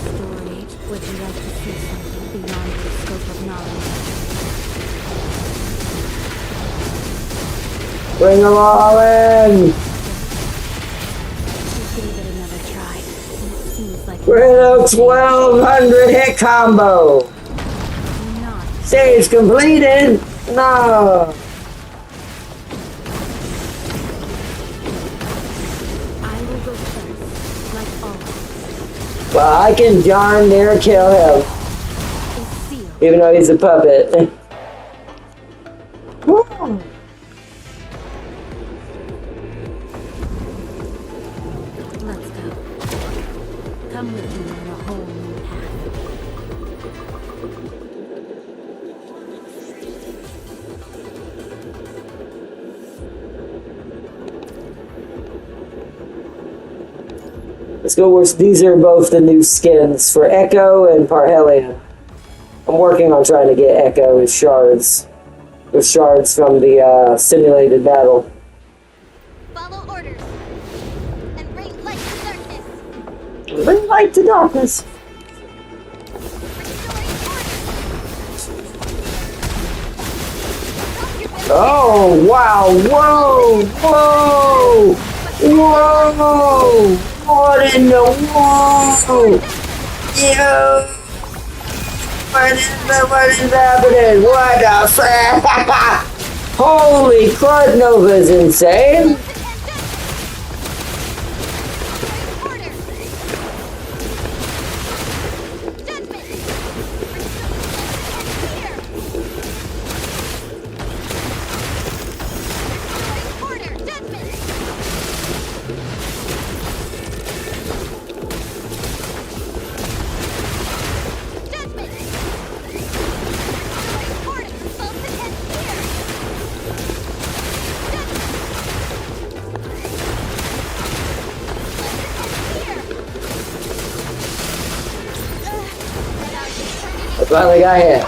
Story, would you like to see something beyond your scope of knowledge? Bring them all in! You gave it another try, and it seems like We're in a 1200 hit combo! not. Stage completed! No! I will go first, like always. Well, I can darn near kill him, Is sealed. even though he's a puppet. Woo. Let's go. Come with me on a whole new path. Let's go. These are both the new skins for Echo and Parhelia. I'm working on trying to get Echo with shards. With shards from the simulated battle. Follow orders. And bring light to darkness. Bring light to darkness. Oh, wow. Whoa. Whoa. Whoa. What in the whoa? Yo. What is happening? What the frick? Holy crud, Nova's insane. I finally got here.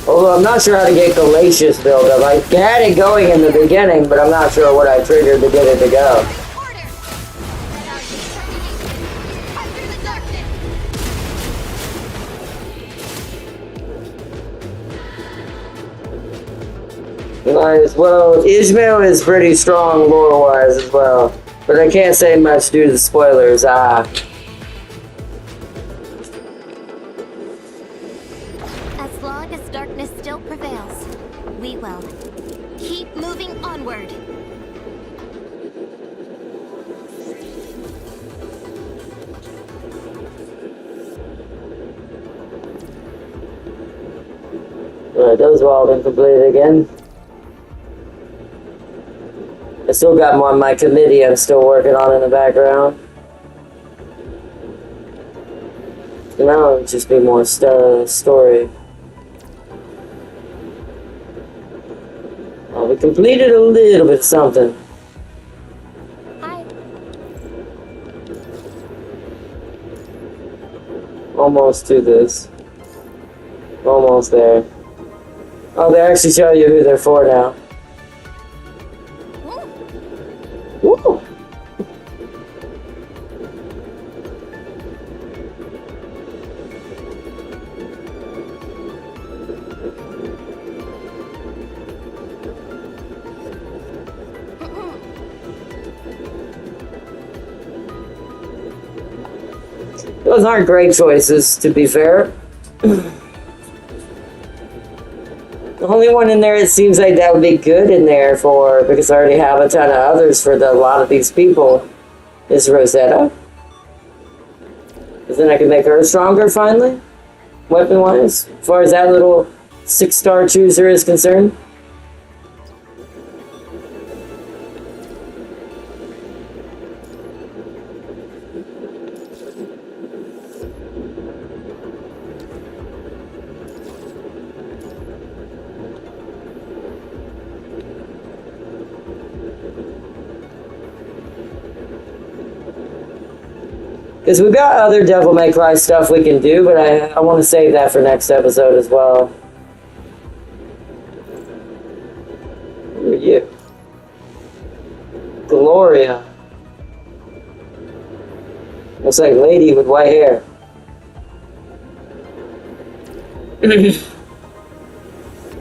Although I'm not sure how to get Glacius build up. I had it going in the beginning, but I'm not sure what I triggered to get it to go. Nice. Well, Ishmael is pretty strong lore-wise as well, but I can't say much due to the spoilers. As long as darkness still prevails, we will keep moving onward. Alright, those have all been completed again. I still got more on my committee I'm still working on in the background. So now it'll just be more story. We completed a little bit something. Hi. Almost to this. Almost there. Oh, they actually tell you who they're for now. Woo! Those aren't great choices, to be fair. The only one in there it seems like that would be good in there for, because I already have a ton of others for a lot of these people, is Rosetta. Because then I can make her stronger finally, weapon-wise, as far as that little 6-star chooser is concerned. Because we've got other Devil May Cry stuff we can do, but I want to save that for next episode as well. Who are you? Gloria. Looks like lady with white hair.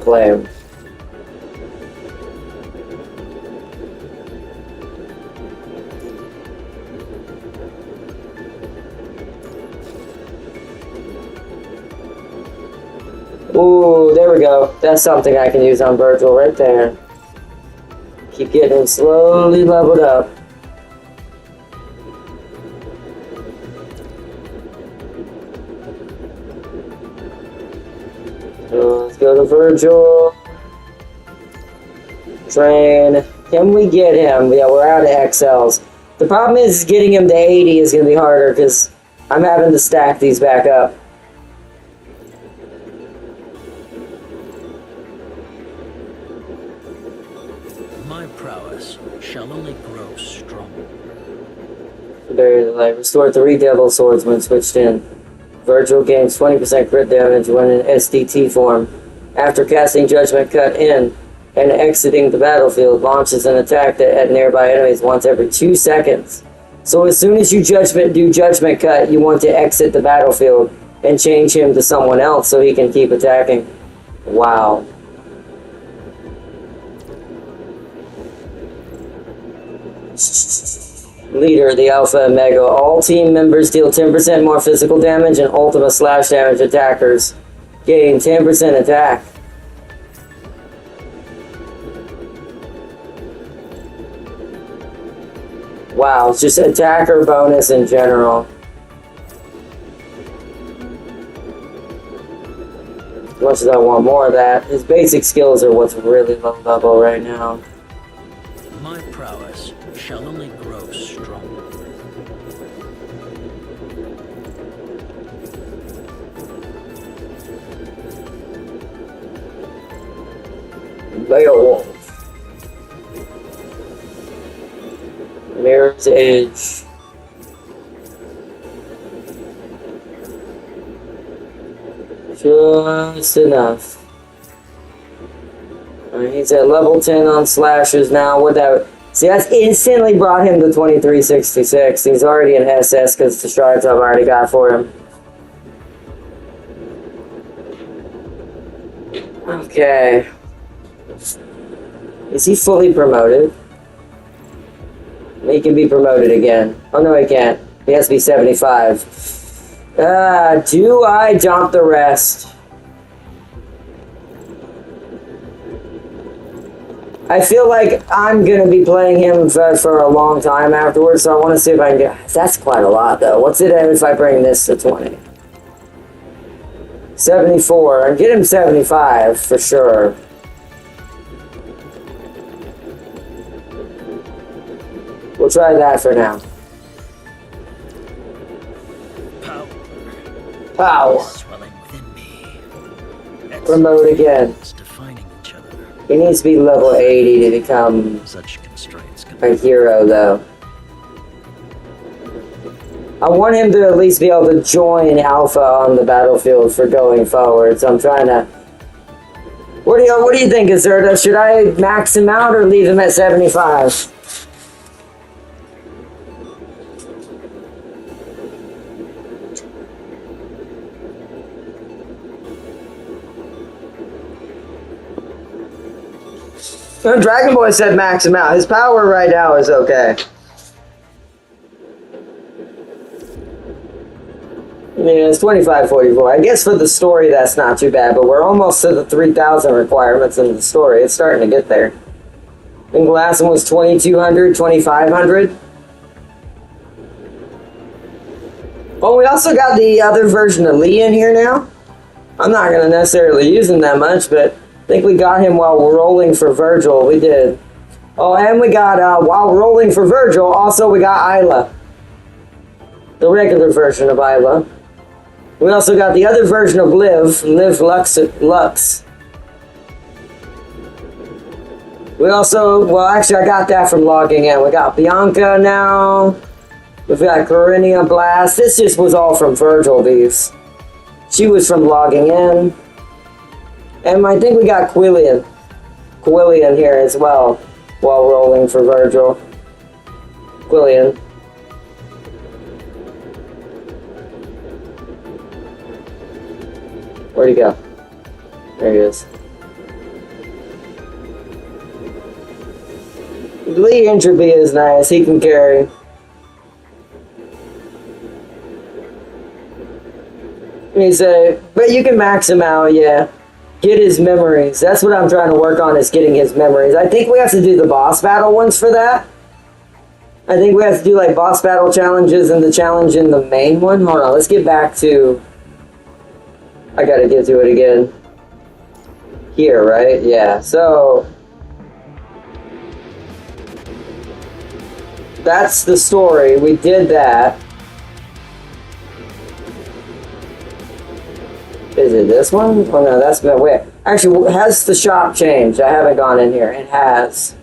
Claire. Ooh, there we go. That's something I can use on Virgil right there. Keep getting him slowly leveled up. So let's go to Virgil. Train. Can we get him? Yeah, we're out of XLs. The problem is getting him to 80 is going to be harder because I'm having to stack these back up. My prowess shall only grow stronger. Restore 3 Devil Swords when switched in. Virgil gains 20% crit damage when in SDT form. After casting Judgment Cut in and exiting the battlefield, launches an attack at nearby enemies once every 2 seconds. So as soon as you do Judgment Cut, you want to exit the battlefield and change him to someone else so he can keep attacking. Wow. Leader, the Alpha and Omega. All team members deal 10% more physical damage and Ultima slash damage attackers gain 10% attack. Wow, it's just attacker bonus in general. As much as I want more of that, his basic skills are what's really low level right now. My prowess shall only grow stronger. Beowulf. Mirror's Edge. Just enough. Alright, he's at level 10 on slashes now without... See, that's instantly brought him to 2366. He's already an SS because the strides I've already got for him. Okay. Is he fully promoted? He can be promoted again. Oh no, he can't. He has to be 75. Do I jump the rest? I feel like I'm going to be playing him for a long time afterwards, so I want to see if I can get... That's quite a lot, though. What's it if I bring this to 20? 74. And get him 75, for sure. We'll try that for now. Power. Swelling within me. Promote again. Defining each other. He needs to be level 80 to become Such constraints can a hero, though. I want him to at least be able to join Alpha on the battlefield for going forward, so I'm trying to... What do you think, Azerta? Should I max him out or leave him at 75? Dragon Boy said max him out. His power right now is okay. Yeah, it's 2544. I guess for the story that's not too bad, but we're almost to the 3,000 requirements in the story. It's starting to get there. I think the last one was 2,200, 2,500. Oh, we also got the other version of Lee in here now. I'm not going to necessarily use him that much, but I think we got him while we're rolling for Virgil. We did. Oh, and we got, while rolling for Virgil, also we got Isla. The regular version of Isla. We also got the other version of Liv Lux. We also, well, actually I got that from logging in. We got Bianca now. We've got Corinia Blast. This just was all from Virgil, these. She was from logging in. And I think we got Quillian here as well, while rolling for Virgil. Quillian. Where'd he go? There he is. Lee Entropy is nice. He can carry. He's but you can max him out, yeah. Get his memories. That's what I'm trying to work on, is getting his memories. I think we have to do the boss battle ones for that. I think we have to do like boss battle challenges and the challenge in the main one. Hold on, let's get back to... I gotta get to it again. Here, right? Yeah, so... That's the story. We did that. Is it this one? Oh no, that's been wait. Actually, has the shop changed? I haven't gone in here. It has.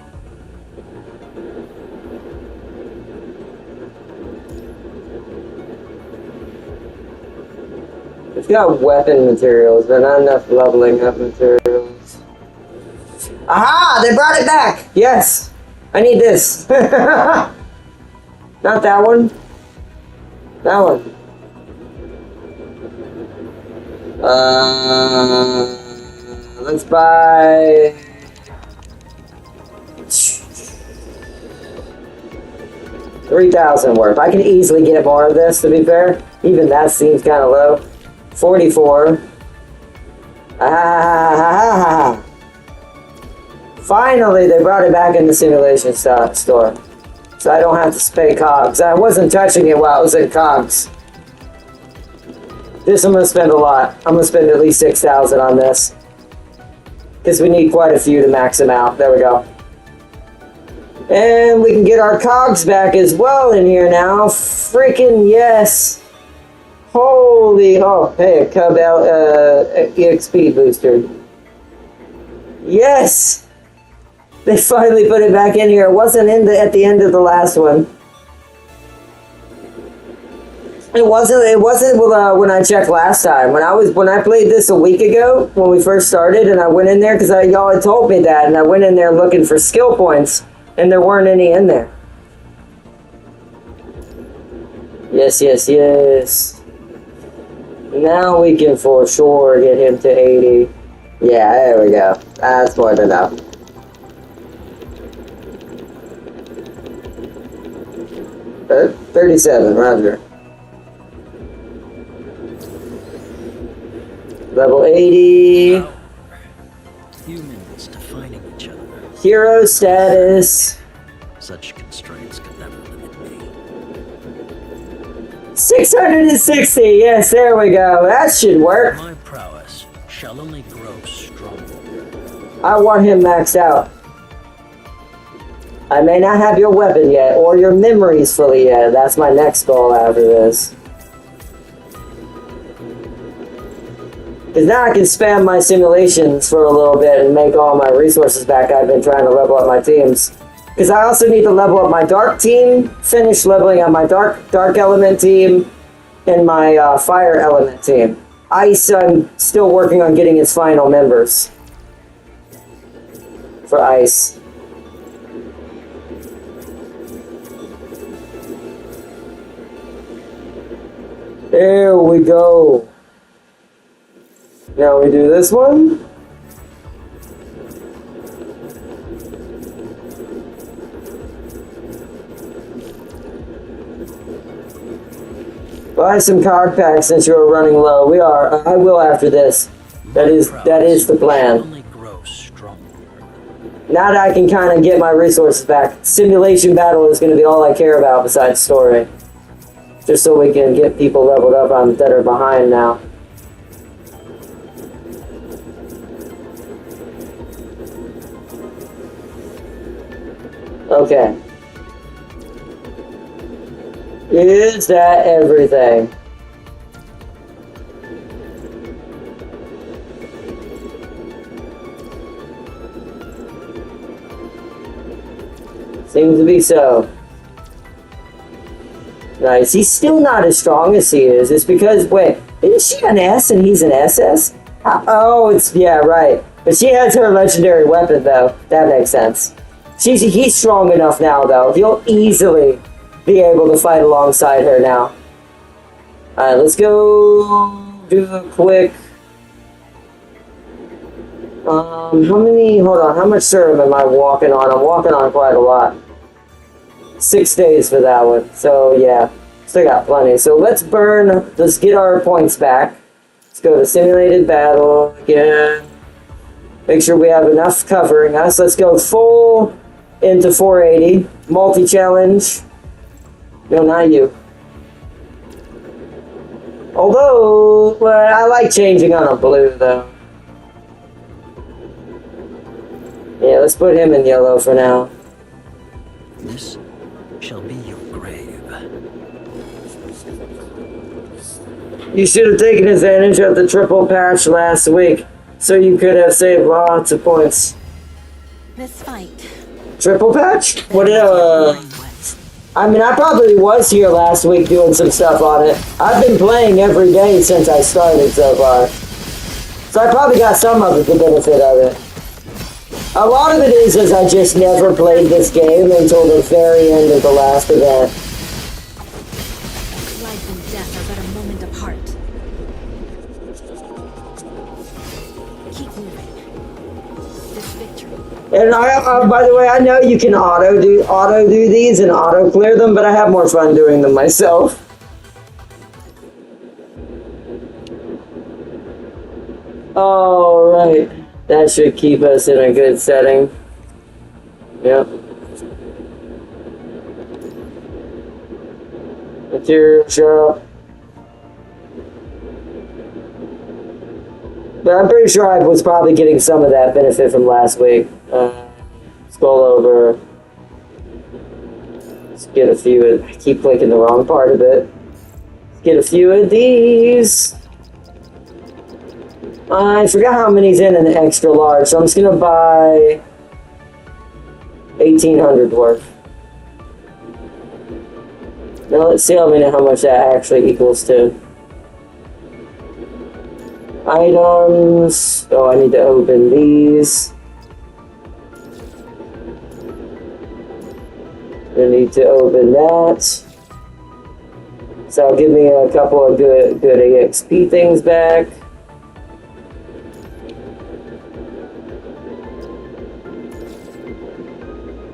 It's got weapon materials, but not enough leveling up materials. Aha! They brought it back! Yes! I need this. Not that one. That one. Let's buy 3,000 worth. I can easily get more of this, to be fair. Even that seems kind of low. 44. Finally, they brought it back in the simulation store. So I don't have to pay cogs. I wasn't touching it while I was in cogs. This I'm going to spend a lot. I'm going to spend at least 6,000 on this. Because we need quite a few to max them out. There we go. And we can get our cogs back as well in here now. Freaking yes. Holy, oh, hey, a Cub EXP booster. Yes! They finally put it back in here. It wasn't at the end of the last one. It wasn't when I checked last time. When I played this a week ago, when we first started, and I went in there, because y'all had told me that, and I went in there looking for skill points, and there weren't any in there. Yes, yes, yes. Now we can for sure get him to 80. Yeah, there we go. That's more than enough. Uh, 37, roger. Level 80. Wow. Humans defining each other. Hero status. Such constraints could never limit me. 660. Yes, there we go. That should work. My prowess shall only grow stronger. I want him maxed out. I may not have your weapon yet, or your memories fully yet. That's my next goal after this. Because now I can spam my simulations for a little bit and make all my resources back. I've been trying to level up my teams. Because I also need to level up my dark team, finish leveling up my dark element team, and my fire element team. Ice, I'm still working on getting its final members. For Ice. There we go. Now we do this one. Buy some card packs since you're running low. We are. I will after this. That is the plan. Only grow stronger. Now that I can kind of get my resources back, simulation battle is going to be all I care about besides story. Just so we can get people leveled up that are behind now. Okay. Is that everything? Seems to be so. Nice. He's still not as strong as he is. It's because, wait, isn't she an S and he's an SS? Oh, it's, yeah, right. But she has her legendary weapon, though. That makes sense. He's strong enough now, though. He'll easily be able to fight alongside her now. Alright, let's go do a quick... how many... Hold on, how much serum am I walking on? I'm walking on quite a lot. 6 days for that one. So, yeah. Still got plenty. So, let's get our points back. Let's go to simulated battle again. Make sure we have enough covering us. Let's go full into 480. Multi-challenge. No, not you. Although, I like changing on a blue, though. Yeah, let's put him in yellow for now. This shall be your grave. You should have taken advantage of the triple patch last week, so you could have saved lots of points. This fight. Triple patch? What did, I mean, I probably was here last week doing some stuff on it. I've been playing every day since I started so far. So I probably got some of the benefit of it. A lot of it is I just never played this game until the very end of the last event. Life and death are but a moment apart. Keep moving. This victory. And by the way, I know you can auto do these and auto clear them, but I have more fun doing them myself. All right, that should keep us in a good setting. Yep. Material shop. But I'm pretty sure I was probably getting some of that benefit from last week. Scroll over. Let's get a few of... I keep clicking the wrong part of it. Let's get a few of these. I forgot how many's in an extra large, so I'm just gonna buy 1,800 worth. Now let's see how much that actually equals to. Items. Oh, I need to open these. I need to open that. So give me a couple of good EXP things back.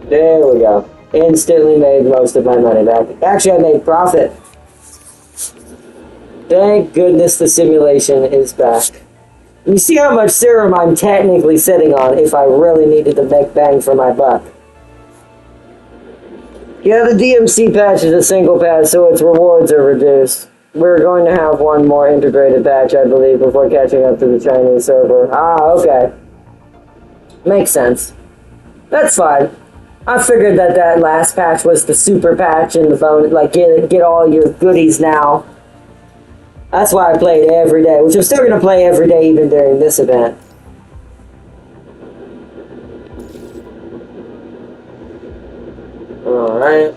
There we go. Instantly made most of my money back. Actually, I made profit. Thank goodness the simulation is back. You see how much serum I'm technically sitting on if I really needed to make bang for my buck. Yeah, the DMC patch is a single patch, so its rewards are reduced. We're going to have one more integrated patch, I believe, before catching up to the Chinese server. Ah, okay. Makes sense. That's fine. I figured that last patch was the super patch and the phone, like, get all your goodies now. That's why I played every day, which I'm still going to play every day even during this event. Alright.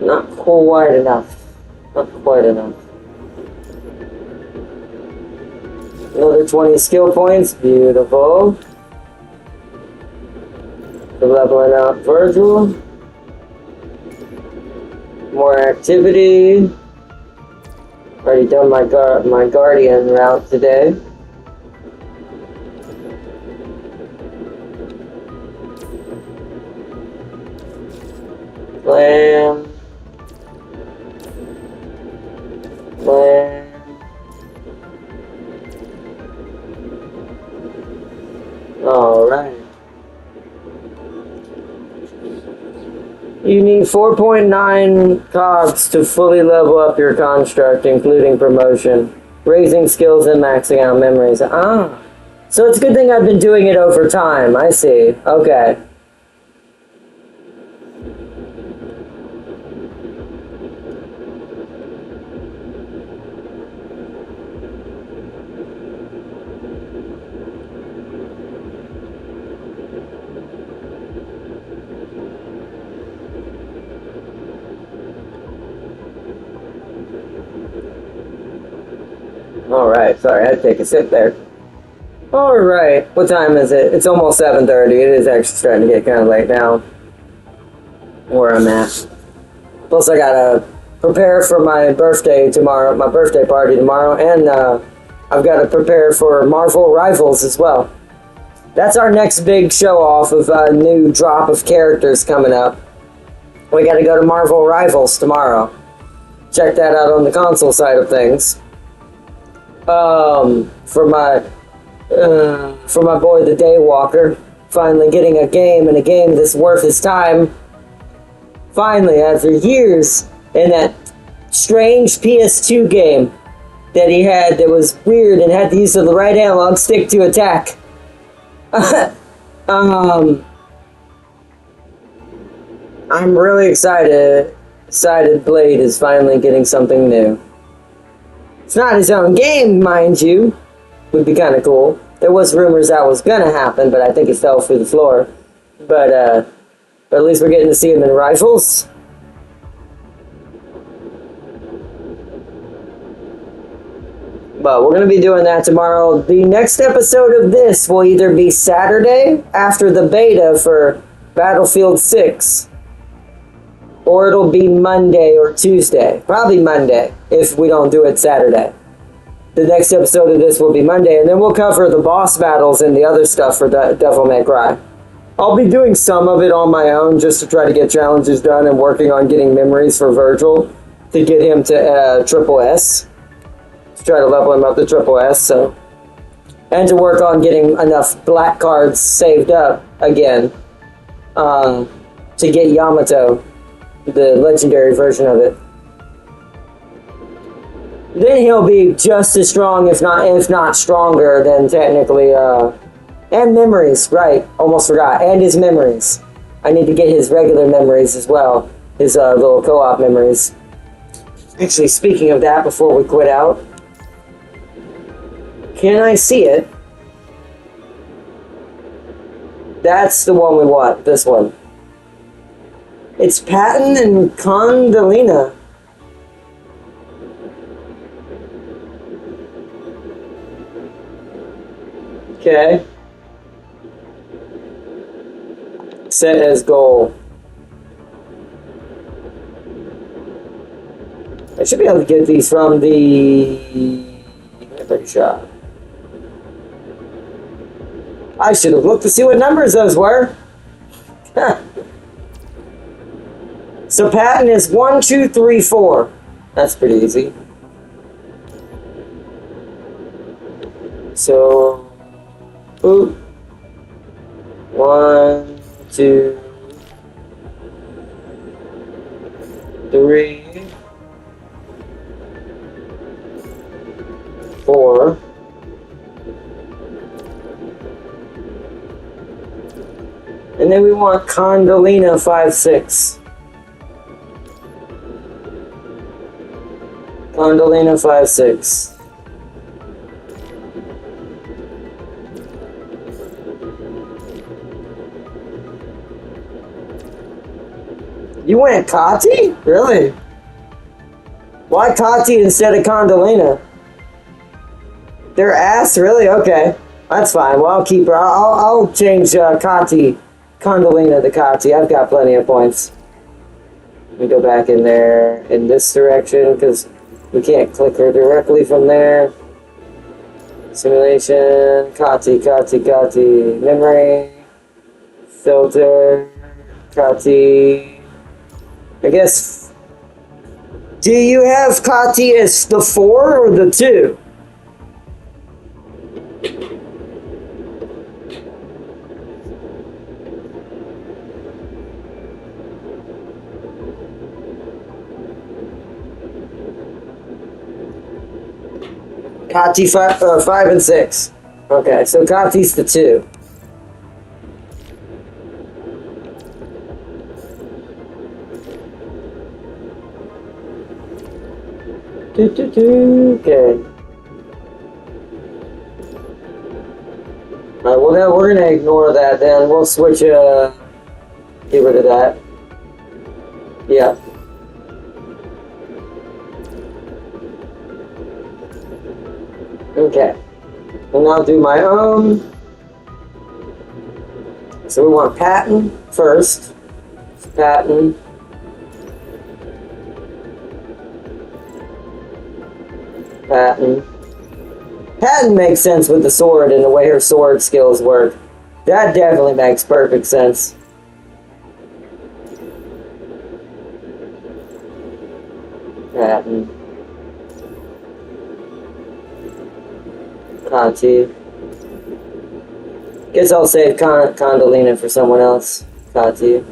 Not quite enough. Not quite enough. Another 20 skill points. Beautiful. We're leveling out Virgil. More activity. Already done my Guardian route today. Plan. Alright. You need 4.9 cogs to fully level up your construct, including promotion, raising skills and maxing out memories. Ah, so it's a good thing I've been doing it over time. I see. Okay. Sorry, I had to take a sip there. Alright, what time is it? It's almost 7:30. It is actually starting to get kind of late now. Where I'm at. Plus, I gotta prepare for my birthday tomorrow, my birthday party tomorrow, and I've got to prepare for Marvel Rivals as well. That's our next big show off of a new drop of characters coming up. We gotta go to Marvel Rivals tomorrow. Check that out on the console side of things. For my boy the Daywalker, finally getting a game, and a game that's worth his time. Finally, after years, in that strange PS2 game that he had that was weird and had to use the right analog stick to attack. I'm really excited. Excited Blade is finally getting something new. It's not his own game, mind you. Would be kind of cool. There was rumors that was gonna happen, but I think it fell through the floor. But at least we're getting to see him in Rivals. But we're going to be doing that tomorrow. The next episode of this will either be Saturday after the beta for Battlefield 6, or it'll be Monday or Tuesday. Probably Monday if we don't do it Saturday. The next episode of this will be Monday, and then we'll cover the boss battles and the other stuff for Devil May Cry. I'll be doing some of it on my own just to try to get challenges done and working on getting memories for Virgil to get him to Triple S. To try to level him up to Triple S, so. And to work on getting enough black cards saved up again to get Yamato, the legendary version of it. Then he'll be just as strong, if not stronger, than technically, and memories, right, almost forgot, and his memories. I need to get his regular memories as well, his little co-op memories. Actually, speaking of that, before we quit out, can I see it? That's the one we want, this one. It's Patton and Condalina. Okay. Set as goal. I should be able to get these from the memory shop. I should have looked to see what numbers those were. So Patton is 1, 2, 3, 4. That's pretty easy. So, boop. 1, 2, 3, 4. And then we want Condalina 5, 6. Condalina 5, 6. You went Kati? Really? Why Kati instead of Condalina? Their ass? Really? Okay. That's fine. Well, I'll keep her. I'll change Kati, Condalina to Kati. I've got plenty of points. Let me go back in there in this direction because we can't click her directly from there. Simulation. Kati. Memory. Filter. Kati. I guess. Do you have Kati as the 4 or the 2? Kati 5 and 6. Okay, so Kati's the 2. Okay. Alright, well then we're gonna ignore that then. We'll switch, get rid of that. Yeah. Okay. And I'll do my own. So we want Patton first. Patton. Patton. Patton makes sense with the sword and the way her sword skills work. That definitely makes perfect sense. Patton. Kati. Guess I'll save Condolina for someone else. Kati.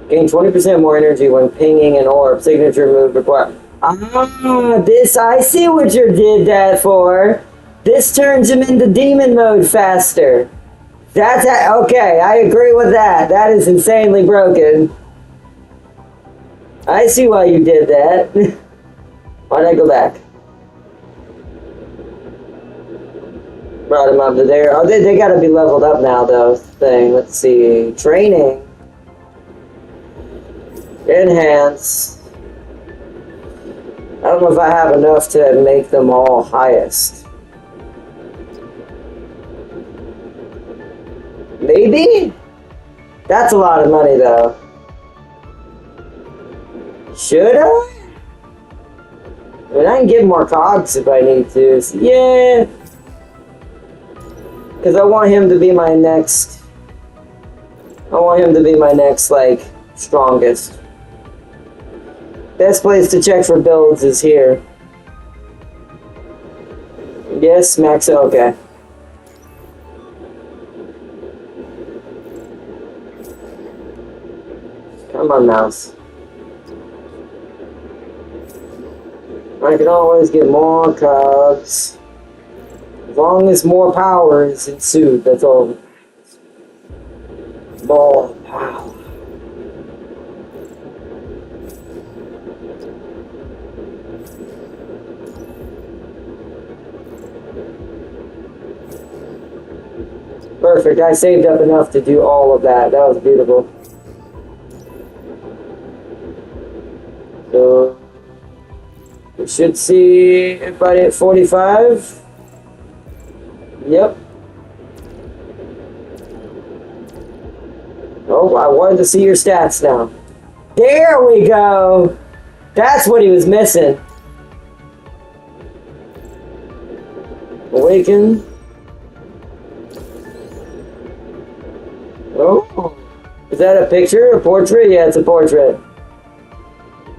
Gain 20% more energy when pinging an orb. Signature move required. Ah, this, I see what you did that for. This turns him into demon mode faster. That's okay, I agree with that. That is insanely broken. I see why you did that. Why'd I go back? Brought him up to there. Oh, they gotta be leveled up now, though. Let's see. Training. Enhance. I don't know if I have enough to make them all highest. Maybe? That's a lot of money, though. Should I? I mean, I can get more cogs if I need to. So yeah. Because I want him to be my next... like, strongest. Best place to check for builds is here. Yes, max, okay. Come on, mouse. I can always get more cogs. As long as more power is ensued, that's all. Ball of power. Perfect, I saved up enough to do all of that. That was beautiful. So, we should see everybody at 45. Yep. Oh, I wanted to see your stats now. There we go! That's what he was missing. Awaken. Oh, is that a picture? A portrait? Yeah, it's a portrait.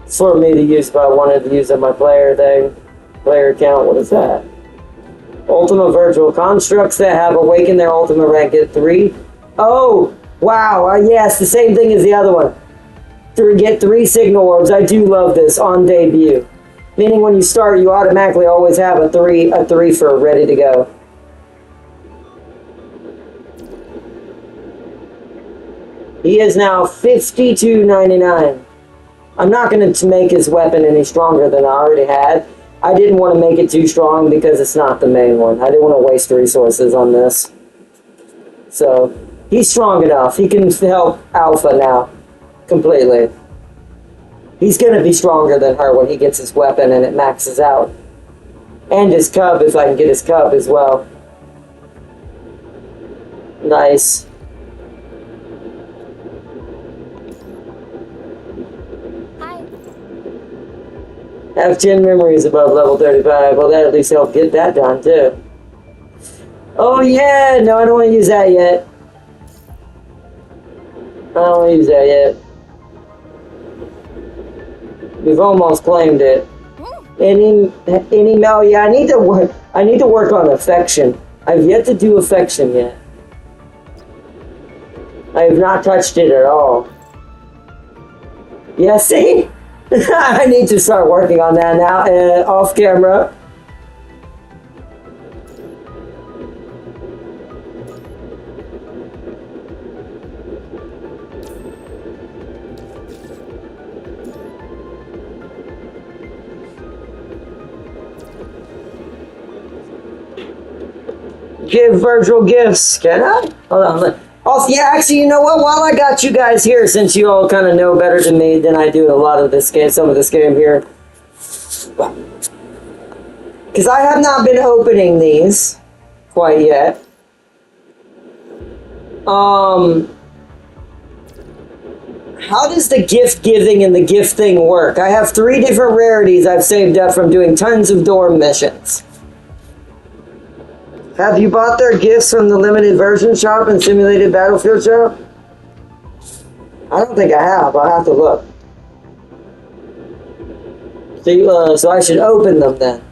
It's for me to use, but I wanted to use on my player thing. Player account, what is that? Ultima Virtual. Constructs that have awakened their Ultima rank get 3. Oh, wow. Yes, the same thing as the other one. To get 3 signal orbs. I do love this on debut. Meaning when you start, you automatically always have a 3 for ready to go. He is now 52.99. I'm not going to make his weapon any stronger than I already had. I didn't want to make it too strong because it's not the main one. I didn't want to waste resources on this. So, he's strong enough. He can help Alpha now. Completely. He's going to be stronger than her when he gets his weapon and it maxes out. And his cub, if I can get his cub as well. Nice. Have 10 memories above level 35. Well, that at least helped get that done, too. Oh, yeah! No, I don't want to use that yet. I don't want to use that yet. We've almost claimed it. Any Mel? Yeah, I need to work on affection. I've yet to do affection yet. I have not touched it at all. Yeah, see? I need to start working on that now, off camera. Give virtual gifts, can I? Hold on. Also, yeah, actually, you know what? While I got you guys here, since you all kind of know better than me than I do a lot of this game, some of this game here, Because I have not been opening these quite yet. How does the gift giving and the gift thing work? I have 3 different rarities I've saved up from doing tons of dorm missions. Have you bought their gifts from the limited version shop and simulated battlefield shop? I don't think I have. I'll have to look. So I should open them then.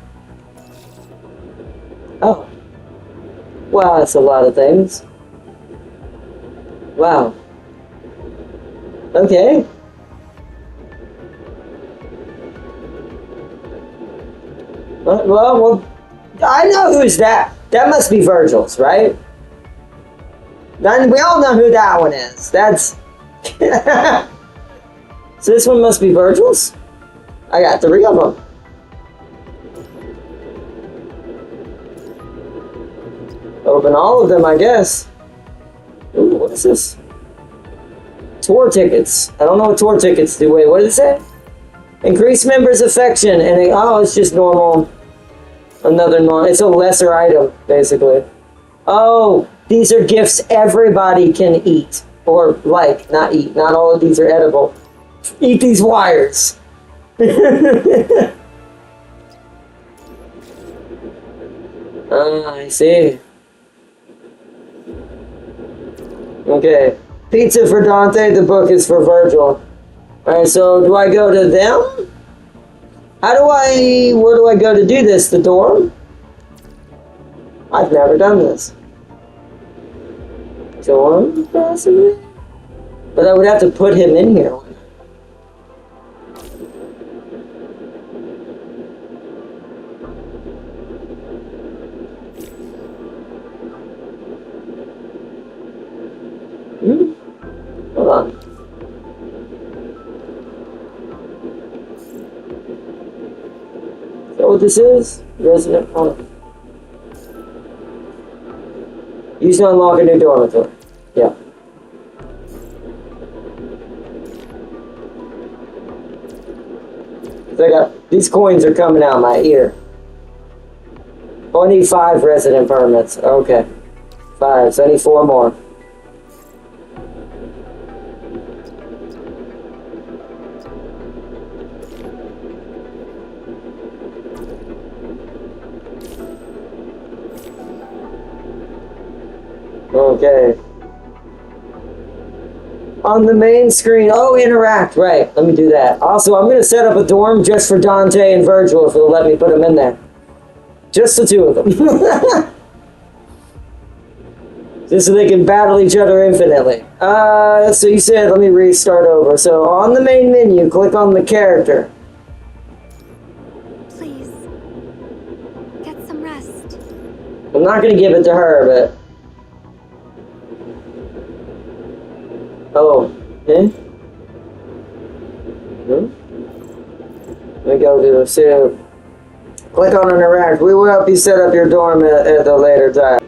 Oh. Wow, that's a lot of things. Wow. Okay. Well, I know who's that. That must be Virgil's, right? Then we all know who that one is. That's... So this one must be Virgil's? I got 3 of them. Open all of them, I guess. Ooh, what is this? Tour tickets. I don't know what tour tickets do. Wait, what did it say? Increase members' affection. And it's just normal. Another normal. It's a lesser item, basically. Oh, these are gifts everybody can eat. Or, not eat. Not all of these are edible. Eat these wires. I see. Okay. Pizza for Dante, the book is for Virgil. Alright, so do I go to them? Where do I go to do this? The dorm? I've never done this. Dorm, possibly? But I would have to put him in here. Hold on. Is that what this is? Resident home. Use to unlock a new dormitory. Yeah. So these coins are coming out my ear. Oh, I need 5 resident permits. Okay. 5, so I need 4 more. Okay. On the main screen. Oh, interact. Right. Let me do that. Also, I'm going to set up a dorm just for Dante and Virgil if it'll let me put them in there. Just the 2 of them. Just so they can battle each other infinitely. So you said, let me restart over. So on the main menu, click on the character. Please, get some rest. I'm not going to give it to her, but... Oh, eh? Let me go to the click on interact. We will help you set up your dorm at a later time.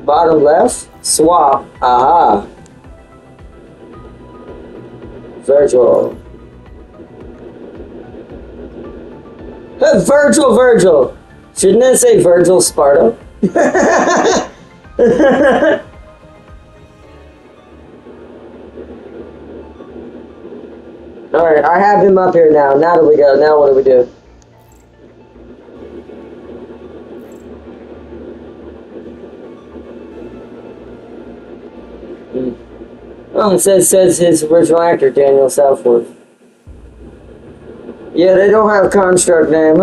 Bottom left, swap. Aha. Virgil. Virgil. Shouldn't it say Virgil Sparta? Alright, I have him up here now. Now what do we do? Oh, it says his original actor, Daniel Southworth. Yeah, they don't have a construct name.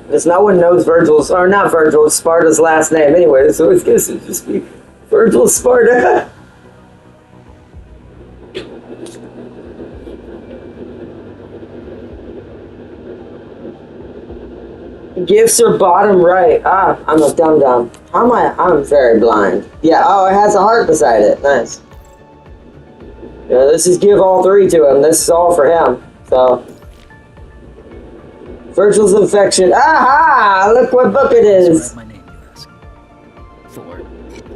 Because no one knows Sparta's last name anyway, so it's going to just be Virgil Sparta. Gifts are bottom right. Ah, I'm a dum-dum. I'm very blind. Yeah, oh, it has a heart beside it. Nice. Yeah, this is give all 3 to him. This is all for him. So, Virgil's affection. Aha! Look what book it is. Describe my name, you ask. For it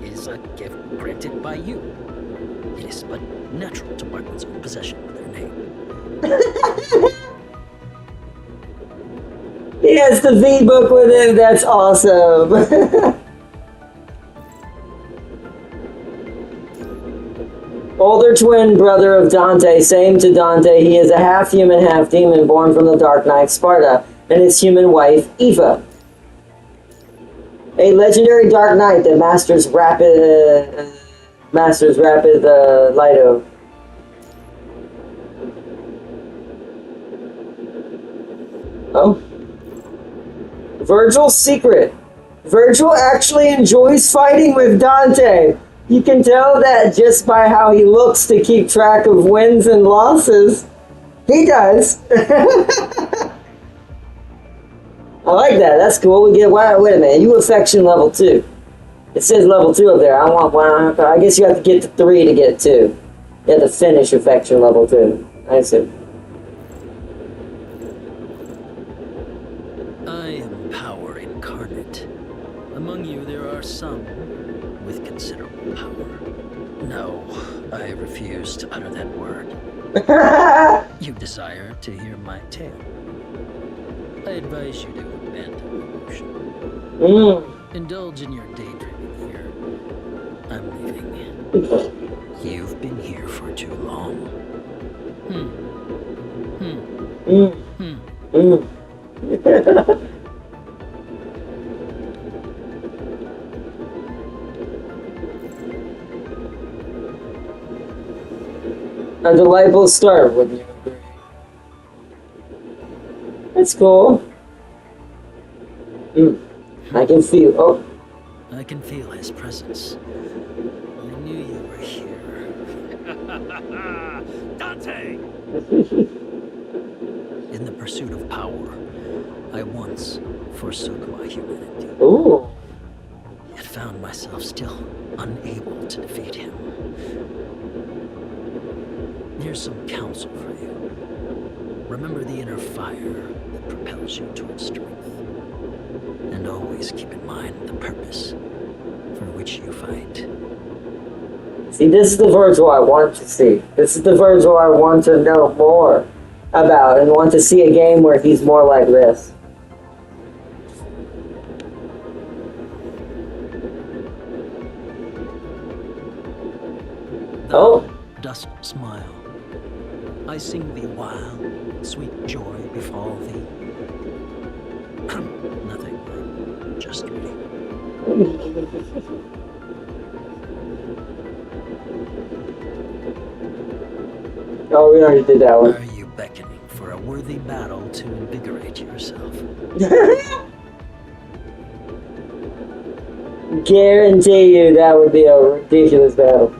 is a gift granted by you. It is but natural to mark one's own possession with their name. He has the V book with him. That's awesome. Older twin brother of Dante, same to Dante, he is a half-human, half-demon, born from the Dark Knight Sparta, and his human wife, Eva. A legendary Dark Knight that masters rapid Lido. Oh. Virgil's secret. Virgil actually enjoys fighting with Dante. You can tell that just by how he looks to keep track of wins and losses. He does. I like that. That's cool. We get. Wait a minute. You affection level 2. It says level 2 up there. I want one. I guess you have to get to 3 to get 2. You have to finish affection level 2. I see. I am power incarnate. Among you there are some with considerable power. No, I refuse to utter that word. You desire to hear my tale. I advise you to abandon emotion. Indulge in your daydreaming here. I'm leaving. You've been here for too long. A delightful start, wouldn't you agree? That's cool. I can feel. Oh. I can feel his presence. I knew you were here. Dante! In the pursuit of power, I once forsook my humanity. Ooh. Yet found myself still unable to defeat him. Here's some counsel for you. Remember the inner fire that propels you towards strength. And always keep in mind the purpose for which you fight. See, this is the Virgil I want to see. This is the Virgil I want to know more about and want to see a game where he's more like this. Oh. Dost smile. I sing thee while sweet joy befall thee. Nothing, just reading. Oh, we already did that one. Are you beckoning for a worthy battle to invigorate yourself? Guarantee you that would be a ridiculous battle.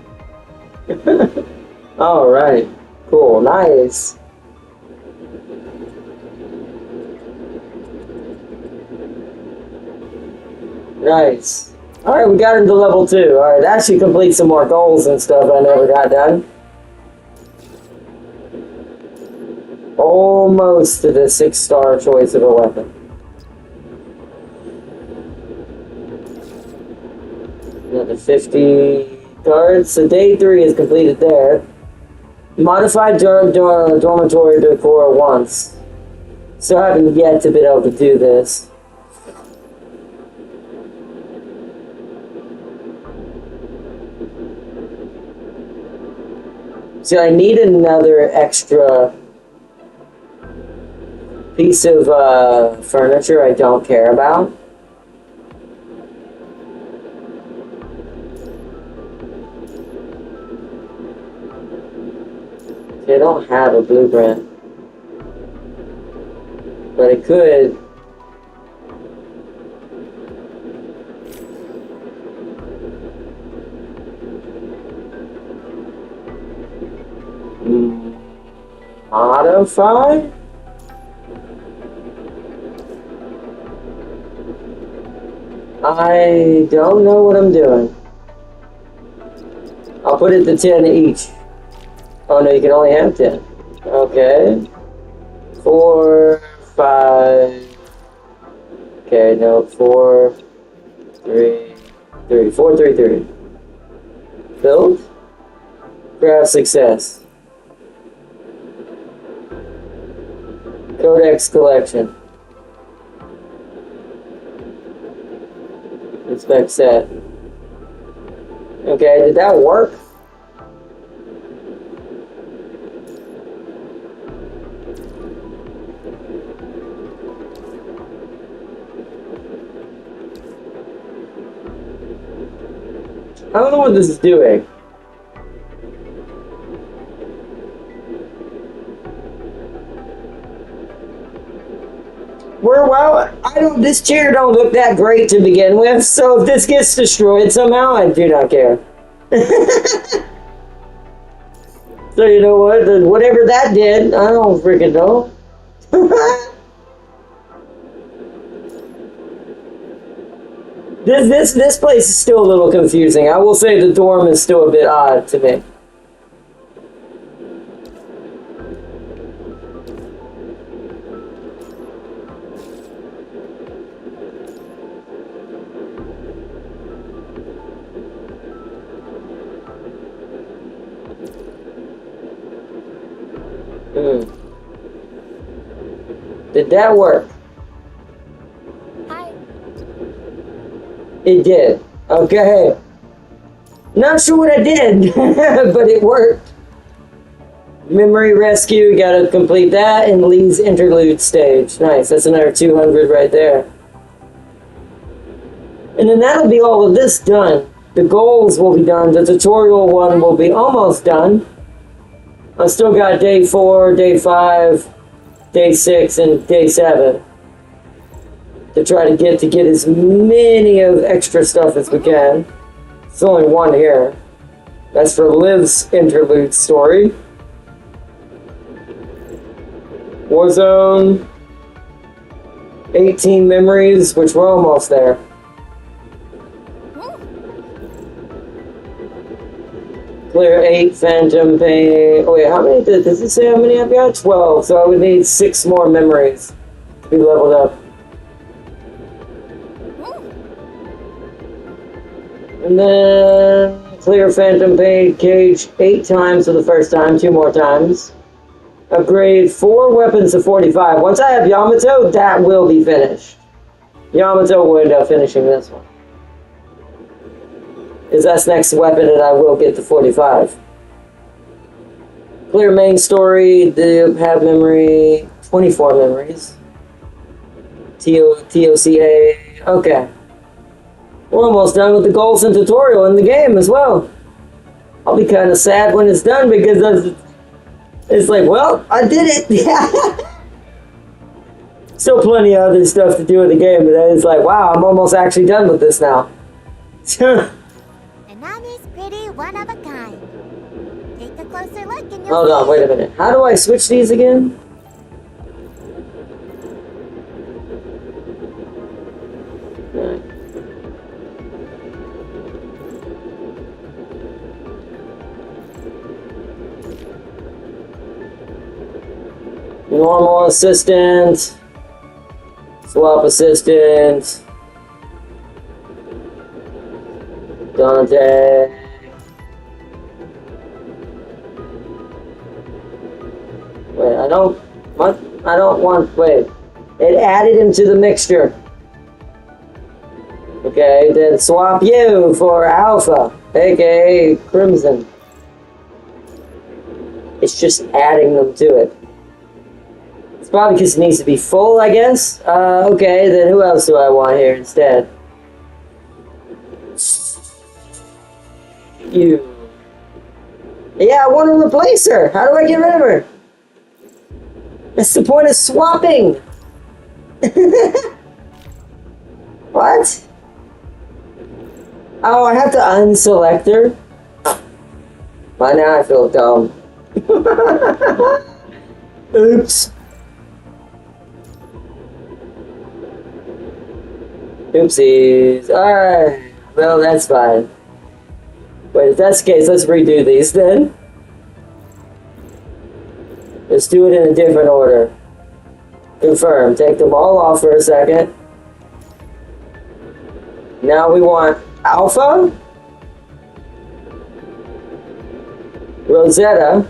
Alright. Cool. Nice. Nice. Alright, we got into level 2. Alright, that should complete some more goals and stuff I never got done. Almost to the 6-star choice of a weapon. Another 50 cards. So day 3 is completed there. Modified dormitory decor once. So I haven't yet to be able to do this. So I need another extra piece of furniture I don't care about. I don't have a blueprint, but I could. Modify? I don't know what I'm doing. I'll put it to 10 each. Oh no, you can only have 10. Okay. 4, 5. Okay, no, 4, 3, 3. 4, 3, 3. Filled? Graph success. Codex collection. Inspect set. Okay, did that work? I don't know what this is doing. This chair don't look that great to begin with, so if this gets destroyed somehow, I do not care. So you know what, whatever that did, I don't freaking know. This place is still a little confusing. I will say the dorm is still a bit odd to me. Did that work? Hi. It did. Okay. Not sure what I did, but it worked. Memory rescue, gotta complete that, and Lee's interlude stage. Nice, that's another 200 right there. And then that'll be all of this done. The goals will be done, the tutorial one will be almost done. I still got day 4, day 5, day 6, and day 7 to try to get as many of extra stuff as we can. There's only one here. That's for Liv's interlude story. Warzone. 18 memories, which we're almost there. Clear 8 Phantom Pain. Oh wait, how many does it say how many I've got? 12, so I would need 6 more memories to be leveled up. And then clear Phantom Pain Cage 8 times for the first time, 2 more times. Upgrade 4 weapons to 45. Once I have Yamato, that will be finished. Yamato will end up finishing this one. Is that's next weapon and I will get to 45. Clear main story, have memory, 24 memories. TOCA, okay. We're almost done with the goals and tutorial in the game as well. I'll be kind of sad when it's done because it's like, well, I did it. Yeah. Still plenty of other stuff to do in the game, but it's like, wow, I'm almost actually done with this now. Nami's pretty one of a kind. Take a closer look and you'll Hold on, wait a minute. How do I switch these again? Right. Normal assistant. Swap assistant. Dante. Wait, I don't want, wait. It added him to the mixture. Okay, then swap you for Alpha, aka Crimson. It's just adding them to it. It's probably because it needs to be full, I guess. Okay, then who else do I want here instead? You. Yeah, I want to replace her. How do I get rid of her? That's the point of swapping. What? Oh, I have to unselect her? By now I feel dumb. Oops. Oopsies. Alright. Well, that's fine. Wait, if that's the case, let's redo these then. Let's do it in a different order. Confirm. Take them all off for a second. Now we want Alpha, Rosetta,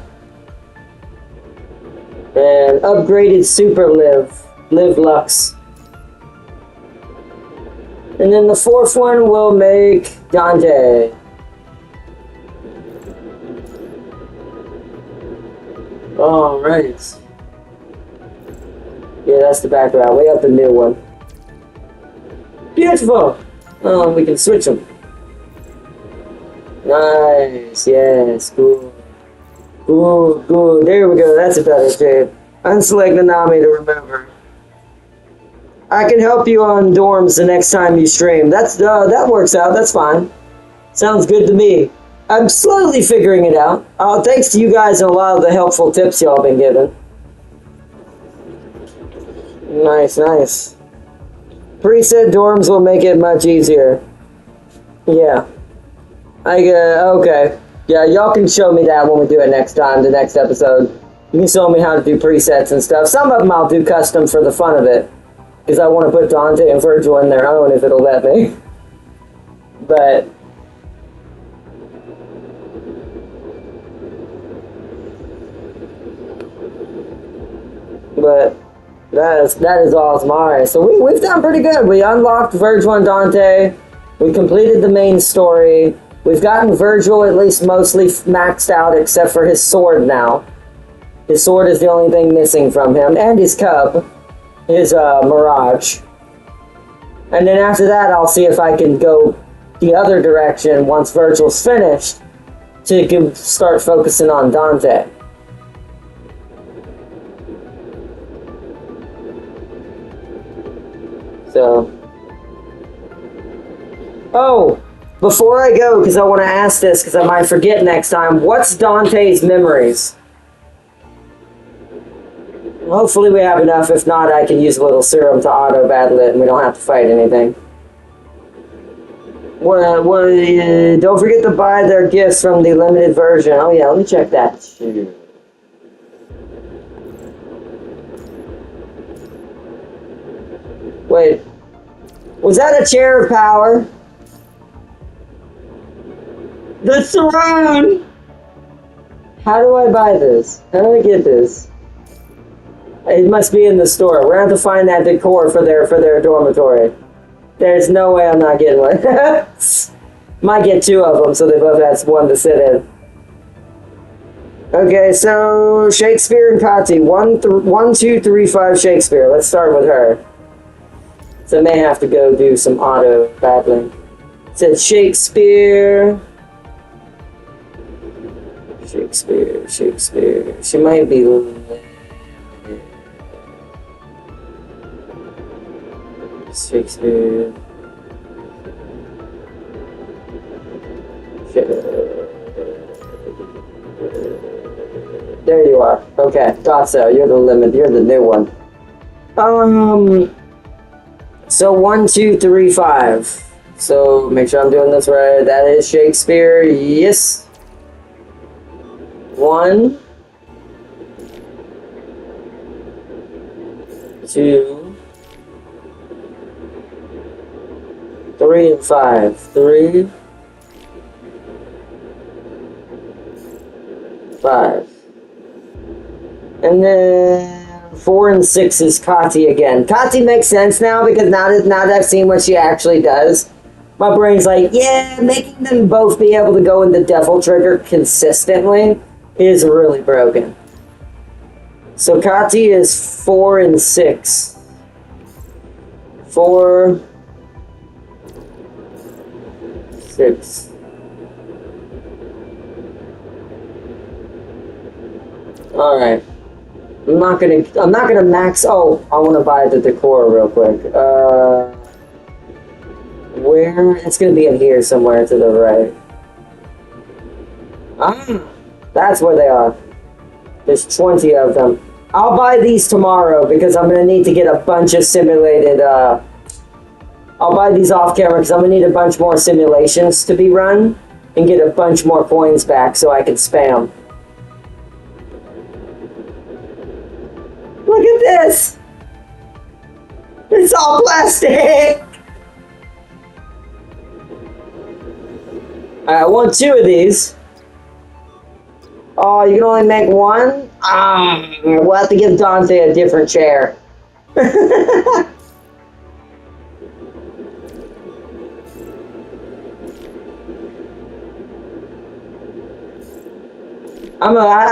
and upgraded Super Live Lux. And then the fourth one will make Dante. Alright. Yeah, that's the background. We have the new one. Beautiful! Oh, we can switch them. Nice, yes, good. Good, good. There we go, that's a better shape. Unselect Nanami to remember. I can help you on dorms the next time you stream. That works out, that's fine. Sounds good to me. I'm slowly figuring it out. Thanks to you guys and a lot of the helpful tips y'all been giving. Nice, nice. Preset dorms will make it much easier. Yeah. Okay. Yeah, y'all can show me that when we do it next time, the next episode. You can show me how to do presets and stuff. Some of them I'll do custom for the fun of it. Because I want to put Dante and Virgil in their own if it'll let me. But that is awesome. Alright, so we've done pretty good. We unlocked Virgil and Dante. We completed the main story. We've gotten Virgil at least mostly maxed out except for his sword now. His sword is the only thing missing from him. And his cub. His Mirage. And then after that I'll see if I can go the other direction once Virgil's finished to start focusing on Dante. So, oh, before I go, because I want to ask this, because I might forget next time, what's Dante's memories? Hopefully we have enough. If not, I can use a little serum to auto-battle it, and we don't have to fight anything. Don't forget to buy their gifts from the limited version. Oh yeah, let me check that. Wait, was that a chair of power? The throne! How do I buy this? How do I get this? It must be in the store. We're gonna have to find that decor for their dormitory. There's no way I'm not getting one. Might get two of them so they both have one to sit in. Okay, so Shakespeare and Kati. 1, 2, 3, 5 Shakespeare. Let's start with her. So I may have to go do some auto battling. It says Shakespeare. Shakespeare. She might be Shakespeare. There you are. Okay, thought so. You're the limit. You're the new one. So 1, 2, 3, 5. So make sure I'm doing this right. That is Shakespeare. Yes. 1, 2, 3, and 5. 3, 5. And then 4 and 6 is Kati again. Kati makes sense now because now that I've seen what she actually does, my brain's like, yeah, making them both be able to go in the Devil Trigger consistently is really broken. So Kati is 4 and 6. 4, 6. Alright. I'm not gonna max. Oh, I want to buy the decor real quick. Where? It's gonna be in here somewhere to the right. Ah, that's where they are. There's 20 of them. I'll buy these tomorrow because I'm gonna need to get a bunch of simulated. I'll buy these off camera because I'm gonna need a bunch more simulations to be run and get a bunch more coins back so I can spam. Look at this! It's all plastic! I want 2 of these. Oh, you can only make 1? We'll have to give Dante a different chair. I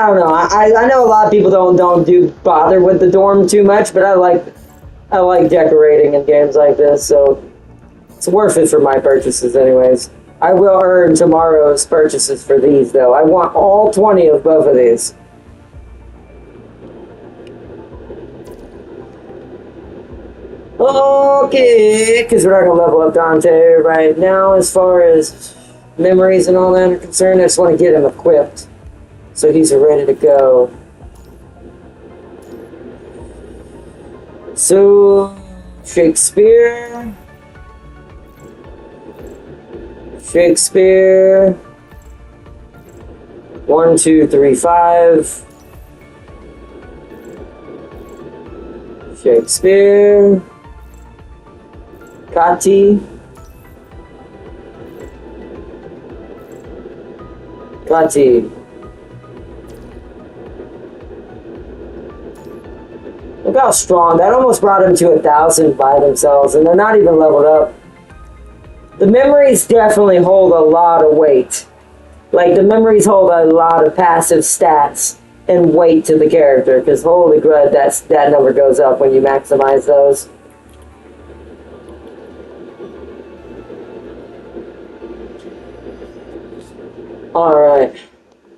don't know. I know a lot of people don't bother with the dorm too much, but I like decorating in games like this, so it's worth it for my purchases anyways. I will earn tomorrow's purchases for these though. I want all 20 of both of these. Okay, because we're not going to level up Dante right now as far as memories and all that are concerned. I just want to get him equipped so he's ready to go. So, Shakespeare. 1, 2, 3, 5. Shakespeare. Kati. Look how strong. That almost brought him to 1,000 by themselves, and they're not even leveled up. The memories definitely hold a lot of weight. Like, the memories hold a lot of passive stats and weight to the character, because holy crud, that number goes up when you maximize those. Alright.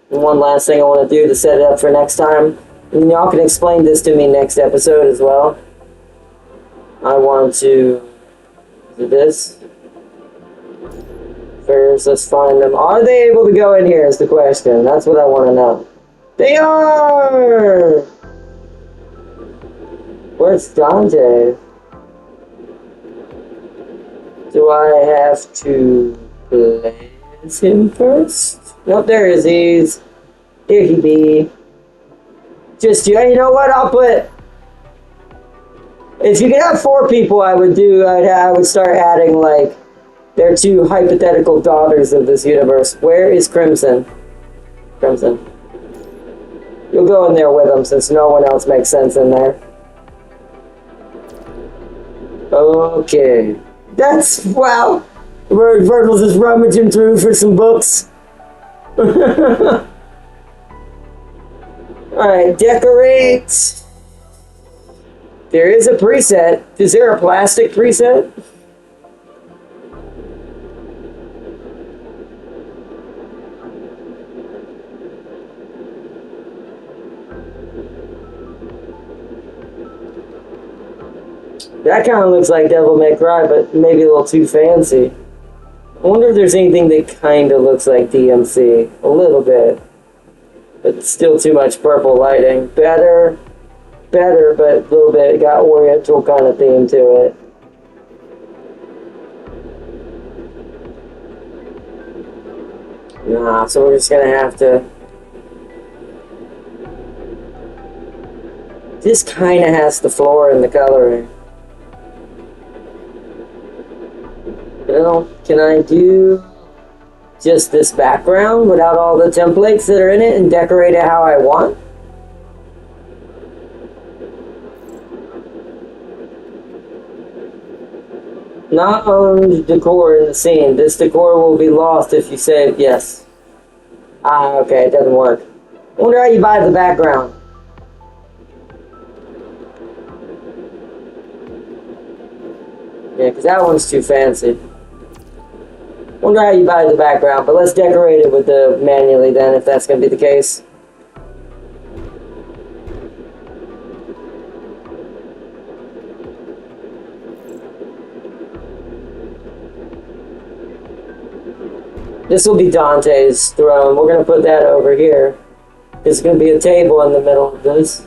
One last thing I want to do to set it up for next time. And y'all can explain this to me next episode as well. I want to do this. First, let's find them. Are they able to go in here is the question. That's what I want to know. They are! Where's Dante? Do I have to place him first? Nope, there he is. Here he be. Just, you know what, I'll put... If you could have 4 people, I would start adding, like, their 2 hypothetical daughters of this universe. Where is Crimson? Crimson. You'll go in there with them since no one else makes sense in there. Okay. That's, wow. Virgil's just rummaging through for some books. Alright, decorate. There is a preset. Is there a plastic preset? That kind of looks like Devil May Cry, but maybe a little too fancy. I wonder if there's anything that kind of looks like DMC. A little bit. But still too much purple lighting. Better, but a little bit got Oriental kind of theme to it. Nah, so we're just gonna have to... This kind of has the floor and the coloring. Can I do just this background without all the templates that are in it and decorate it how I want? Not owned decor in the scene. This decor will be lost if you say yes. Ah, okay, it doesn't work. I wonder how you buy the background. Yeah, because that one's too fancy. Wonder how you buy the background, but let's decorate it with the manually then, if that's going to be the case. This will be Dante's throne. We're going to put that over here. There's going to be a table in the middle of this.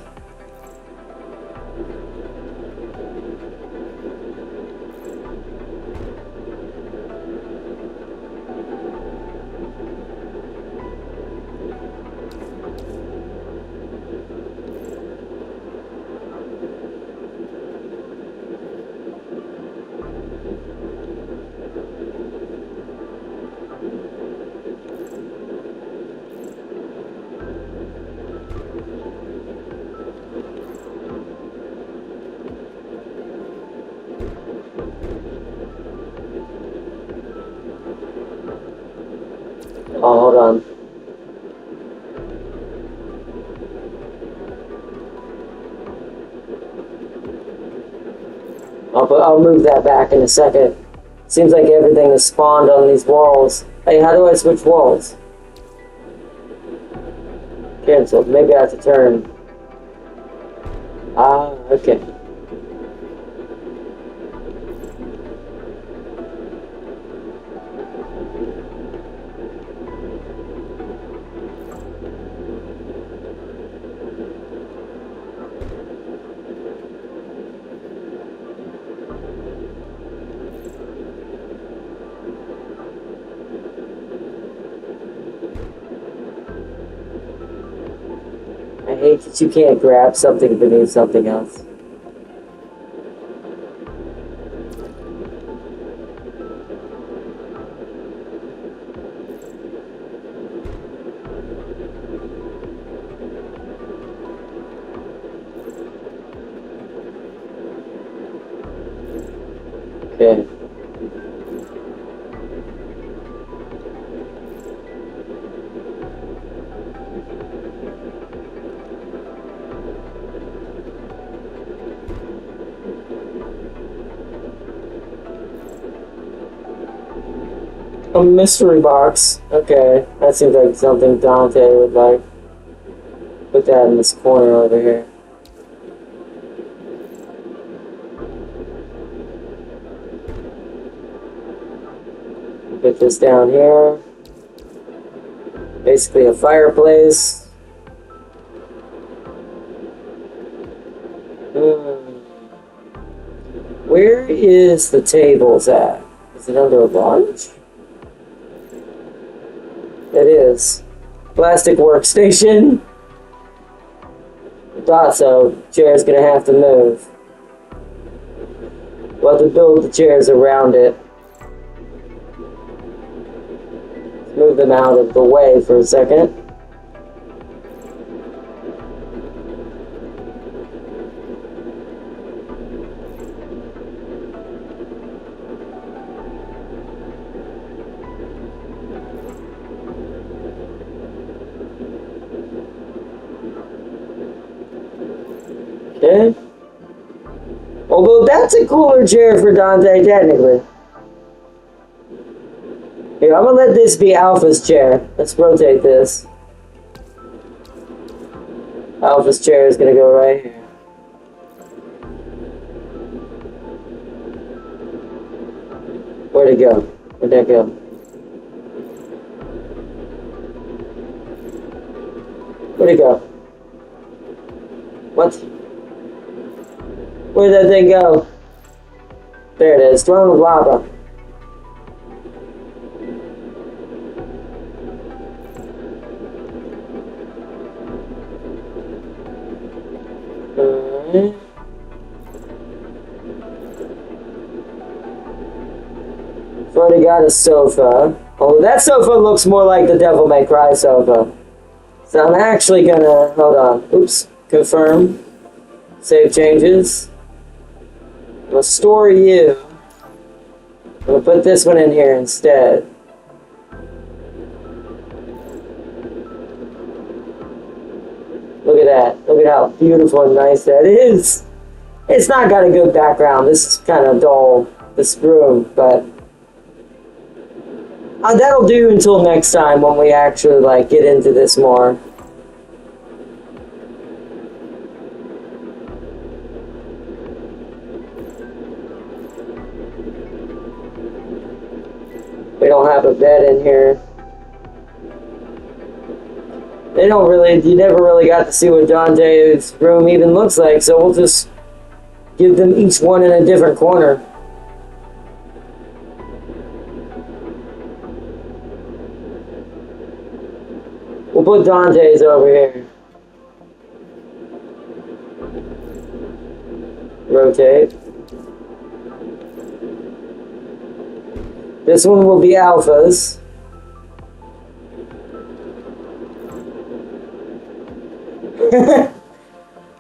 Oh, hold on. I'll move that back in a second. Seems like everything is spawned on these walls. Hey, how do I switch walls? Cancel. Maybe I have to turn. Ah, okay. I hate that you can't grab something beneath something else. Okay. A mystery box. Okay, that seems like something Dante would like. Put that in this corner over here. Put this down here. Basically a fireplace. Where is the tables at? Is it under a lunch? It is. Plastic workstation. I thought so. Chair's gonna have to move. We'll have to build the chairs around it. Move them out of the way for a second. Okay. Although that's a cooler chair for Dante, technically. Here, I'm gonna let this be Alpha's chair. Let's rotate this. Alpha's chair is gonna go right here. Where'd it go? Where'd that go? Where'd it go? What? Where'd that thing go? There it is. Throne of Lava. I've already got a sofa. Oh, that sofa looks more like the Devil May Cry sofa. So I'm actually gonna, hold on. Oops. Confirm. Save changes. I'm gonna store you. I'm gonna put this one in here instead. Look at that. Look at how beautiful and nice that is. It's not got a good background. This is kind of dull, this room, but that'll do until next time when we actually like get into this more. We don't have a bed in here. They don't really, you never really got to see what Dante's room even looks like, so we'll just give them each one in a different corner. We'll put Dante's over here. Rotate. This one will be Alpha's.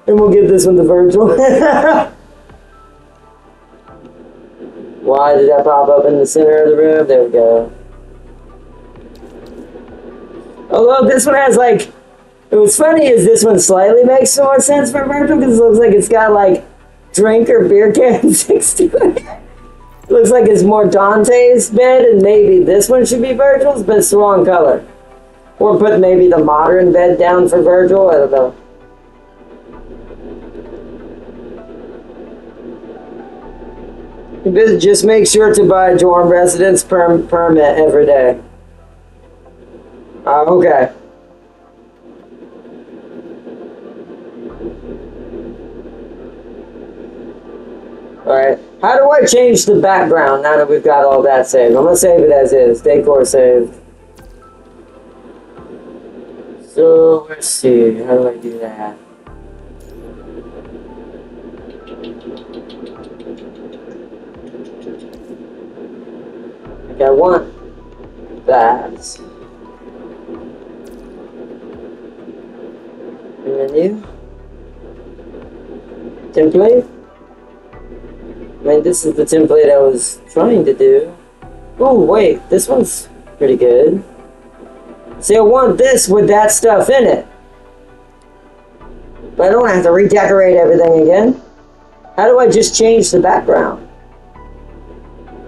And we'll give this one the virtual. Why did that pop up in the center of the room? There we go. Although this one has like, what's funny is this one slightly makes more sense for Virgil because it looks like it's got like drink or beer cans next to it. Looks like it's more Dante's bed, and maybe this one should be Virgil's, but it's the wrong color. Or put maybe the modern bed down for Virgil, I don't know. Just make sure to buy a dorm residence permit every day. Okay. Alright, how do I change the background now that we've got all that saved? I'm gonna save it as is. Decor saved. So, let's see. How do I do that? I want that. Menu. Template. I mean, this is the template I was trying to do. Oh, wait, this one's pretty good. See, I want this with that stuff in it. But I don't have to redecorate everything again. How do I just change the background?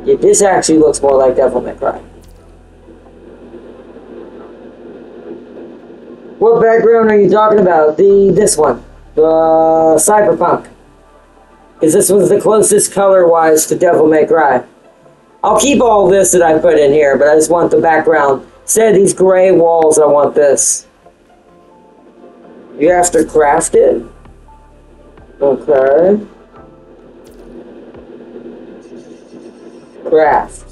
Yeah, this actually looks more like Devil May Cry. What background are you talking about? This one. The Cyberpunk. Because this one's the closest color-wise to Devil May Cry. I'll keep all this that I put in here, but I just want the background. Instead of these gray walls, I want this. You have to craft it? Okay. Craft.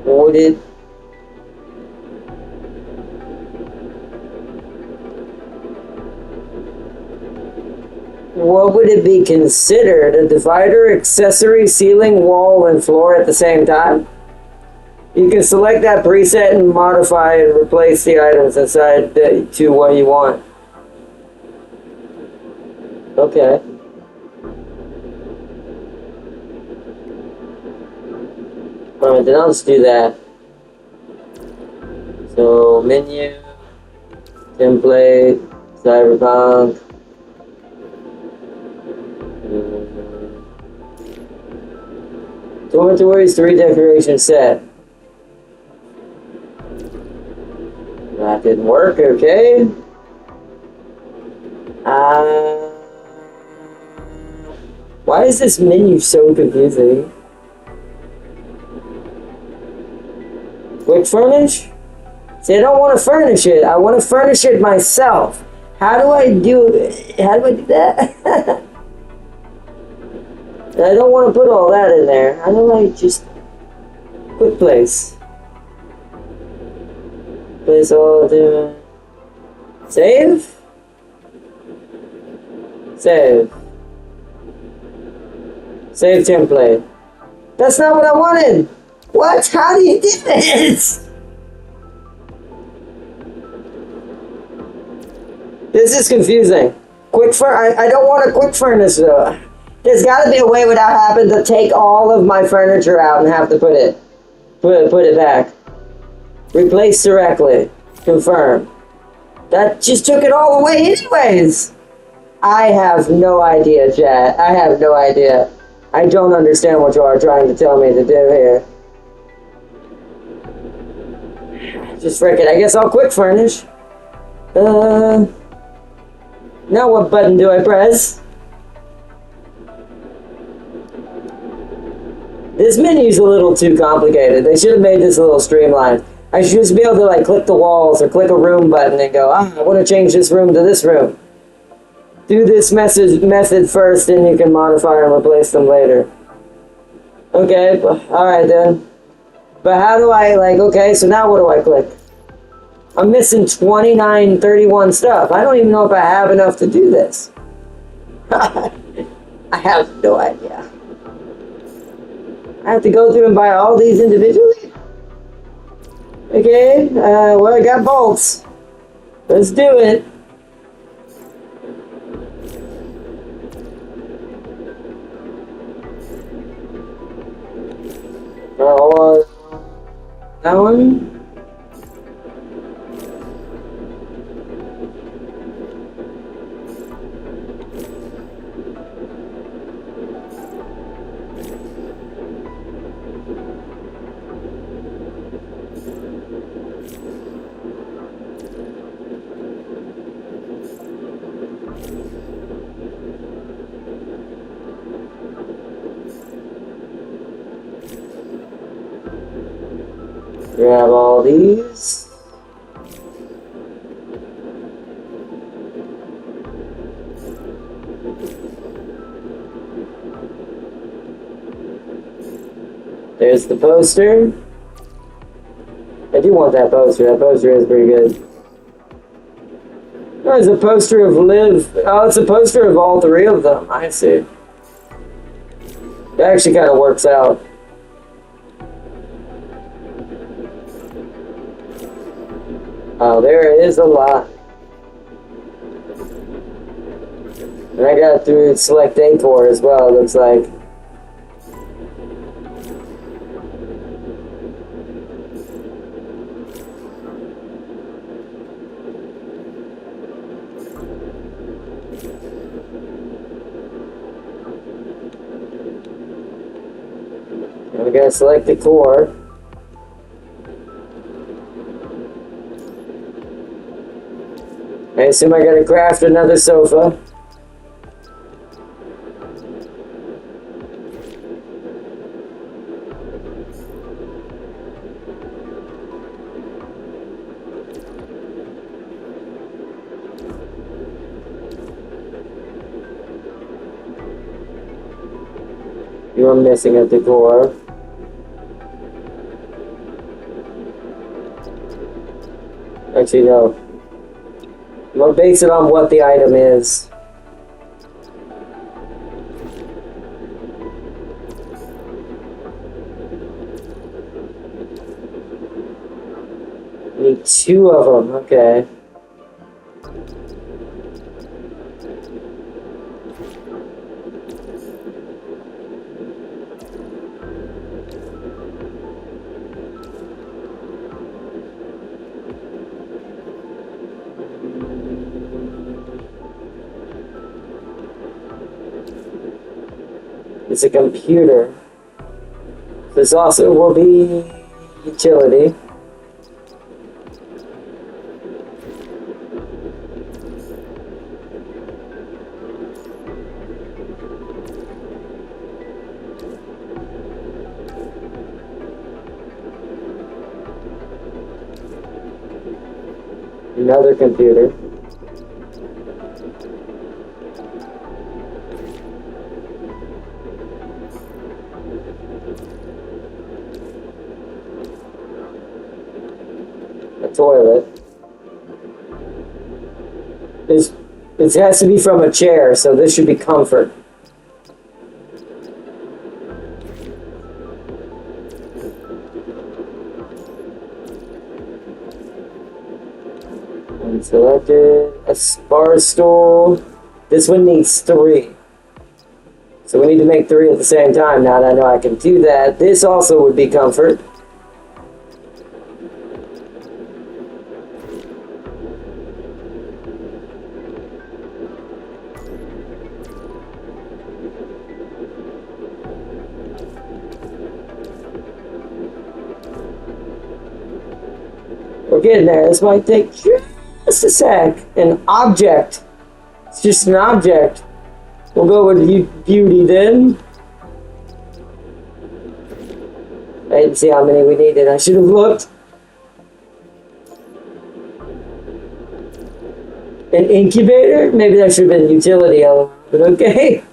Wooded. What would it be considered? A divider, accessory, ceiling, wall, and floor at the same time? You can select that preset and modify and replace the items inside to what you want. Okay. Alright, then I'll just do that. So, menu, template, Cyberpunk. Dormitories to redecoration set. That didn't work, okay. Why is this menu so confusing? Quick furnish? See, I don't want to furnish it. I want to furnish it myself. How do I do that? I don't want to put all that in there. How do I just... Quick place. Place all the... Save? Save. Save template. That's not what I wanted! What? How do you do this? This is confusing. I don't want a quick furnace though. There's got to be a way without having to take all of my furniture out and have to put it back. Replace directly. Confirm. That just took it all away anyways. I have no idea, chat. I have no idea. I don't understand what you are trying to tell me to do here. Just frick it. I guess I'll quick furnish. Now what button do I press? This menu's a little too complicated. They should have made this a little streamlined. I should just be able to like click the walls or click a room button and go, I want to change this room to this room. Do this method first, and you can modify and replace them later. Okay, alright then. But how do I, like, okay, so now what do I click? I'm missing 2931 stuff. I don't even know if I have enough to do this. I have no idea. I have to go through and buy all these individually? Okay, well, I got bolts. Let's do it. Oh, that one? Grab all these. There's the poster. I do want that poster. That poster is pretty good. Oh, it's a poster of Liv. Oh, it's a poster of all three of them. I see. It actually kind of works out. Oh, there is a lot. And I got through select A4 as well, it looks like. And we gotta select the core. I assume I gotta craft another sofa. You're missing a decor. Actually, no. We'll base it on what the item is. Need 2 of them, okay. It's a computer. This also will be utility. Another computer. Toilet. It has to be from a chair, so this should be comfort. Unselected. A bar stool. This one needs 3. So we need to make 3 at the same time. Now that I know I can do that. This also would be comfort. We're getting there. This might take just a sec. An object. It's just an object. We'll go with beauty then. I didn't see how many we needed. I should have looked. An incubator? Maybe that should have been utility element, but okay.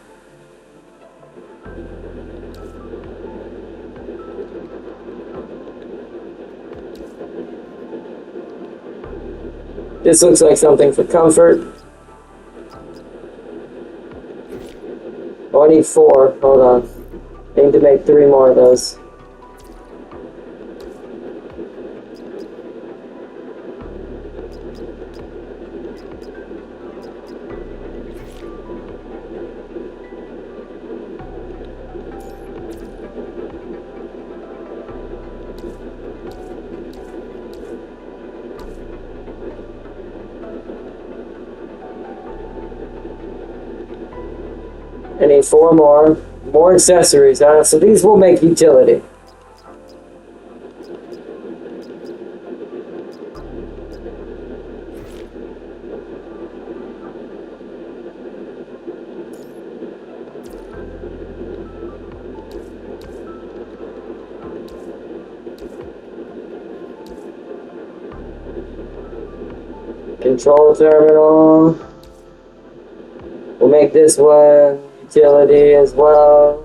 This looks like something for comfort. Oh, I need 4. Hold on. I need to make 3 more of those. I need 4 more. More accessories, huh? So these will make utility. Control terminal. We'll make this one utility as well.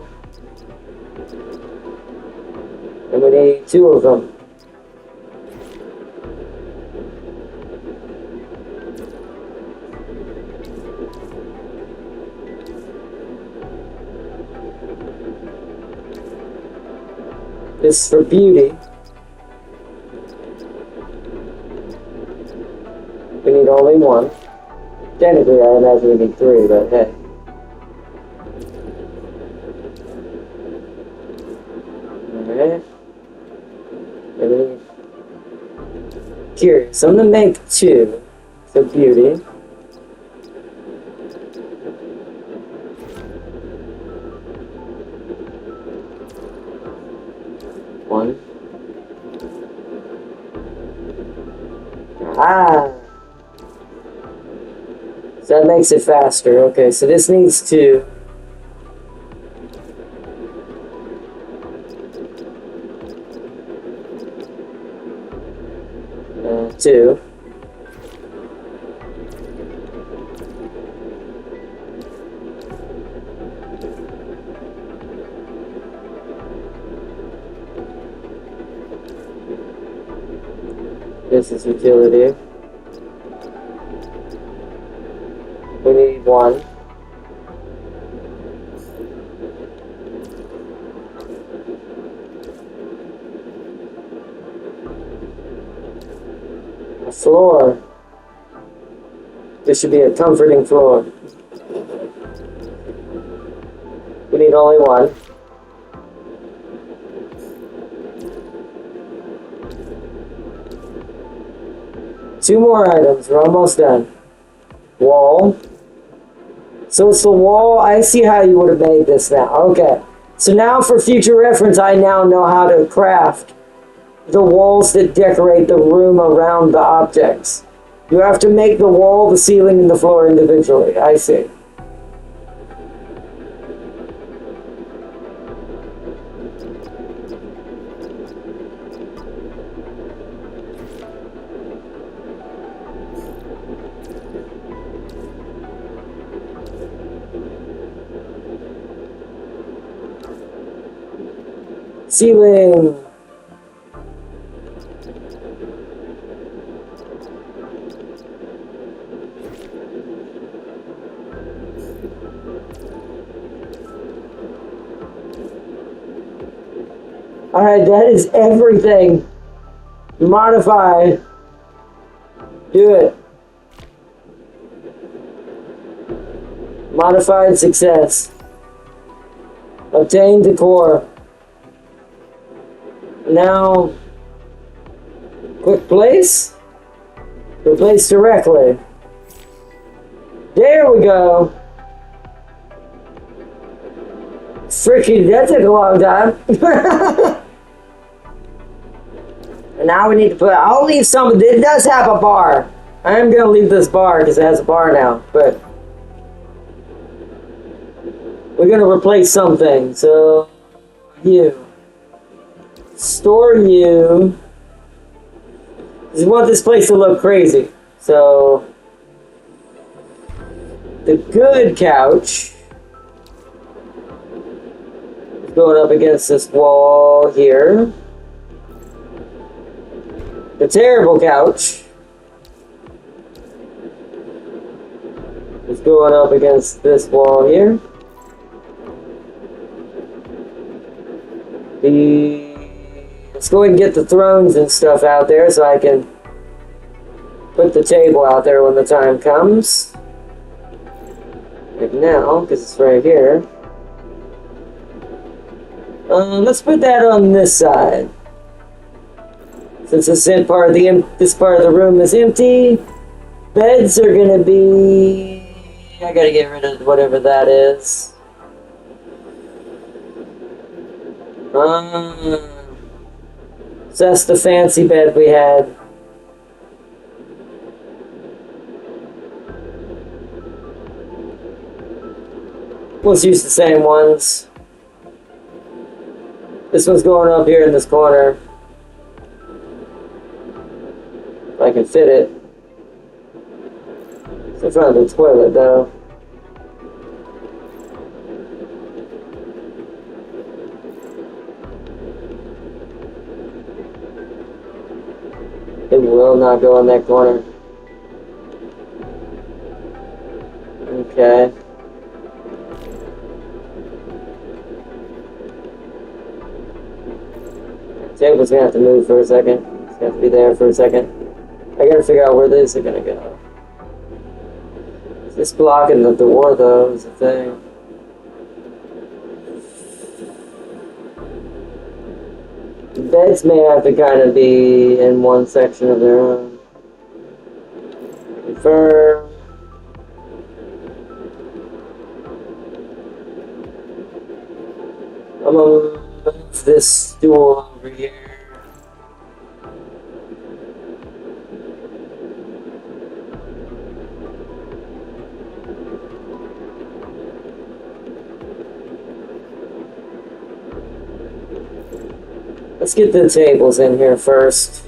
And we need 2 of them. This is for beauty. We need only 1. Technically, I imagine we need 3, but hey. Alright. Curious. I'm gonna make 2 for beauty. One. Ah! So that makes it faster. Okay, so this needs 2. 2. This is utility. We need 1. A floor. This should be a comforting floor. We need only 1. Two more items. We're almost done. Wall. So it's the wall. I see how you would have made this now. Okay. So now for future reference, I now know how to craft the walls that decorate the room around the objects. You have to make the wall, the ceiling, and the floor individually. I see. Ceiling. Alright, that is everything. Modify. Do it. Modified success. Obtain decor. Now, quick place. Replace directly. There we go. Fricky, that took a long time. And now we need to put, I'll leave some, it does have a bar. I am going to leave this bar because it has a bar now, but we're going to replace something. So, you. Store you. Because we want this place to look crazy. So, the good couch is going up against this wall here. The terrible couch is going up against this wall here. Let's go ahead and get the thrones and stuff out there so I can put the table out there when the time comes. Like now, because it's right here. Let's put that on this side. Since this part of the room is empty, beds are gonna be. I gotta get rid of whatever that is. So that's the fancy bed we had. Let's use the same ones. This one's going up here in this corner. If I can fit it. It's in front of the toilet though. It will not go in that corner. Okay. Table's gonna have to move for a second. It's gonna have to be there for a second. I gotta figure out where these are gonna go. Is this blocking the door though, is the thing. Beds may have to kind of be in one section of their own. Confirm. I'm gonna move this stool over here. Let's get the tables in here first.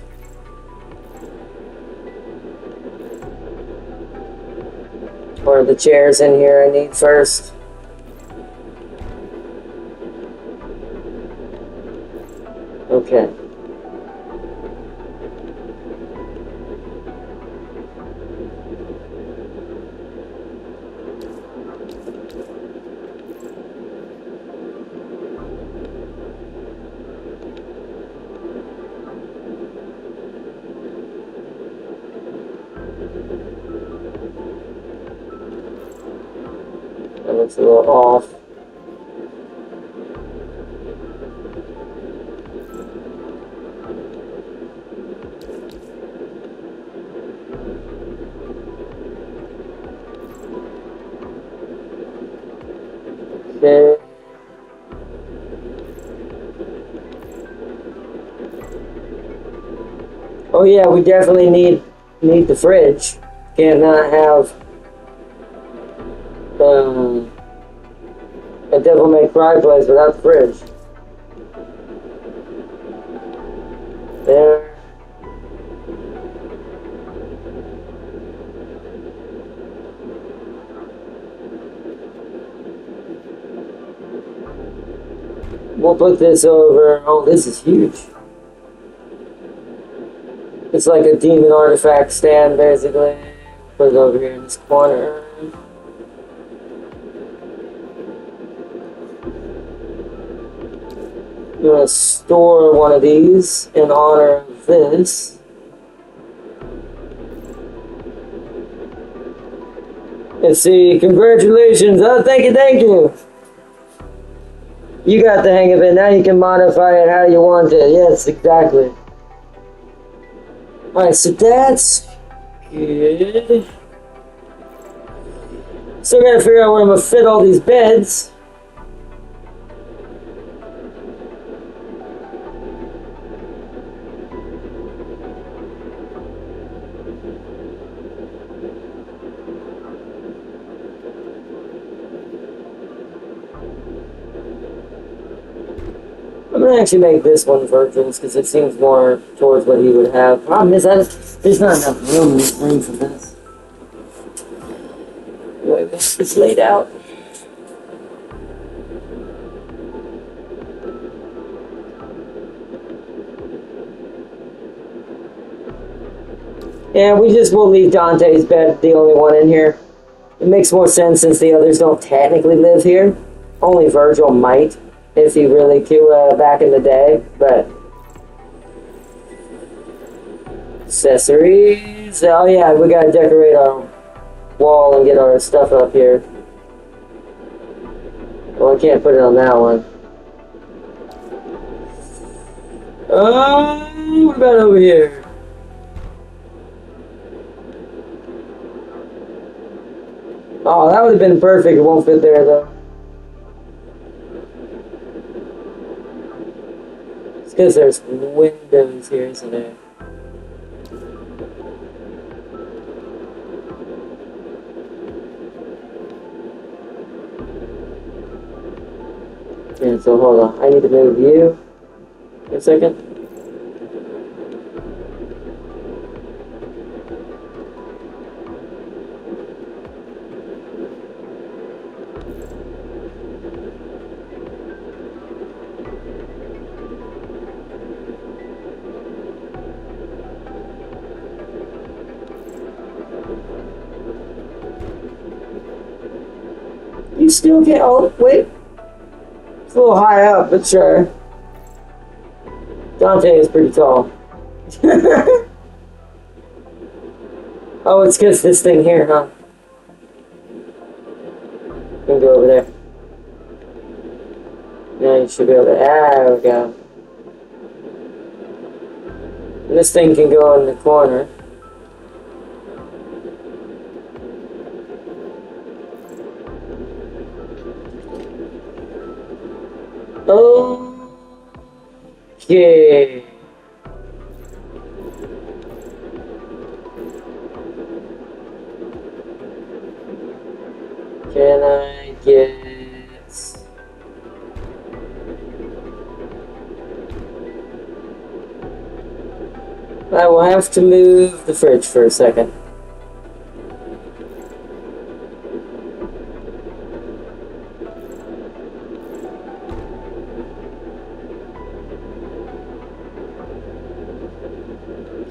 Or the chairs in here I need first. Okay. That looks a little off. Okay. Oh yeah, we definitely need the fridge. Can't not have a Devil May Cry place without the fridge. There. We'll put this over. Oh, this is huge. It's like a demon artifact stand, basically. Put it over here in this corner. I'm gonna store one of these in honor of this. Let's see. Congratulations. Oh, thank you, thank you. You got the hang of it. Now you can modify it how you want it. Yes, exactly. Alright, so that's good. Still gotta figure out where I'm gonna fit all these beds. I'm gonna actually make this one Virgil's because it seems more towards what he would have. Problem is, there's not enough room for this. The way this is laid out. Yeah, we'll leave Dante's bed the only one in here. It makes more sense since the others don't technically live here. Only Virgil might. If he really could back in the day, but accessories. Oh yeah, we gotta decorate our wall and get our stuff up here. Well, I can't put it on that one. What about over here? Oh, that would have been perfect. It won't fit there though. because there's windows here, isn't there? Yeah, so hold on. I need to move you for a second. You still can't. Oh, wait. It's a little high up, but sure. Dante is pretty tall. Oh, it's because this thing here, huh? You can go over there. Yeah, you should be able to. There we go. And this thing can go in the corner. Okay. Can I get... I will have to move the fridge for a second.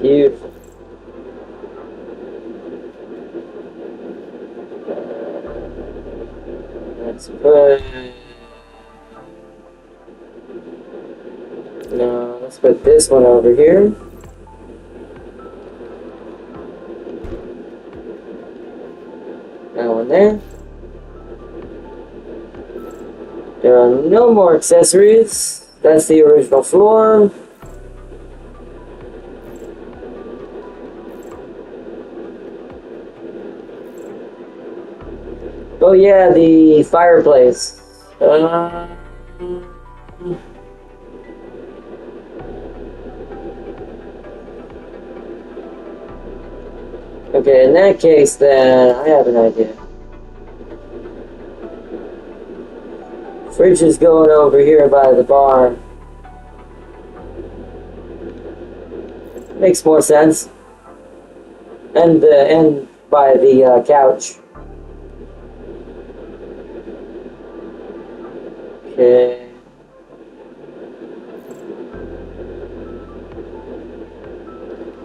Beautiful. Let's put... No, let's put this one over here. That one there. There are no more accessories. That's the original floor. Oh yeah, the fireplace. Okay, in that case then, I have an idea. Fridge is going over here by the bar. Makes more sense. And by the couch. Okay.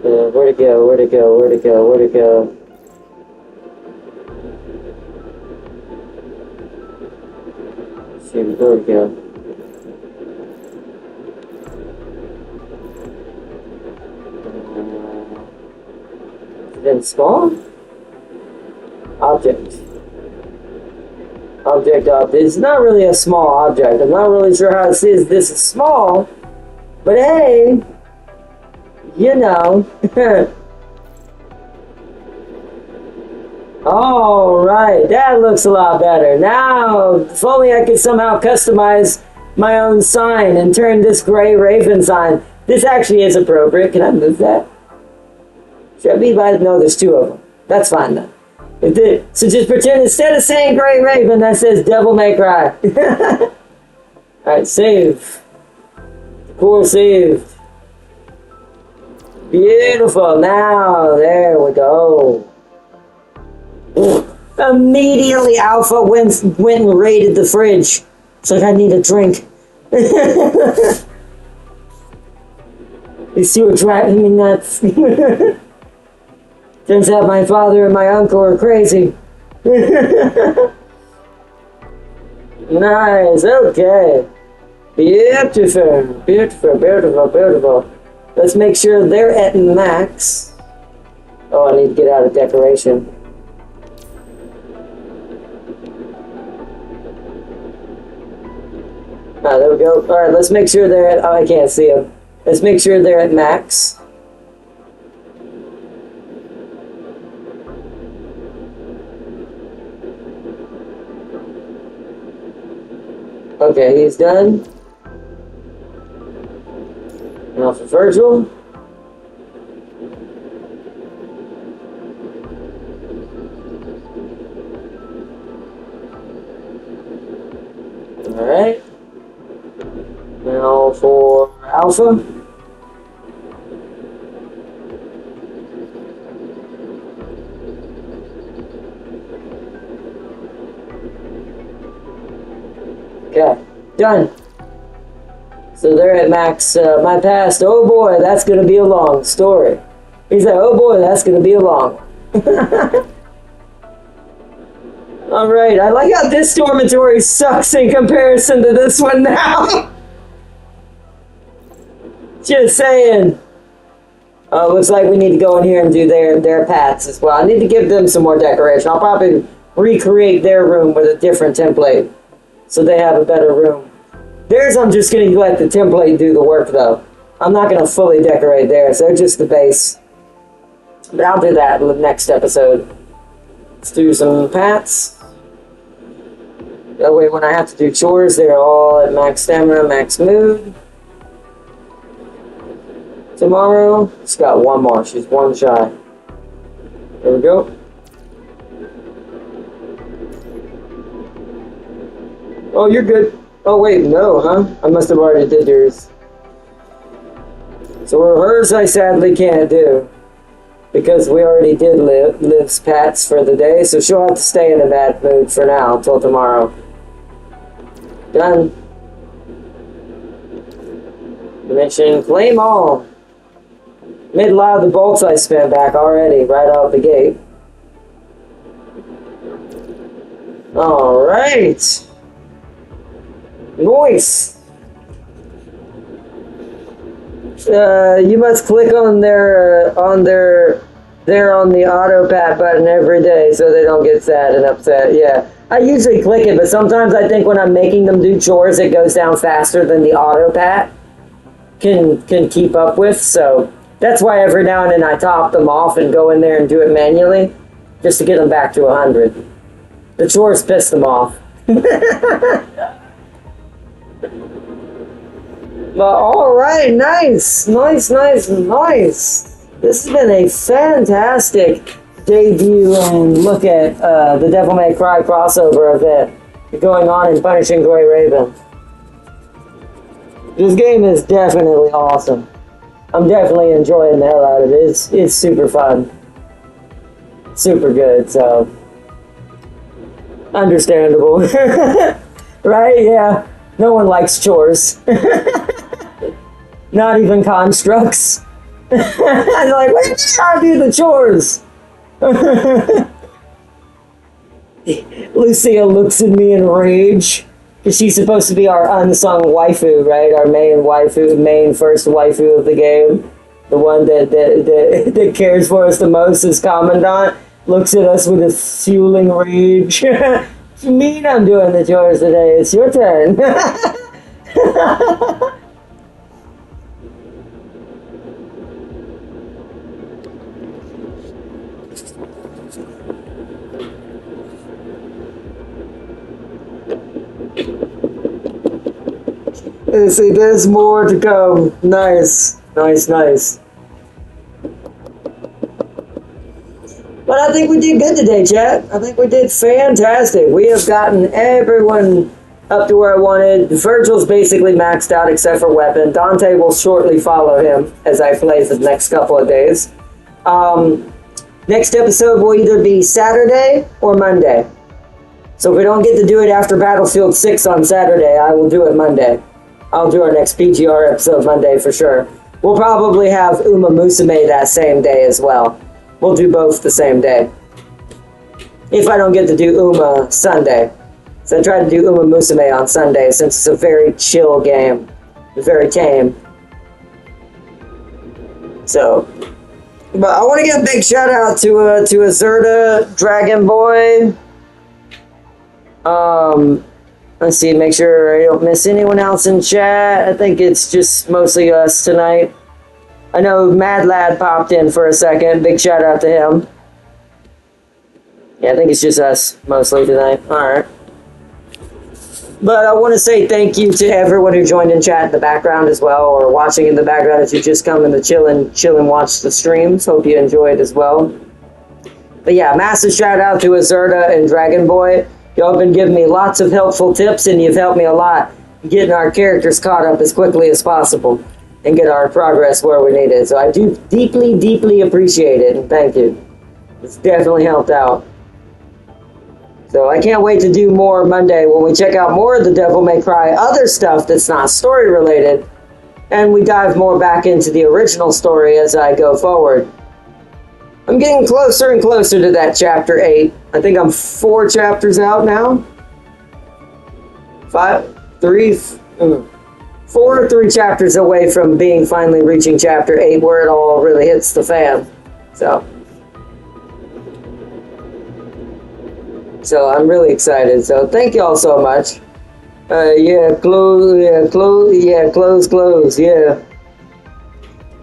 Where'd it go? Where'd it go? Where'd it go? Where'd it go? Let's see, where'd it go? Then small? Object. Object up. It's not really a small object. I'm not really sure how to say this is small. But hey, you know. Alright, that looks a lot better. Now, if only I could somehow customize my own sign and turn this gray raven sign. This actually is appropriate. Can I move that? Should I be by? No, there's two of them. That's fine then. So just pretend instead of saying Gray Raven, that says Devil May Cry. Alright, save. Core saved. Beautiful. Now, there we go. Immediately Alpha went and raided the fridge. It's like, I need a drink. These two are driving me nuts. Turns out my father and my uncle are crazy. Nice, okay. Beautiful, beautiful, beautiful, beautiful. Let's make sure they're at max. Oh, I need to get out of decoration. Ah, there we go. Alright, let's make sure they're at... Oh, I can't see them. Let's make sure they're at max. Okay, he's done. Now for Virgil. Alright. Now for Alpha. Okay, done. So they're at max. My past, oh boy, that's gonna be a long story. He's like, oh boy, that's gonna be a long one. Alright, I like how this dormitory sucks in comparison to this one now. Just saying. Looks like we need to go in here and do their paths as well. I need to give them some more decoration. I'll probably recreate their room with a different template so they have a better room. Theirs, I'm just going to let the template do the work, though. I'm not going to fully decorate theirs. They're just the base. But I'll do that in the next episode. Let's do some pats. That way, when I have to do chores, they're all at max stamina, max mood. Tomorrow, she's got one more. She's one shy. There we go. Oh, you're good. Oh, wait, no, huh? I must have already did yours. So hers I sadly can't do. Because we already did Liv's pats for the day, so she'll have to stay in a bad mood for now until tomorrow. Done. Dimension, claim all. Made a lot of the bolts I spent back already, right out the gate. Alright. Nice. You must click on their on the auto pat button every day so they don't get sad and upset. Yeah, I usually click it, but sometimes I think when I'm making them do chores, it goes down faster than the auto pat can keep up with. So that's why every now and then I top them off and go in there and do it manually, just to get them back to 100. The chores piss them off. But alright, nice. This has been a fantastic debut and look at the Devil May Cry crossover event going on in Punishing Gray Raven. This game is definitely awesome. I'm definitely enjoying the hell out of it. It's super fun. Super good, so understandable. Right? Yeah. No one likes chores. Not even constructs. I'm like, wait, I do the chores. Lucia looks at me in rage. Because she's supposed to be our unsung waifu, right? Our main first waifu of the game. The one that cares for us the most is Commandant. Looks at us with a fueling rage. What you mean I'm doing the chores today? It's your turn. See, there's more to come. Nice. But I think we did good today, chat. I think we did fantastic. We have gotten everyone up to where I wanted. Virgil's basically maxed out except for weapon. Dante will shortly follow him as I play for the next couple of days. Next episode will either be Saturday or Monday. So if we don't get to do it after Battlefield 6 on Saturday, I will do it Monday. I'll do our next PGR episode Monday for sure. We'll probably have Uma Musume that same day as well. We'll do both the same day. If I don't get to do Uma Sunday. So I tried to do Uma Musume on Sunday since it's a very chill game. Very tame. So, but I want to give a big shout out to Azerta, Dragon Boy. Let's see, make sure I don't miss anyone else in chat. I think it's just mostly us tonight. I know Mad Lad popped in for a second. Big shout out to him. Yeah, I think it's just us mostly tonight. Alright. But I want to say thank you to everyone who joined in chat in the background as well, or watching in the background as you just come in to chill and watch the streams. Hope you enjoyed as well. But yeah, massive shout out to Azerta and Dragon Boy. Y'all have been giving me lots of helpful tips, and you've helped me a lot getting our characters caught up as quickly as possible and get our progress where we need it. So I do deeply, deeply appreciate it, and thank you. It's definitely helped out. So I can't wait to do more Monday when we check out more of the Devil May Cry other stuff that's not story related, and we dive more back into the original story as I go forward. I'm getting closer and closer to that chapter 8. I think I'm 4 chapters out now. 4 or 3 chapters away from being finally reaching chapter 8 where it all really hits the fan. So I'm really excited. So thank y'all so much. Close.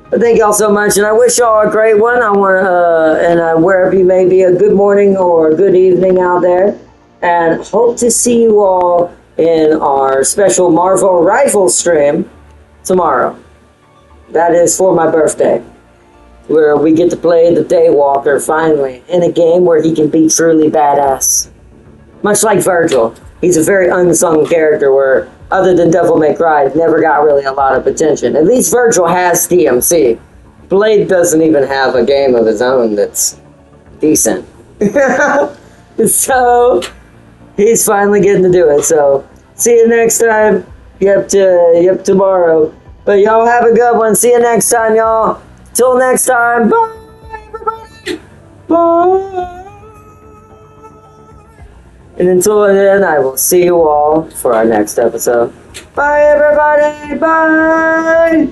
But thank y'all so much, and I wish y'all a great one. I want and wherever you may be, a good morning or a good evening out there, and hope to see you all in our special Marvel Rifle stream tomorrow. That is for my birthday, where we get to play the Daywalker finally in a game where he can be truly badass. Much like Virgil, he's a very unsung character where, other than Devil May Cry, never got really a lot of attention. At least Virgil has DMC. Blade doesn't even have a game of his own that's decent. So, he's finally getting to do it. So, see you next time. Yep, tomorrow. But y'all have a good one. See you next time, y'all. Till next time. Bye, everybody. Bye. And until then, I will see you all for our next episode. Bye, everybody. Bye.